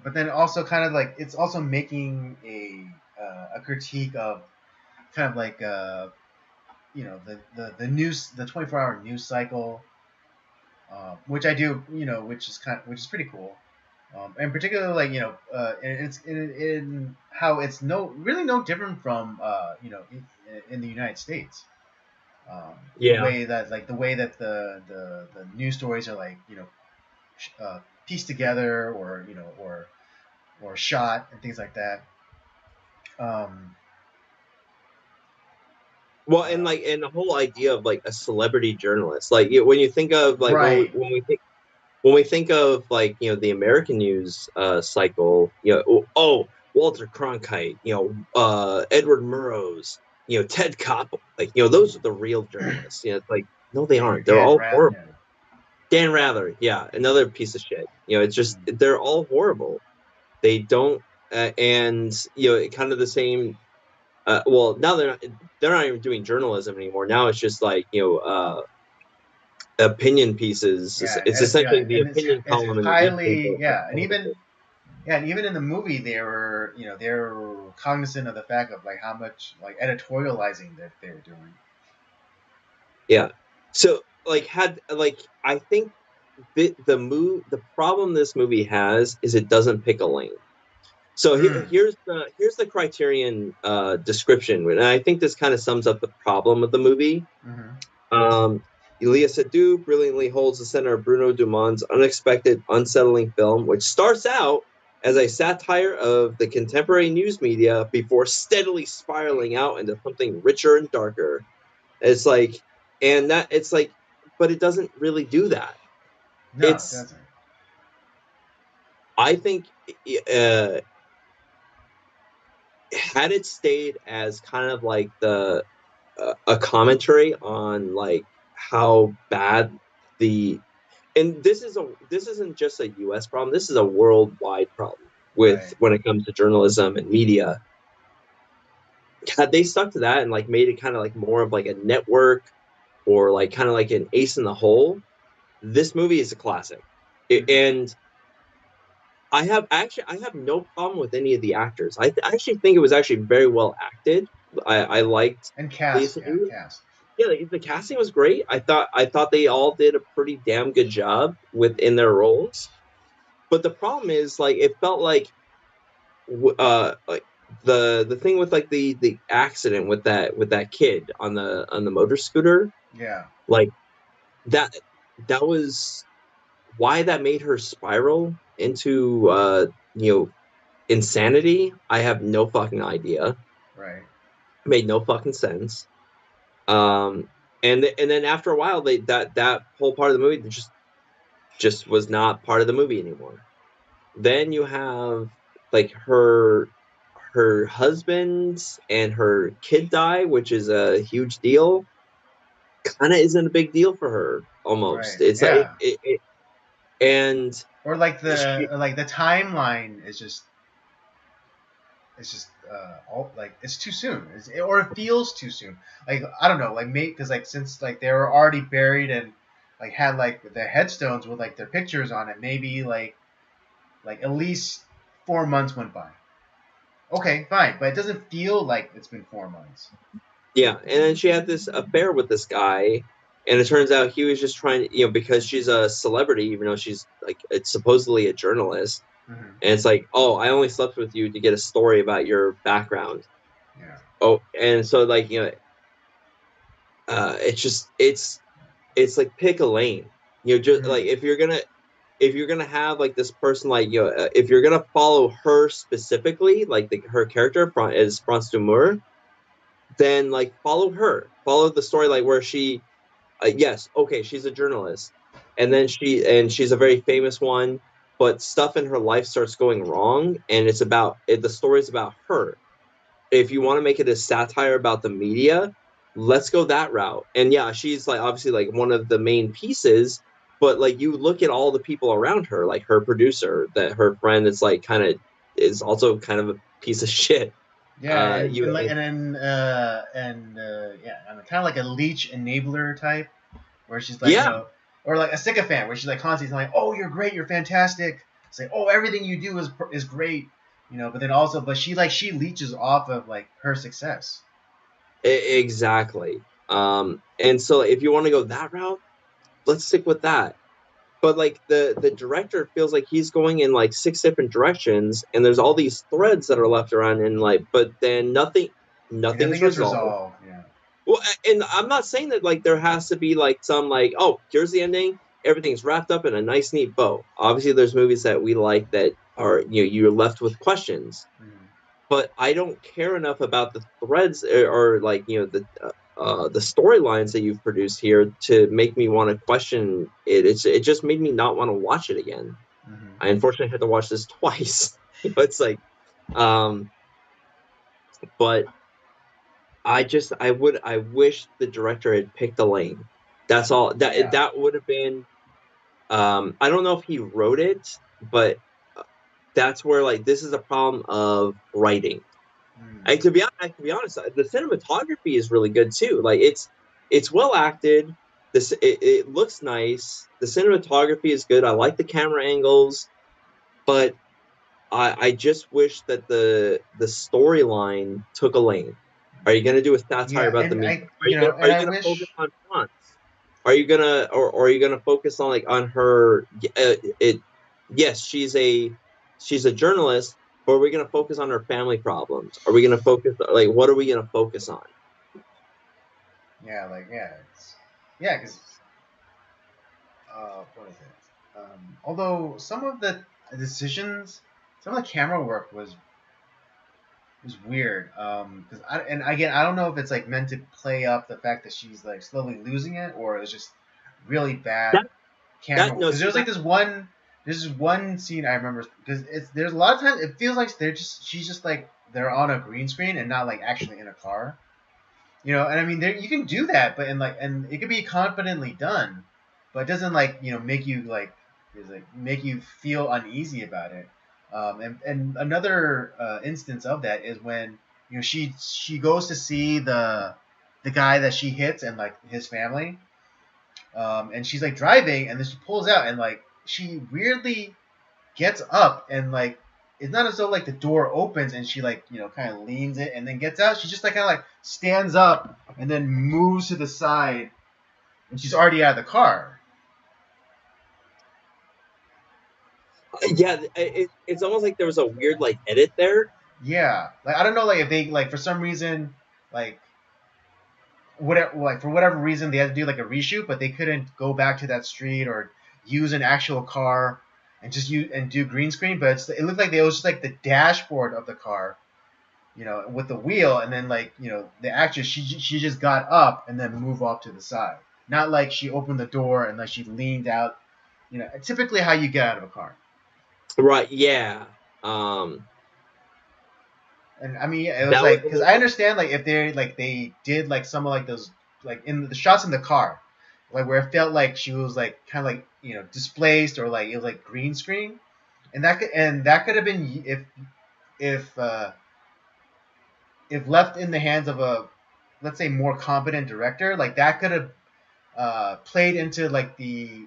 S1: but then also kind of like it's also making a critique of kind of like the news, the 24-hour news cycle, which I do, which is pretty cool. And particularly like it's in how it's really no different from in the United States.
S2: Yeah.
S1: The way that the news stories are like pieced together or or shot and things like that. Um,
S2: Well, and the whole idea of like a celebrity journalist, like when you think of like
S1: right.
S2: when we think of like the American news cycle, Walter Cronkite, Edward Murrows, Ted Koppel, like those are the real journalists. It's like no, they
S1: Yeah, your
S2: aren't. They're
S1: Dan
S2: all
S1: Rat. Yeah.
S2: horrible. Dan Rather, yeah, another piece of shit. It's just
S1: Mm.
S2: they're all horrible. They don't, and kind of the same. Well, now they're not even doing journalism anymore. Now it's just like opinion pieces.
S1: Yeah,
S2: It's essentially the
S1: and
S2: opinion
S1: it's
S2: column in the
S1: highly
S2: newspaper.
S1: and even in the movie they were cognizant of the fact of like how much like editorializing that they were doing.
S2: Yeah. So I think the problem this movie has is it doesn't pick a lane. So
S1: Mm.
S2: here's the Criterion description, and I think this kind of sums up the problem of the movie.
S1: Mm-hmm.
S2: Elia Seydoux brilliantly holds the center of Bruno Dumont's unexpected, unsettling film, which starts out as a satire of the contemporary news media before steadily spiraling out into something richer and darker. It's like, and that it's like, but it doesn't really do that.
S1: No, it
S2: It's,
S1: doesn't.
S2: I think, had it stayed as kind of like a commentary on like how bad the and this isn't just a US problem, this is a worldwide problem with
S1: Right.
S2: when it comes to journalism and media. Had they stuck to that and like made it kind of like more of like a network or like kind of like an ace in the hole, this movie is a classic.
S1: Mm-hmm.
S2: And I have no problem with any of the actors. I actually think it was actually very well acted. I liked
S1: And cast,
S2: Lisa.
S1: yeah, cast.
S2: Yeah, the casting was great. I thought they all did a pretty damn good job within their roles. But the problem is like it felt like the thing with like the accident with that kid on the motor scooter,
S1: Yeah.
S2: like that that was why that made her spiral into insanity. I have no fucking idea.
S1: Right.
S2: It made no fucking sense. Um, and then after a while, that whole part of the movie just was not part of the movie anymore. Then you have like her husband and her kid die, which is a huge deal. Kind of isn't a big deal for her
S1: Right.
S2: almost. It's like
S1: Yeah.
S2: and
S1: Or like
S2: she,
S1: the timeline is just all like it's too soon, or it feels too soon. Like I don't know, like maybe because like since like they were already buried and like had like the headstones with like their pictures on it, maybe like at least 4 months went by. Okay, fine, but it doesn't feel like it's been 4 months.
S2: yeah, and then she had this affair with this guy, and it turns out he was just trying to, because she's a celebrity, even though she's like it's supposedly a journalist,
S1: Mm-hmm.
S2: and it's like, oh, I only slept with you to get a story about your background.
S1: Yeah.
S2: Oh, and so like it's just it's like pick a lane. Just
S1: Mm-hmm.
S2: like if you're gonna have like this person like if you're gonna follow her specifically, like her character is France Dumour, then like follow her, follow the story like where she yes, okay, she's a journalist, and then she's a very famous one, but stuff in her life starts going wrong, and the story's about her. If you want to make it a satire about the media, let's go that route. And yeah, she's like obviously like one of the main pieces, but like you look at all the people around her, like her producer, that her friend is like kind of is also kind of a piece of shit.
S1: Yeah, and
S2: You
S1: like yeah, and kind of like a leech enabler type, where she's like,
S2: yeah,
S1: or like a sycophant, where she's like constantly like, "Oh, you're great, you're fantastic." It's like, "Oh, everything you do is great," But then also, but she leeches off of like her success.
S2: exactly. And so if you want to go that route, let's stick with that. But like the director feels like he's going in like 6 different directions, and there's all these threads that are left around, and like, but then
S1: Nothing
S2: nothing's
S1: gets
S2: resolved.
S1: resolved. Yeah.
S2: Well, and I'm not saying that like there has to be like some like, oh, here's the ending, everything's wrapped up in a nice neat bow. Obviously, there's movies that we like that are, you're left with questions,
S1: Mm.
S2: but I don't care enough about the threads, or like, the storylines that you've produced here to make me want to question it. It just made me not want to watch it again.
S1: Mm-hmm.
S2: I unfortunately had to watch this twice. It's like, um, but I wish the director had picked a lane. That's all.
S1: Yeah.
S2: That would have been. I don't know if he wrote it, but that's where, like, this is a problem of writing.
S1: Mm.
S2: And to be honest, the cinematography is really good too. Like, it's well acted. It looks nice. The cinematography is good. I like the camera angles, but I just wish that the storyline took a lane. Are you going to do a satire
S1: Yeah,
S2: about the
S1: and
S2: media?
S1: I, you know,
S2: Are
S1: and
S2: you
S1: I
S2: going to focus
S1: wish.
S2: on France? Are you gonna, or are you gonna focus on, like, on her? It Yes, she's a journalist, but are we gonna focus on her family problems? Are we gonna focus, like, what are we gonna focus on?
S1: Yeah, like yeah, because what is it? Although some of the decisions, some of the camera work was weird. Because and again, I don't know if it's like meant to play up the fact that she's like slowly losing it, or it's just really bad
S2: That
S1: camera
S2: that
S1: work.
S2: no,
S1: Because
S2: see
S1: there's like
S2: that.
S1: this one scene I remember, because there's a lot of times it feels like she's just like they're on a green screen and not like actually in a car. And I mean, there you can do that, but and it could be confidently done, but it doesn't like make you like make you feel uneasy about it. And another instance of that is when she goes to see the guy that she hits and like his family, and she's like driving, and then she pulls out and like she weirdly gets up and like it's not as though like the door opens and she like kind of leans it and then gets out. She just like kind of like stands up and then moves to the side, and she's already out of the car.
S2: Yeah, it's almost like there was a weird, like, edit there.
S1: Yeah, like I don't know, like if they like for some reason like whatever, like for whatever reason they had to do like a reshoot, but they couldn't go back to that street or use an actual car and just use and do green screen. But it looked like it was just like the dashboard of the car, with the wheel, and then like the actress she just got up and then moved off to the side. Not like she opened the door and like she leaned out. Typically how you get out of a car.
S2: Right? Yeah. Um,
S1: And I mean, yeah, it was
S2: that was
S1: like
S2: a
S1: because I
S2: little.
S1: understand like if they did like some of like those like in the shots in the car, like where it felt like she was like kind of like displaced or like it was like green screen, and that could have been if uh, if left in the hands of a, let's say, more competent director, like that could have played into like the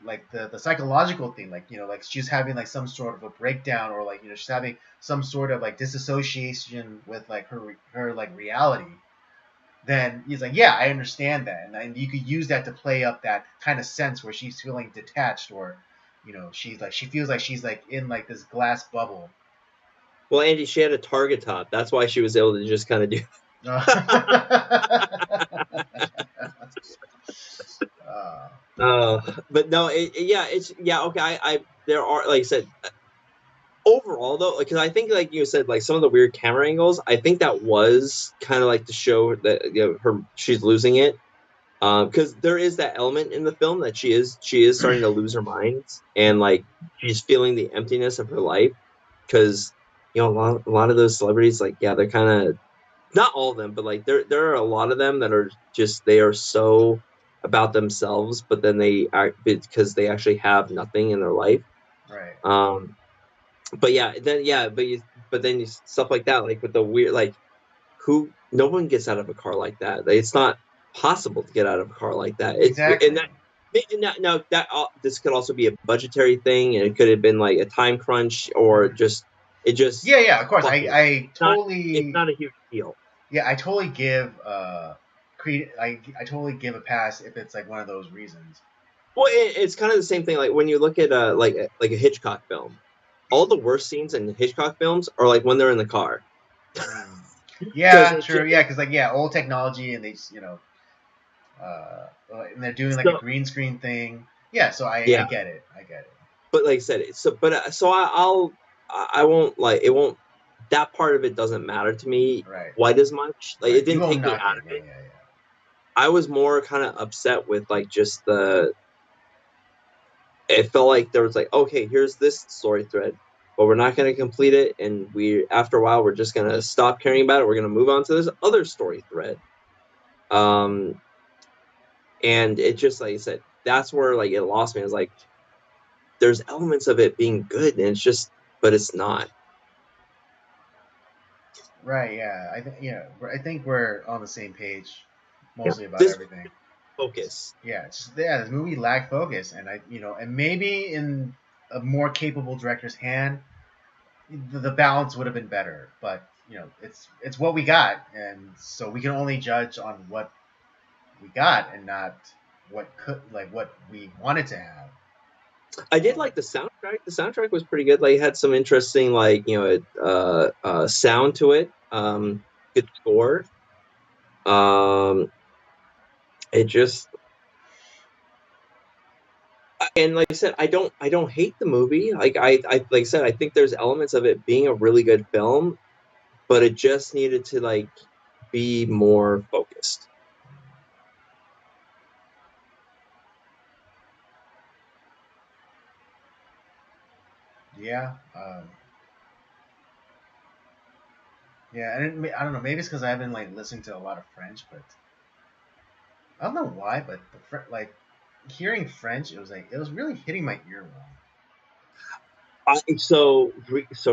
S1: psychological thing, like like she's having like some sort of a breakdown, or like she's having some sort of like disassociation with like her like reality. Then he's like, yeah, I understand that, and you could use that to play up that kind of sense where she's feeling detached, or she's like she feels like she's like in like this glass bubble.
S2: Well, Andy, she had a target top. That's why she was able to just kind of do.
S1: uh,
S2: Uh, but no, yeah, it's, yeah, okay. There are, like I said, overall though, because I think, like you said, like some of the weird camera angles, I think that was kind of like to show that, she's losing it. Because there is that element in the film that she is starting to lose her mind, and like she's feeling the emptiness of her life. Because a lot of those celebrities, like, yeah, they're kind of, not all of them, but like there are a lot of them that are just, they are so about themselves, but then they act because they actually have nothing in their life.
S1: right.
S2: Um, but then stuff like that, like with the weird, like, who no one gets out of a car like that. Like, it's not possible to get out of a car like that.
S1: Exactly.
S2: This could also be a budgetary thing, and it could have been like a time crunch, or
S1: Mhm.
S2: just it just
S1: Yeah, yeah, of course.
S2: fuck
S1: I
S2: it.
S1: I
S2: Not It's
S1: totally
S2: not a huge deal.
S1: yeah, I totally give I totally give a pass if it's like one of those reasons.
S2: Well, it's kind of the same thing. Like when you look at like a Hitchcock film, all the worst scenes in Hitchcock films are like when they're in the car.
S1: Mm.
S2: Because
S1: Yeah, true. Yeah, because like old technology and they and they're doing like a
S2: so
S1: green screen thing. Yeah, so I
S2: yeah,
S1: get it. I get it.
S2: but like I said, so I won't like it won't that part of it doesn't matter to me
S1: Right.
S2: quite as much. Like
S1: Right.
S2: it
S1: You
S2: didn't
S1: won't
S2: take me
S1: knock
S2: out
S1: it.
S2: of
S1: Yeah,
S2: it.
S1: yeah, yeah.
S2: I was more kind of upset with like just the. It felt like there was like, okay, here's this story thread, but we're not going to complete it, and we after a while we're just going to stop caring about it. We're going to move on to this other story thread. Um, and it just like I said, that's where like it lost me. I was like, there's elements of it being good, and it's just, but it's not.
S1: Right. Yeah. I think we're on the same page,
S2: Yeah,
S1: mostly about
S2: this
S1: everything.
S2: focus.
S1: Yeah. This movie lacked focus, and and maybe in a more capable director's hand, the balance would have been better. But it's what we got, and so we can only judge on what we got and not what we wanted to have.
S2: I did like the soundtrack. The soundtrack was pretty good. Like, it had some interesting, like sound to it. Good score. Um, it just and like I said, I don't hate the movie. I like I said, I think there's elements of it being a really good film, but it just needed to like be more focused.
S1: Yeah. Yeah, and I don't know. Maybe it's because I've been like listening to a lot of French, but I don't know why. But like hearing French, it was really hitting my earworm.
S2: So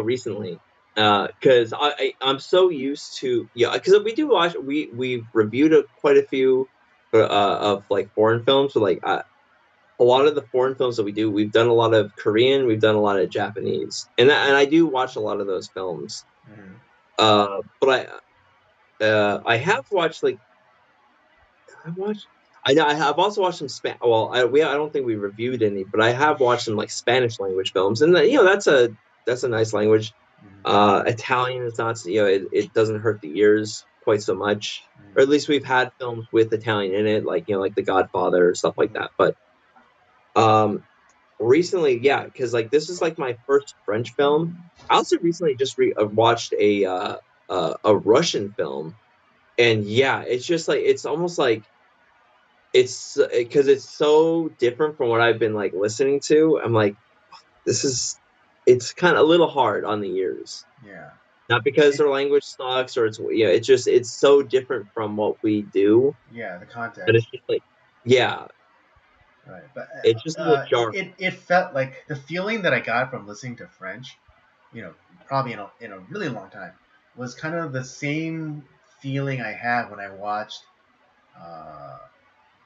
S2: recently, because I'm so used to because we do watch we've reviewed quite a few of like foreign films. So like a lot of the foreign films that we do, we've done a lot of Korean, we've done a lot of Japanese, and I do watch a lot of those films.
S1: Mm-hmm.
S2: But I have watched like I watched. I know I have also watched some Well, I don't think we reviewed any, but I have watched some like Spanish language films, and that's a nice language.
S1: Mm-hmm.
S2: Italian is not, it doesn't hurt the ears quite so much, or at
S1: Mm-hmm.
S2: least we've had films with Italian in it, like like The Godfather or stuff like
S1: Mm-hmm.
S2: that. But um, recently, yeah, because like this is like my first French film. I also recently just watched a Russian film, and yeah, it's just like it's almost like it's because it's so different from what I've been like listening to. I'm like, this is it's kind of a little hard on the ears.
S1: Yeah.
S2: Not because
S1: It,
S2: their language sucks or it's just it's so different from what we do
S1: yeah, the
S2: that
S1: context.
S2: it's just like yeah,
S1: Right. But
S2: it's just a little jarring.
S1: it felt like the feeling that I got from listening to French, probably in a really long time, was kind of the same feeling I had when I watched uh,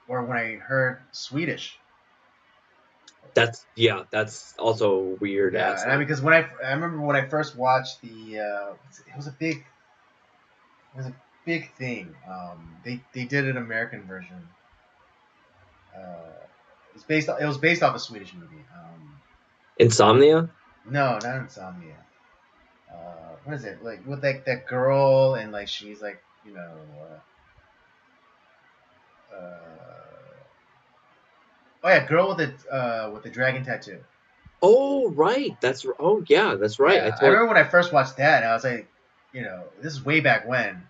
S1: or when I heard Swedish.
S2: That's also a weird
S1: Yeah, and I
S2: accent.
S1: mean, because I remember when I first watched it was a big thing. They did an American version. It was based off a Swedish movie.
S2: Insomnia?
S1: No, not Insomnia. What is it like with like that girl and like she's like oh yeah, girl with the dragon tattoo.
S2: Oh right, that's right. I
S1: Yeah, I
S2: totally
S1: remember when I first watched that, and I was like, this is way back when,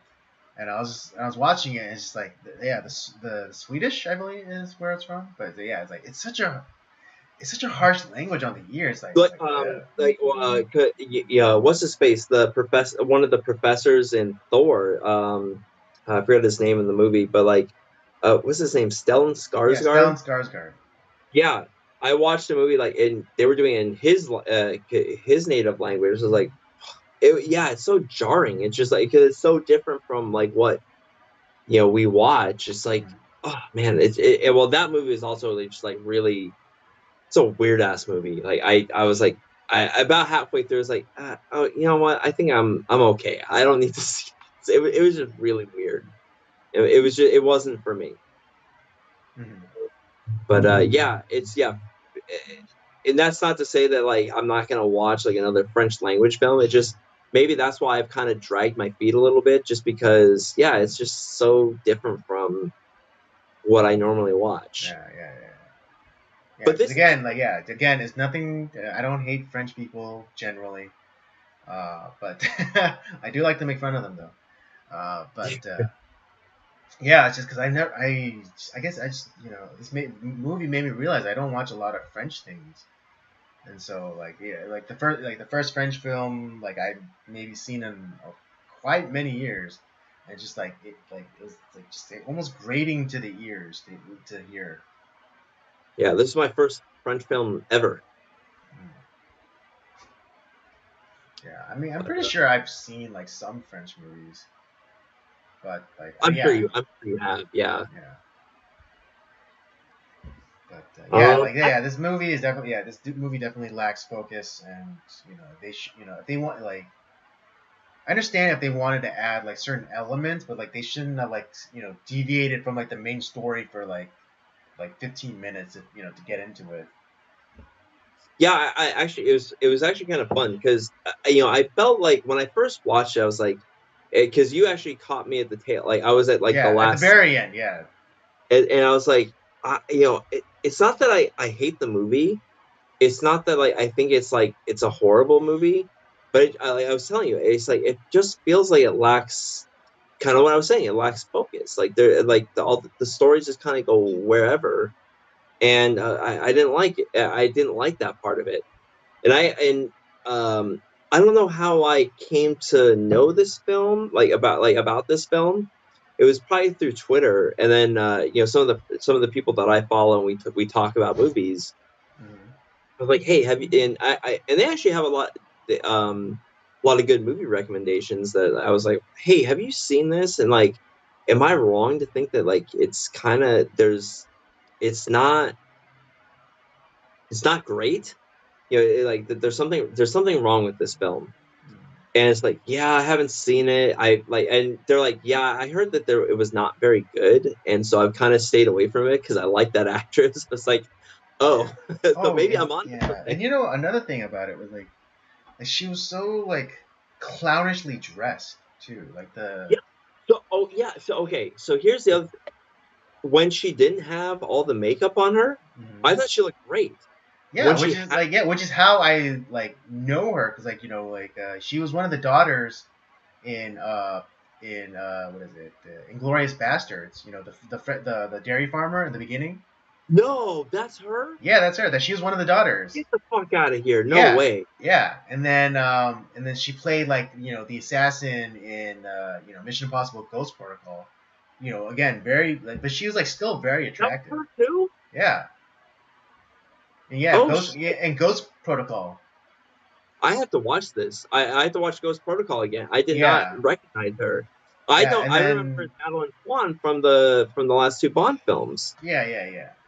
S1: and I was watching it, and it's just like, yeah, the Swedish, I believe, is where it's from, but yeah, it's like it's such a harsh language on the ear. It's like, ugh.
S2: yeah, what's his face? The professor, one of the professors in Thor. I forgot his name in the movie, but like, what's his name? Stellan
S1: Yeah, Stellan
S2: Skarsgård.
S1: Skarsgård.
S2: Yeah, I watched the movie like, and they were doing it in his native language. It was like, yeah, it's so jarring. It's just like because it's so different from like what we watch. It's like,
S1: Mhm.
S2: oh man, well that movie is also like, just like really it's a weird ass movie. Like I was like I about halfway through, I was like, oh, you know what? I think I'm okay. I don't need to see. It was just really weird, it wasn't for me.
S1: Mm-hmm.
S2: But yeah, and that's not to say that like I'm not gonna watch like another French language film. It just maybe that's why I've kind of dragged my feet a little bit, just because yeah, it's just so different from what I normally watch.
S1: Yeah.
S2: But
S1: Because
S2: this,
S1: again, like again, it's nothing. I don't hate French people generally, but I do like to make fun of them though. But yeah, it's just because I guess I just movie made me realize I don't watch a lot of French things. And so, like, yeah, like the first French film, like I maybe seen in quite many years, and just it was like just almost grating to the ears to hear.
S2: yeah, this is my first French film ever.
S1: Mm. Yeah, I mean, I'm
S2: But
S1: pretty sure I've seen like some French movies, but like, yeah,
S2: I'm sure you have, yeah.
S1: yeah, but
S2: I,
S1: this movie is definitely movie definitely lacks focus, and if they want like I understand if they wanted to add like certain elements, but like they shouldn't have like deviated from like the main story for like 15 minutes to get into it.
S2: yeah, I actually it was actually kind of fun because I felt like when I first watched it, I was like, because you actually caught me at the tail, like I was at like the
S1: Yeah, at the
S2: last,
S1: very end. Yeah.
S2: and I was like, it's not that I hate the movie. It's not that like I think it's like it's a horrible movie, but like I was telling you, it's like it just feels like it lacks kind of what I was saying. It lacks focus. Like there, like all the stories just kind of go wherever, and I didn't like it. I didn't like that part of it. And I don't know how I came to know this film, like about this film. It was probably through Twitter, and then some of the people that I follow and we talk about movies.
S1: Mm-hmm.
S2: I was like, hey, have you? And and they actually have a lot of good movie recommendations that I was like, hey, have you seen this? And like, am I wrong to think that like it's kind of it's not it's not great? Like there's something wrong with this film. And it's like, yeah, I haven't seen it. I like, and they're like, yeah, I heard that it was not very good, and so I've kind of stayed away from it because I like that actress. It's like,
S1: Yeah.
S2: oh, so
S1: Oh,
S2: maybe
S1: and
S2: I'm on to
S1: yeah,
S2: something.
S1: and another thing about it was like she was so like clownishly dressed too, like the
S2: Yeah. So, oh yeah. So okay. So here's the other. When she didn't have all the makeup on her,
S1: Mhm.
S2: I thought she looked great.
S1: Yeah,
S2: When she had,
S1: which is how I like know her because like she was one of the daughters in what is it, the Inglorious Bastards, the dairy farmer in the beginning.
S2: no, that's her.
S1: Yeah, that's her. That she was one of the daughters.
S2: Get the fuck out of here. No
S1: Yeah,
S2: way.
S1: yeah, and then she played like the assassin in Mission Impossible Ghost Protocol. Again, very like, but she was like still very
S2: That was
S1: attractive.
S2: her too.
S1: Yeah, and
S2: Oh shit.
S1: Ghost Protocol.
S2: I have to watch this. I have to watch Ghost Protocol again. I did not
S1: Yeah,
S2: recognize her. I
S1: yeah,
S2: don't.
S1: and
S2: I remember
S1: then
S2: Madeline Swan from the last two Bond films.
S1: yeah,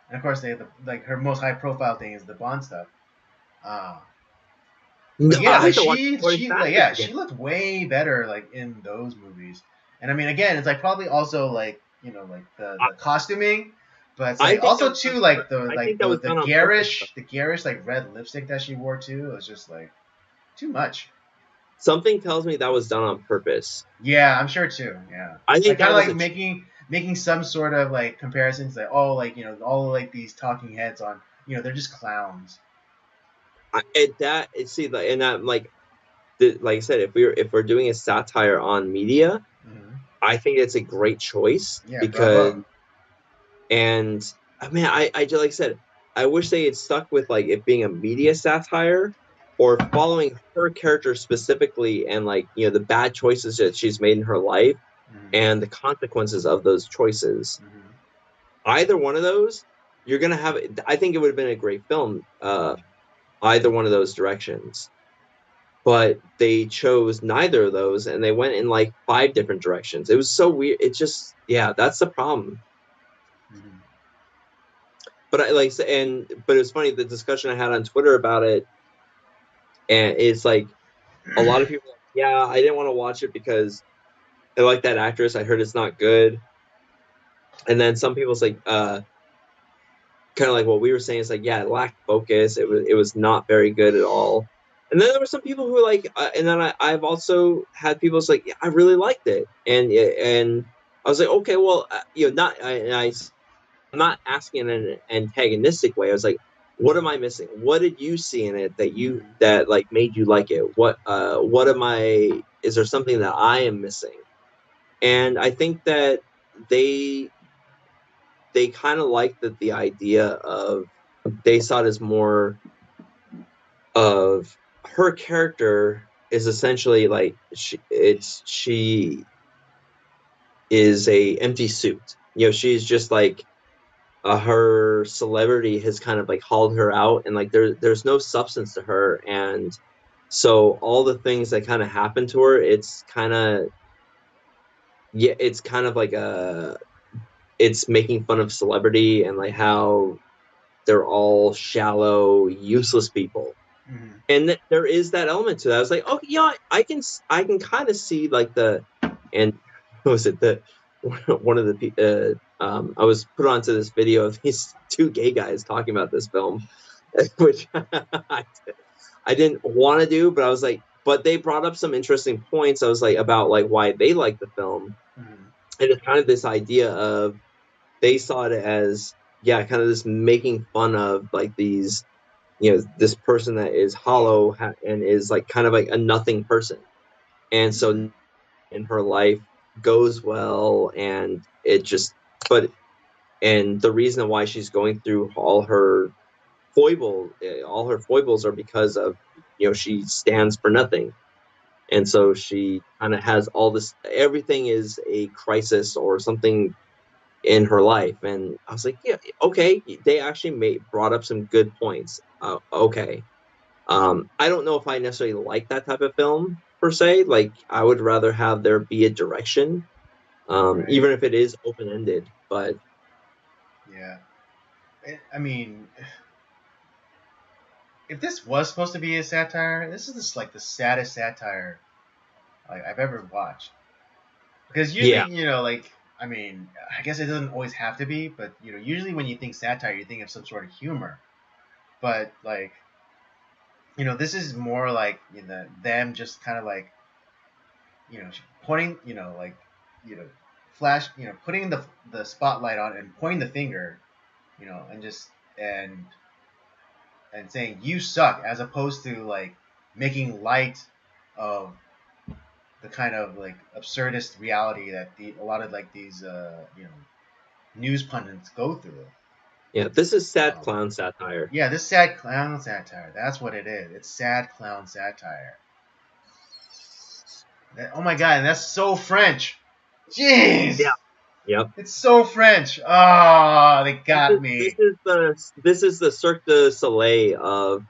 S1: and of course they like her most high profile thing is the Bond stuff. Uh,
S2: No,
S1: but yeah,
S2: I
S1: like
S2: have to watch Glorious Bastards again.
S1: she looked way better like in those movies. And I mean, again, it's like probably also like like
S2: I,
S1: the costuming, but it's
S2: I
S1: like
S2: think that
S1: also
S2: was done.
S1: too like the
S2: I think that was done on purpose.
S1: the garish like red lipstick that she wore too. It was just like too much.
S2: Something tells me that was done on purpose.
S1: Yeah, I'm sure too. Yeah,
S2: I
S1: like
S2: think
S1: kind
S2: that
S1: of
S2: was
S1: like
S2: a
S1: making some sort of like comparisons like oh like all like these talking heads on they're just clowns.
S2: see and that like I said, if we're doing a satire on media,
S1: Hmm.
S2: I think it's a great choice
S1: Yeah,
S2: because
S1: bravo.
S2: and I mean I just like I said, I wish they had stuck with like it being a media satire or following her character specifically and like the bad choices that she's made in her life
S1: Hmm.
S2: and the consequences of those choices.
S1: Hmm.
S2: Either one of those, you're gonna have. I think it would have been a great film. Either one of those directions, but they chose neither of those and they went in like five different directions. It was so weird. It just yeah, that's the problem.
S1: Hmm.
S2: But I like and but it's funny the discussion I had on Twitter about it, and it's like a lot of people are like, yeah, I didn't want to watch it because I like that actress. I heard it's not good. And then some people's like kind of like what we were saying is like, yeah, it lacked focus. It was not very good at all. And then there were some people who were like, and then I've also had people say, like, yeah, I really liked it, and I was like, okay, well, not I'm not asking in an antagonistic way. I was like, what am I missing? What did you see in it that like made you like it? What am I? Is there something that I am missing? And I think that they they kind of liked the idea of they saw it as more of her character is essentially like she is a empty suit. She's just like her celebrity has kind of like hauled her out, and like there's no substance to her, and so all the things that kind of happen to her, it's kind of like it's making fun of celebrity and like how they're all shallow, useless people.
S1: Mm-hmm.
S2: And there is that element to that. I was like, oh yeah, I can kind of see like and what was it the one of the I was put onto this video of these two gay guys talking about this film, which I didn't want to do, but I was like, but they brought up some interesting points. I was like about like why they like the film,
S1: Mm-hmm.
S2: and it's kind of this idea of they saw it as, yeah, kind of this making fun of like these, this person that is hollow and is like kind of like a nothing person, and so in her life goes well, and it just but and the reason why she's going through all her foibles are because of, she stands for nothing, and so she kind of has all this, everything is a crisis or something in her life. And I was like, yeah, okay, they actually brought up some good points. Okay. I don't know if I necessarily like that type of film per se. Like, I would rather have there be a direction,
S1: Right.
S2: even if it is open ended. But
S1: Yeah. I mean, if this was supposed to be a satire, this is just like the saddest satire like I've ever watched. Because usually,
S2: yeah,
S1: like I mean, I guess it doesn't always have to be, but usually when you think satire, you think of some sort of humor. But like, this is more like them just kind of like you know pointing, like you know flash, putting the spotlight on and pointing the finger, and just and and saying you suck, as opposed to like making light of the kind of like absurdist reality that a lot of like these news pundits go through.
S2: yeah, this is sad
S1: Um,
S2: clown satire.
S1: yeah, this sad clown satire. That's what it is. It's sad clown satire. Oh my god, and that's so French.
S2: Yeah,
S1: Jeez,
S2: yep.
S1: it's so French. Ah, they got me.
S2: This is the Cirque du Soleil of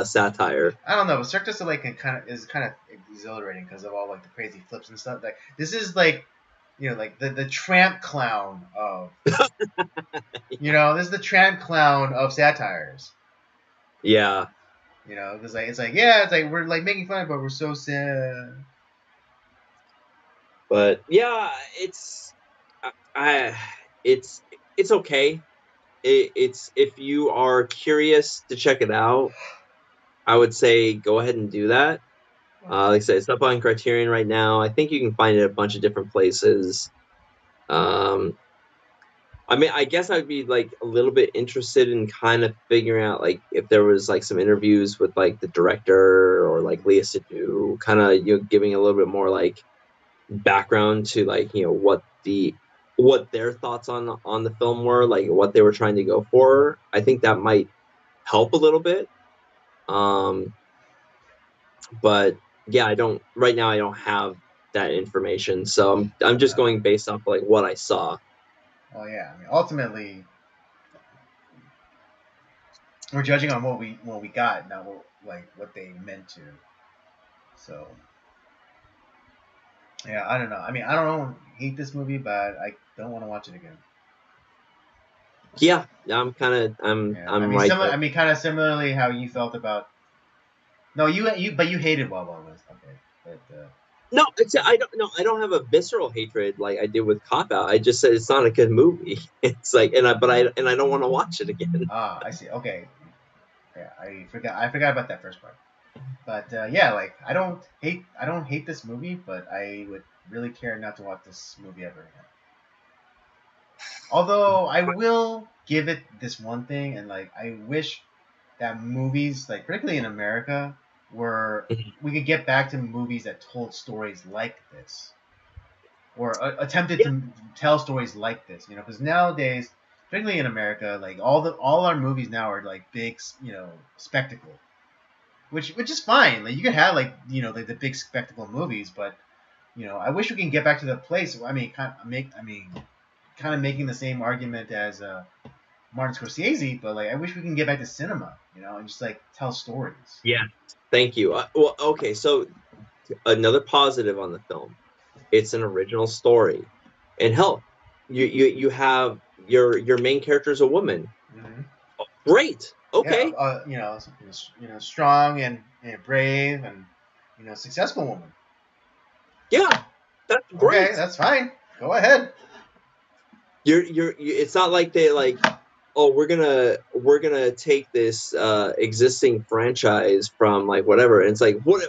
S2: satire.
S1: I don't know, but Cirque du Soleil is kind of exhilarating because of all like the crazy flips and stuff. Like this is like like the tramp clown of this is the tramp clown of satires.
S2: Yeah,
S1: Because like it's like we're like making fun of it, but we're so sad.
S2: but yeah, I it's it's okay. It's if you are curious to check it out, I would say go ahead and do that. Like I said, it's up on Criterion right now. I think you can find it a bunch of different places. Um, I mean, I guess I'd be like a little bit interested in kind of figuring out like if there was like some interviews with like the director or like Leah Sadu, kind of giving a little bit more like background to like what their thoughts on the film were, like what they were trying to go for. I think that might help a little bit. Um, but yeah, I don't right now. I don't have that information, so I'm just
S1: Uh,
S2: going based off like what I saw.
S1: well, yeah. I mean, ultimately, we're judging on what we got, not what they meant to. So yeah, I don't know. I mean, I don't hate this movie, but I don't want to watch it again.
S2: Yeah, I'm kind of
S1: Yeah, I
S2: I'm
S1: mean,
S2: right
S1: similar.
S2: there.
S1: I mean, kind of similarly how you felt about. No, but you hated Wild Wild West. Okay, but
S2: No, I don't have a visceral hatred like I did with Cop Out. I just said it's not a good movie. It's like, and I don't want to watch it again.
S1: Ah, I see. Okay. Yeah, I forgot about that first part. But yeah, like I don't hate this movie, but I would really care not to watch this movie ever again. Although I will give it this one thing, and like I wish that movies, like particularly in America, were we could get back to movies that told stories like this, or attempted
S2: Yeah,
S1: to tell stories like this. You know, because nowadays, particularly in America, like all our movies now are like big, spectacle, which is fine. Like you can have like the big spectacle movies, but I wish we can get back to the place. I mean, kind of making the same argument as Martin Scorsese, but like I wish we can get back to cinema, and just like tell stories.
S2: yeah. Thank you. Well, okay. So another positive on the film, it's an original story, and hell, you have your main character is a woman.
S1: Mm-hmm.
S2: Great.
S1: Yeah,
S2: Okay.
S1: strong and brave and successful woman.
S2: Yeah, that's
S1: Okay,
S2: great.
S1: that's fine. Go ahead.
S2: It's not like they like, oh, we're gonna take this existing franchise from like whatever, and it's like what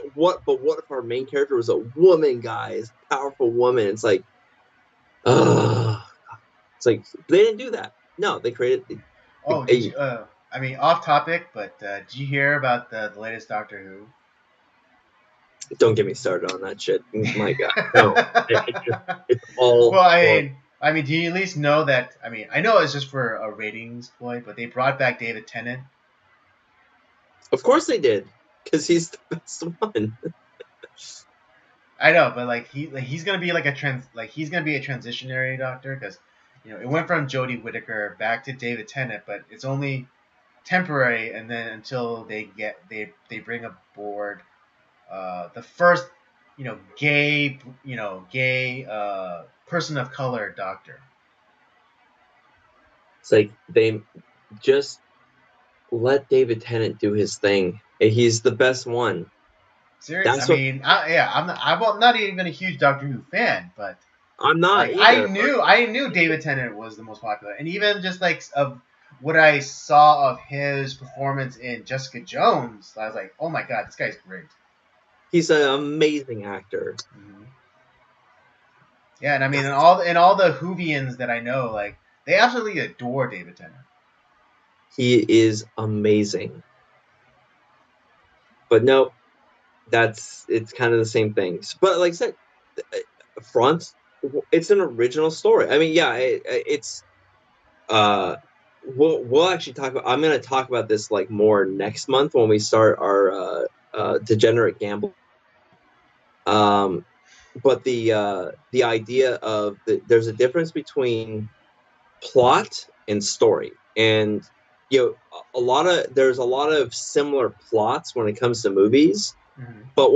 S2: if our main character was a woman, guys, powerful woman? It's like, uh it's like they didn't do that. No, they created
S1: Oh, did you? I mean, off topic, but did you hear about the latest Doctor Who?
S2: don't get me started on that shit. My God, no, it's all
S1: Well,
S2: horrible.
S1: I mean, do you at least know that? I mean, I know it's just for a ratings ploy, but they brought back David Tennant.
S2: Of course they did, because he's the best one.
S1: I know, but like he's gonna be like he's gonna be a transitionary Doctor because it went from Jodie Whittaker back to David Tennant, but it's only temporary, and then until they bring aboard the first gay person of color Doctor.
S2: It's like they just let David Tennant do his thing. He's the best one.
S1: Serious? I
S2: That's what
S1: mean, yeah, I'm not even a huge Doctor Who fan, but
S2: I'm not
S1: like
S2: either.
S1: I knew David Tennant was the most popular, and even just like of what I saw of his performance in Jessica Jones, I was like, oh my god, this guy's great.
S2: He's an amazing actor.
S1: Mm-hmm. Yeah, and I mean, in all the Whovians that I know, like they absolutely adore David Tennant.
S2: He is amazing. But no, it's kind of the same things. But like I said, front, it's an original story. I mean, yeah, it's uh we'll actually talk about. I'm going to talk about this like more next month when we start our degenerate gamble. Um, but the idea of there's a difference between plot and story, and there's a lot of similar plots when it comes to movies.
S1: Mm-hmm.
S2: But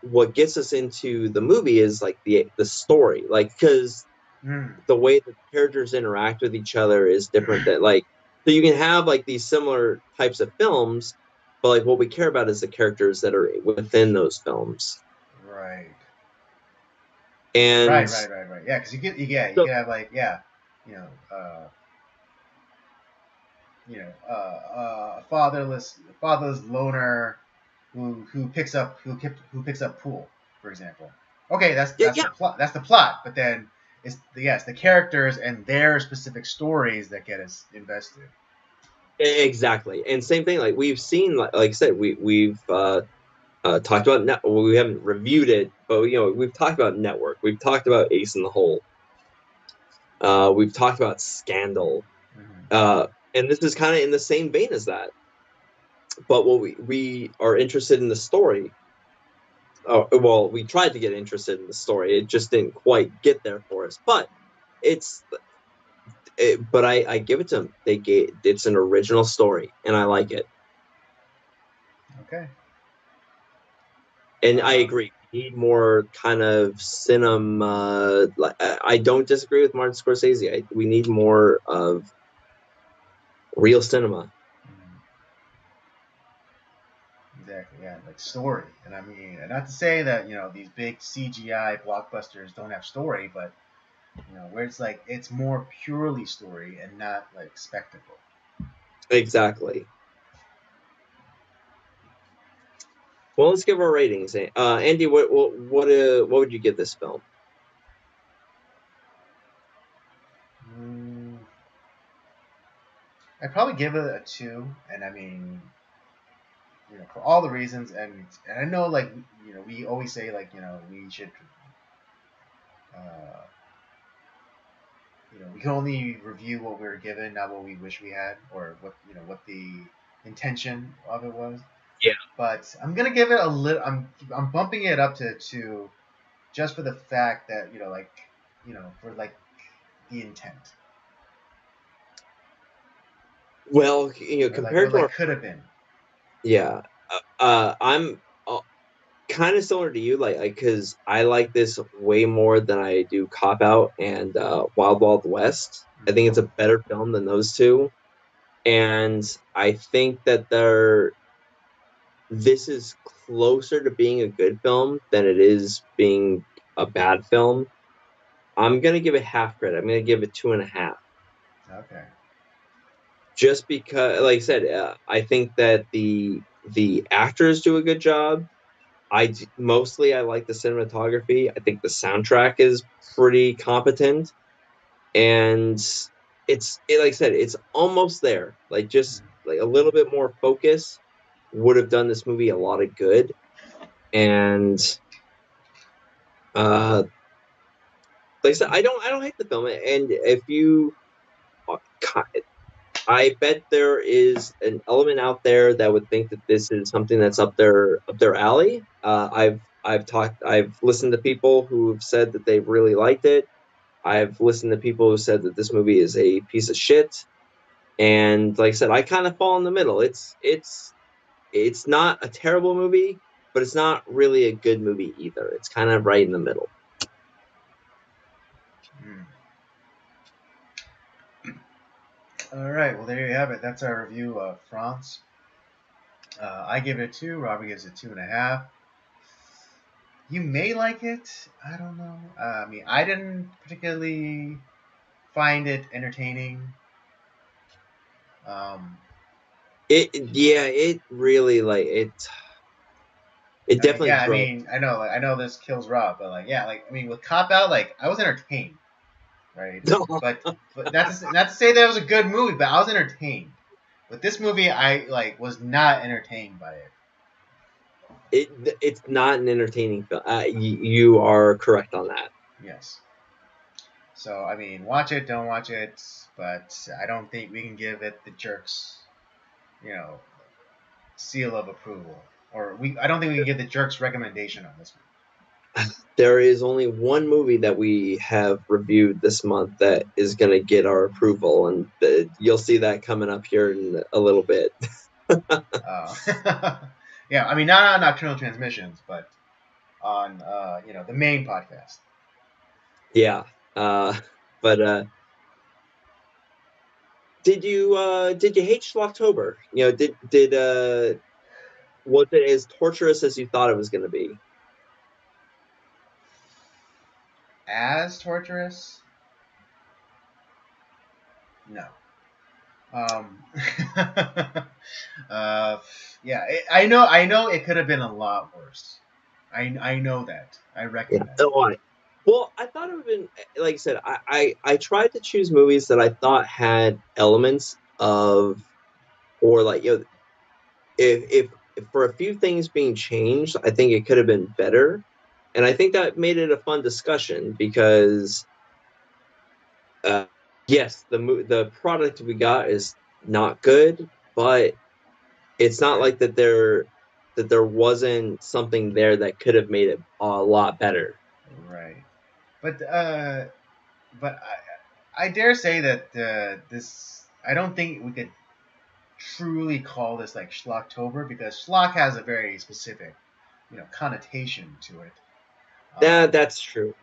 S2: what gets us into the movie is like the story, like because
S1: Mm.
S2: the way the characters interact with each other is different. That like so you can have like these similar types of films, but like what we care about is the characters that are within those films.
S1: Right.
S2: And
S1: Right. Yeah, because you
S2: so
S1: could have like you know, uh, fatherless loner who picks up pool, for example. Okay,
S2: yeah,
S1: that's
S2: yeah,
S1: the plot. That's the plot. But then it's the characters and their specific stories that get us invested.
S2: exactly. And same thing, like we've seen, like I said, we've talked about well, we haven't reviewed it, but we've talked about Network, we've talked about Ace in the Hole, we've talked about Scandal,
S1: Mm-hmm.
S2: uh, and this is kind of in the same vein as that. But what we are interested in the story. Well, we tried to get interested in the story. It just didn't quite get there for us. But but I give it to them. It's an original story, and I like it.
S1: Okay.
S2: And I
S1: Um,
S2: agree. We need more kind of cinema. Like I don't disagree with Martin Scorsese. We need more of real cinema.
S1: exactly, yeah, like story. And I mean, and not to say that these big CGI blockbusters don't have story, but where it's like it's more purely story and not like spectacle.
S2: Exactly. Well, let's give our ratings. Andy, what would you give this film?
S1: Mm, I'd probably give it a 2, and I mean, for all the reasons, and I know like we always say like we should uh, we can only review what we were given, not what we wish we had, or what the intention of it was.
S2: Yeah.
S1: But I'm gonna give it a little. I'm bumping it up to 2, just for the fact that for like the intent,
S2: Well,
S1: or like what
S2: compared to
S1: like
S2: our
S1: could have been.
S2: yeah, I'm kind of similar to you, like because I like this way more than I do Cop Out and Wild Wild West. I think it's a better film than those two, and I think that this is closer to being a good film than it is being a bad film. I'm gonna give it half credit. I'm gonna give it 2.5.
S1: Okay.
S2: Just because, like I said, I think that the actors do a good job. Mostly I like the cinematography. I think the soundtrack is pretty competent, and like I said, it's almost there. Like just like a little bit more focus would have done this movie a lot of good. And uh, like I said, I don't hate the film. And if you uh, I bet there is an element out there that would think that this is something that's up their alley. I've listened to people who've said that they really liked it. I've listened to people who said that this movie is a piece of shit. And like I said, I kind of fall in the middle. It's not a terrible movie, but it's not really a good movie either. It's kind of right in the middle.
S1: Mm. All right. Well, there you have it. That's our review of France. I give it a 2. Robert gives it 2.5. You may like it. I don't know. I mean, I didn't particularly find it entertaining. Um,
S2: It really like it
S1: I mean,
S2: definitely
S1: yeah. I
S2: drove.
S1: mean, I know this kills Rob, but like, yeah, like I mean, with Cop Out, like I was entertained, right? But not to say that it was a good movie, but I was entertained. With this movie, I like was not entertained by it.
S2: It's not an entertaining film. You are correct on that.
S1: Yes. So I mean, watch it, don't watch it, but I don't think we can give it the jerks, you know, seal of approval, or I don't think we can give the jerks recommendation on this one.
S2: There is only one movie that we have reviewed this month that is going to get our approval, and you'll see that coming up here in a little bit.
S1: Uh, yeah, I mean not on Nocturnal Transmissions, but on the main podcast.
S2: Yeah, but did you hate schl-october? Did was it as torturous as you thought it was going to be?
S1: As torturous? No. Um, uh, yeah, I know it could have been a lot worse. I know that. I
S2: Yeah.
S1: recognize it.
S2: Oh, well, I thought it would have been like I said. I tried to choose movies that I thought had elements of, or like if for a few things being changed, I think it could have been better, and I think that made it a fun discussion because uh, yes, the product we got is not good, but it's not
S1: Right.
S2: like that there wasn't something there that could have made it a lot better.
S1: Right. But I dare say that this I don't think we could truly call this like Schlocktober, because Schlock has a very specific connotation to it.
S2: Yeah,
S1: Um,
S2: that's true.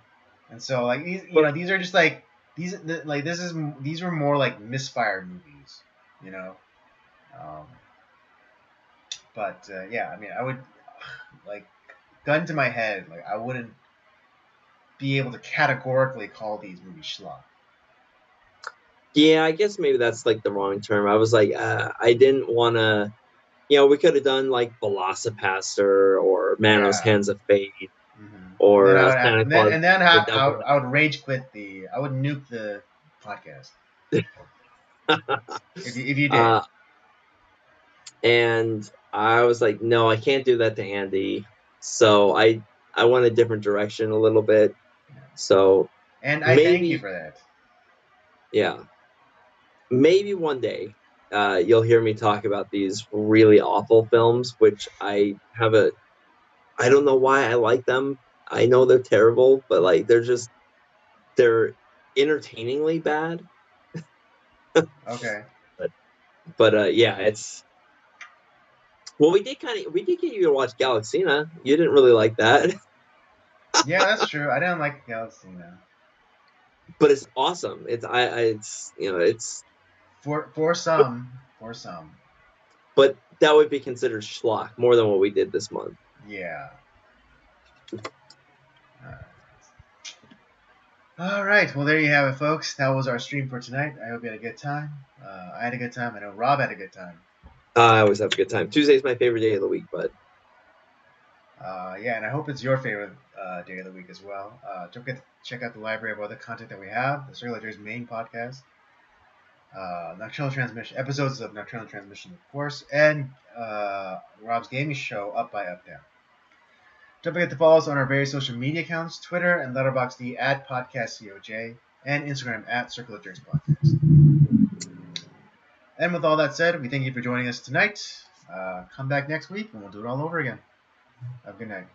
S1: and so like
S2: But
S1: these are just like these were more like misfire movies, you know. Um, But yeah, I mean, I would like gun to my head, like I wouldn't be able to categorically call these movies schlock.
S2: Yeah, I guess maybe that's like the wrong term. I was like, I didn't want to. We could have done like Velocipaster or Manos
S1: Yeah.
S2: Hands of Fate
S1: Mm-hmm. And then
S2: or
S1: I would
S2: Santa
S1: and then
S2: Claus
S1: and then
S2: the
S1: I would rage quit the I would nuke the podcast if you did.
S2: uh, and I was like, no, I can't do that to Andy. So I went a different direction a little bit. So
S1: And I thank you
S2: maybe,
S1: for that.
S2: yeah, maybe one day you'll hear me talk about these really awful films, which I don't know why I like them. I know they're terrible, but like they're entertainingly bad.
S1: Okay.
S2: But yeah, it's well, we did get you to watch Galaxina. You didn't really like that,
S1: Yeah, that's true. I didn't like Galaxina.
S2: but it's awesome. It's it's
S1: For some, for some.
S2: but that would be considered schlock more than what we did this month.
S1: Yeah. All right. Well, there you have it, folks. That was our stream for tonight. I hope you had a good time. I had a good time. I know Rob had a good time.
S2: I always have a good time. Tuesday's my favorite day of the week, but
S1: Yeah, and I hope it's your favorite day of the week as well. Don't forget to check out the library of other content that we have. The Circulator's main podcast, Nocturnal Transmission, episodes of Nocturnal Transmission, of course, and Rob's gaming show, Up by Up Down. Don't forget to follow us on our various social media accounts, Twitter and Letterboxd at PodcastCOJ, and Instagram at Circulator's Podcast. And with all that said, we thank you for joining us tonight. Come back next week and we'll do it all over again. Have a good night.